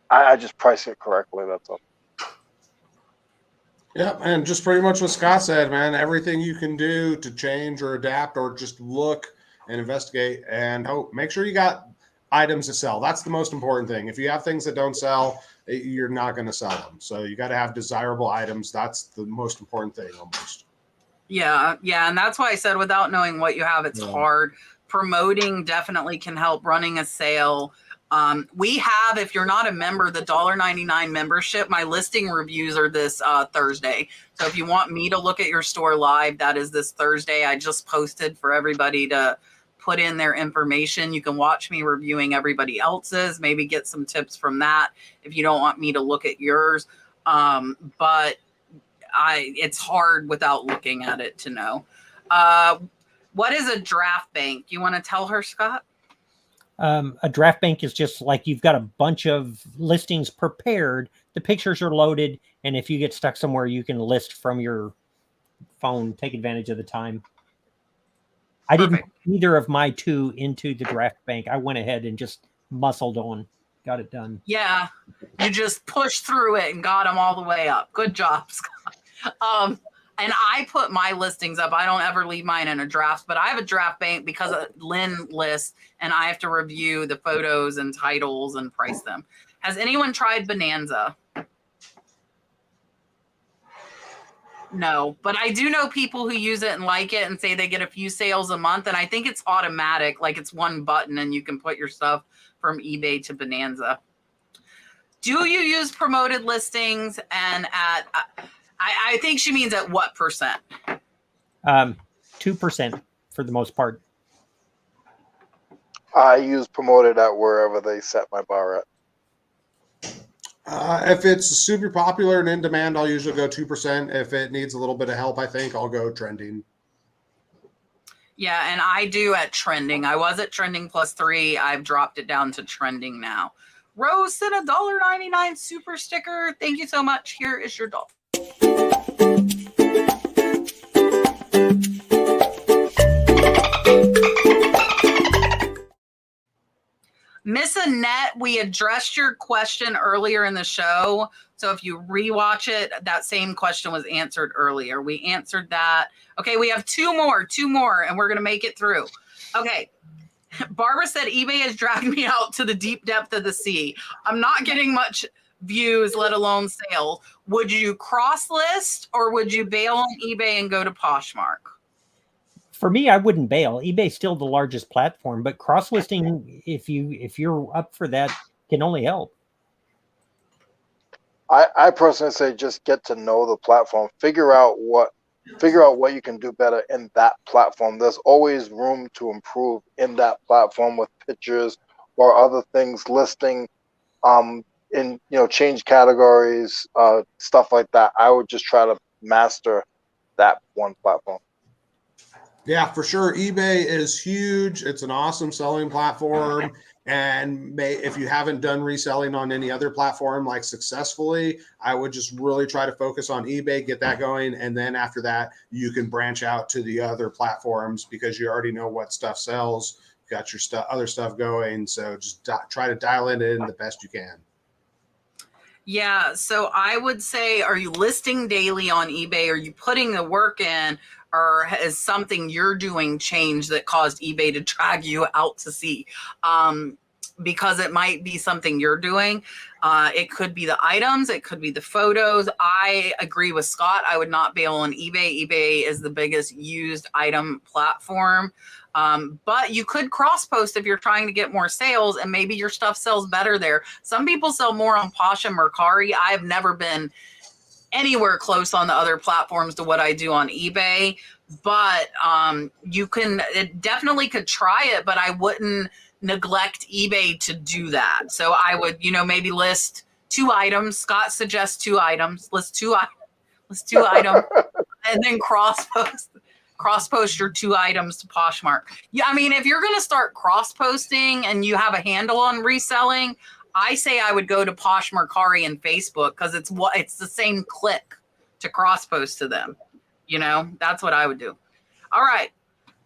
I just price it correctly, that's all. Yeah, and just pretty much what Scott said, man. Everything you can do to change or adapt or just look and investigate and make sure you got items to sell. That's the most important thing. If you have things that don't sell, you're not going to sell them. So you got to have desirable items. That's the most important thing almost. Yeah, and that's why I said without knowing what you have, it's hard. Promoting definitely can help. Running a sale. We have, if you're not a member, the $1.99 membership. My listing reviews are this Thursday. So if you want me to look at your store live, that is this Thursday. I just posted for everybody to put in their information. You can watch me reviewing everybody else's, maybe get some tips from that if you don't want me to look at yours. But it's hard without looking at it to know. What is a draft bank? You want to tell her, Scott? A draft bank is just like you've got a bunch of listings prepared. The pictures are loaded. And if you get stuck somewhere, you can list from your phone, take advantage of the time. I didn't put either of my two into the draft bank. I went ahead and just muscled on, got it done. Yeah, you just pushed through it and got them all the way up. Good job, Scott. And I put my listings up. I don't ever leave mine in a draft, but I have a draft bank because of Lynn lists, and I have to review the photos and titles and price them. Has anyone tried Bonanza? No, but I do know people who use it and like it and say they get a few sales a month. And I think it's automatic, like it's one button and you can put your stuff from eBay to Bonanza. Do you use promoted listings? And at, I think she means at what percent? 2% for the most part. I use promoted at wherever they set my bar at. If it's super popular and in demand, I'll usually go 2%. If it needs a little bit of help, I think I'll go trending. Yeah, and I do at trending. I was at trending +3. I've dropped it down to trending now. Rose sent a $1.99 super sticker. Thank you so much. Here is your doll. Miss Annette, we addressed your question earlier in the show. So if you rewatch it, that same question was answered earlier. We answered that. Okay, we have two more, and we're going to make it through. Okay. Barbara said, eBay has dragged me out to the deep depth of the sea. I'm not getting much views, let alone sales. Would you cross list or would you bail on eBay and go to Poshmark? For me, I wouldn't bail. eBay's still the largest platform, but cross listing, if you're up for that, can only help. I personally say just get to know the platform. Figure out what you can do better in that platform. There's always room to improve in that platform with pictures or other things, listing, in change categories, stuff like that. I would just try to master that one platform. Yeah, for sure. eBay is huge. It's an awesome selling platform. And if you haven't done reselling on any other platform like successfully, I would just really try to focus on eBay, get that going. And then after that, you can branch out to the other platforms because you already know what stuff sells. You got your other stuff going. So just try to dial it in the best you can. Yeah, so I would say, are you listing daily on eBay? Are you putting the work in? Or has something you're doing changed that caused eBay to drag you out to sea? Because it might be something you're doing. It could be the items. It could be the photos. I agree with Scott. I would not bail on eBay. eBay is the biggest used item platform. But you could cross post if you're trying to get more sales and maybe your stuff sells better there. Some people sell more on Posh and Mercari. I have never been anywhere close on the other platforms to what I do on eBay, but you can definitely could try it, but I wouldn't neglect eBay to do that. So I would, maybe list 2 items. Scott suggests 2 items. List 2 items, and then cross post your 2 items to Poshmark. Yeah, I mean, if you're going to start cross posting and you have a handle on reselling, I say I would go to Posh, Mercari, and Facebook because it's the same click to cross post to them. That's what I would do. All right.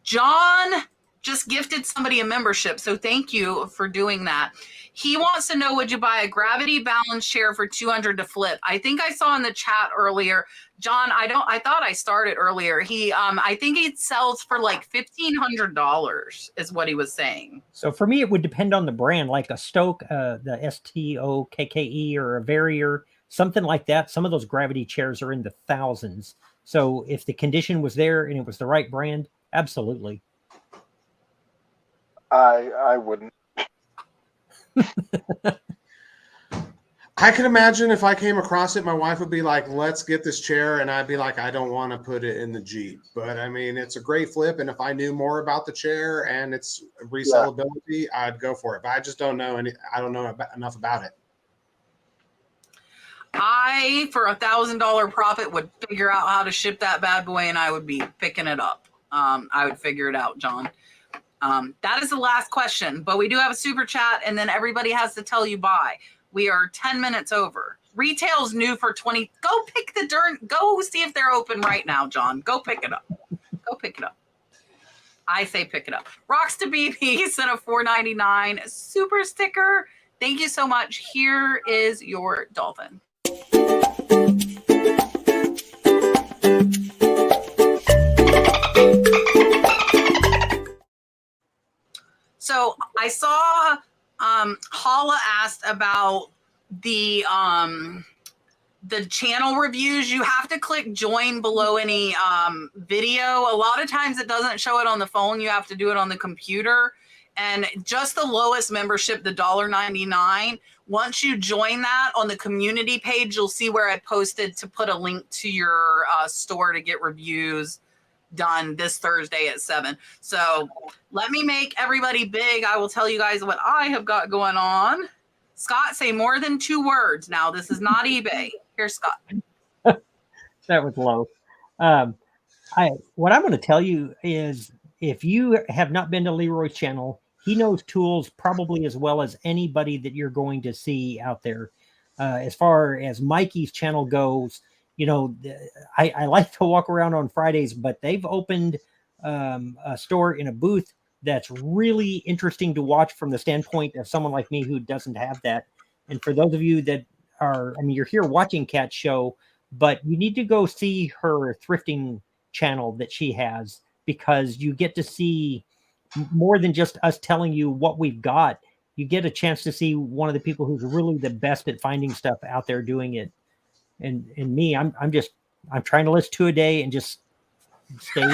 John just gifted somebody a membership, so thank you for doing that. He wants to know, would you buy a gravity balance chair for $200 to flip? I think I saw in the chat earlier, John, I thought I started earlier. I think it sells for like $1,500 is what he was saying. So for me, it would depend on the brand, like a Stoke, the STOKKE, or a Verrier, something like that. Some of those gravity chairs are in the thousands. So if the condition was there and it was the right brand, absolutely. I wouldn't. I can imagine if I came across it, my wife would be like, let's get this chair. And I'd be like, I don't want to put it in the Jeep. But I mean, it's a great flip. And if I knew more about the chair and its resellability, I'd go for it. But I just don't know. I don't know enough about it. I, for $1,000 profit, would figure out how to ship that bad boy and I would be picking it up. I would figure it out, John. That is the last question, but we do have a super chat and then everybody has to tell you bye. We are 10 minutes over. Retail's new for 20. Go see if they're open right now, John. Go pick it up. Go pick it up. I say pick it up. Rocks to BB sent a $4.99 super sticker. Thank you so much. Here is your dolphin. So I saw Hala asked about the channel reviews. You have to click join below any video. A lot of times it doesn't show it on the phone. You have to do it on the computer. And just the lowest membership, the $1.99. Once you join that on the community page, you'll see where I posted to put a link to your store to get reviews done this Thursday at 7. So let me make everybody big. I will tell you guys what I have got going on. Scott, say more than 2 words. Now, this is not eBay. Here's Scott. That was low. What I'm going to tell you is if you have not been to Leroy's channel, he knows tools probably as well as anybody that you're going to see out there. As far as Mikey's channel goes, I like to walk around on Fridays, but they've opened a store in a booth that's really interesting to watch from the standpoint of someone like me who doesn't have that. And for those of you that are, I mean, you're here watching Kat's show, but you need to go see her thrifting channel that she has, because you get to see more than just us telling you what we've got. You get a chance to see one of the people who's really the best at finding stuff out there doing it. And me, I'm trying to list 2 a day and just stay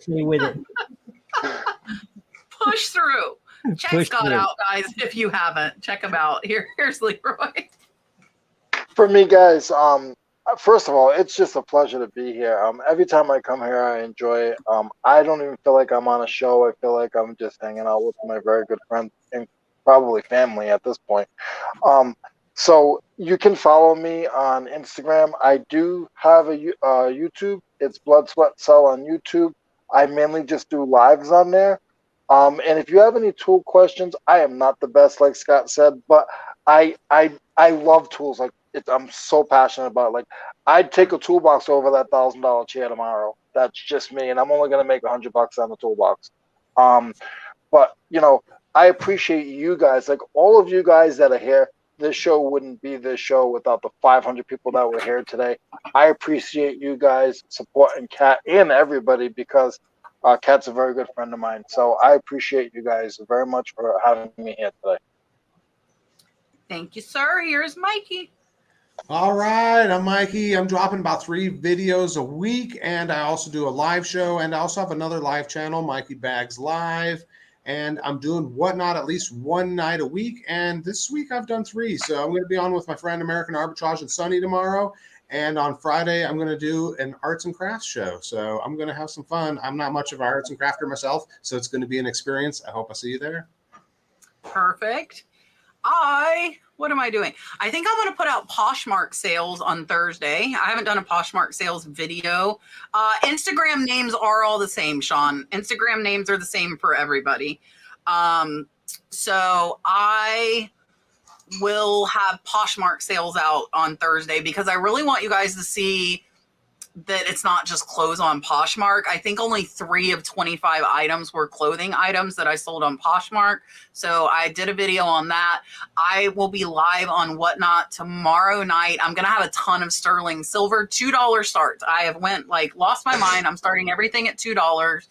with it. Push through. Check Push Scot through. out, guys. If you haven't, check him out. Here's Leroy. For me, guys, first of all, it's just a pleasure to be here. Every time I come here, I enjoy it. I don't even feel like I'm on a show. I feel like I'm just hanging out with my very good friends and probably family at this point. So you can follow me on Instagram. I do have a YouTube. It's Blood, Sweat, Sell on YouTube. I mainly just do lives on there. And if you have any tool questions, I am not the best, like Scott said, but I love tools. Like I'm so passionate about it. Like I'd take a toolbox over that $1,000 chair tomorrow. That's just me, and I'm only gonna make $100 on the toolbox. But you know, I appreciate you guys. Like all of you guys that are here. This show wouldn't be this show without the 500 people that were here today. I appreciate you guys supporting Kat and everybody, because Kat's a very good friend of mine. So I appreciate you guys very much for having me here today. Thank you, sir. Here's Mikey. All right, I'm Mikey. I'm dropping about 3 videos a week, and I also do a live show, and I also have another live channel, Mikey Bags Live, and I'm doing Whatnot at least 1 night a week, and this week I've done 3. So I'm going to be on with my friend American Arbitrage and Sunny tomorrow, and on Friday I'm going to do an arts and crafts show. So I'm going to have some fun. I'm not much of an arts and crafter myself, so it's going to be an experience. I hope I see you there. Perfect. What am I doing? I think I'm going to put out Poshmark sales on Thursday. I haven't done a Poshmark sales video. Instagram names are all the same, Sean. Instagram names are the same for everybody. So I will have Poshmark sales out on Thursday, because I really want you guys to see that it's not just clothes on Poshmark. I think only 3 of 25 items were clothing items that I sold on Poshmark. So I did a video on that. I will be live on Whatnot tomorrow night. I'm going to have a ton of sterling silver, $2 starts. I have lost my mind. I'm starting everything at $2.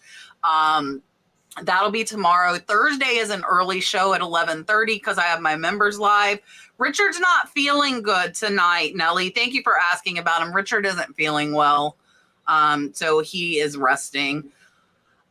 That'll be tomorrow. Thursday is an early show at 11:30 because I have my members live. Richard's not feeling good tonight, Nellie. Thank you for asking about him. Richard isn't feeling well. So he is resting.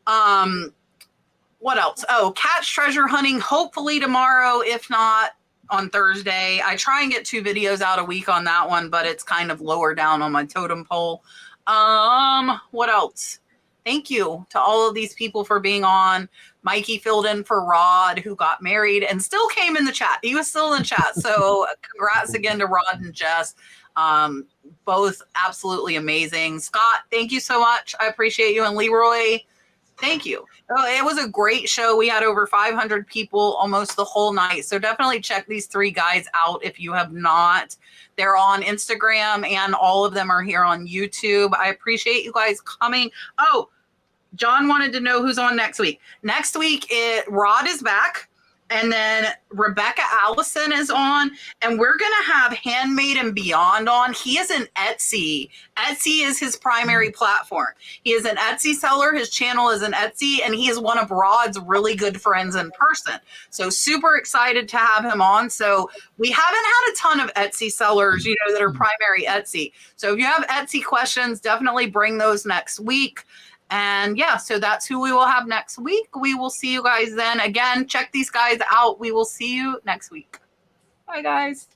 What else? Oh, Cat's treasure hunting, hopefully tomorrow, if not on Thursday. I try and get 2 videos out a week on that one, but it's kind of lower down on my totem pole. What else? Thank you to all of these people for being on. Mikey filled in for Rod, who got married and still came in the chat. He was still in chat. So congrats again to Rod and Jess. Both absolutely amazing. Scott, thank you so much. I appreciate you. And Leroy, thank you. It was a great show. We had over 500 people almost the whole night. So definitely check these 3 guys out if you have not. They're on Instagram, and all of them are here on YouTube. I appreciate you guys coming. Oh, John wanted to know who's on next week. Next week, Rod is back, and then Rebecca Allison is on, and we're going to have Handmade and Beyond on. He is an Etsy. Etsy is his primary platform. He is an Etsy seller. His channel is an Etsy, and he is one of Rod's really good friends in person. So super excited to have him on. So we haven't had a ton of Etsy sellers, that are primary Etsy. So if you have Etsy questions, definitely bring those next week. And yeah, so that's who we will have next week. We will see you guys then. Again, check these guys out. We will see you next week. Bye, guys.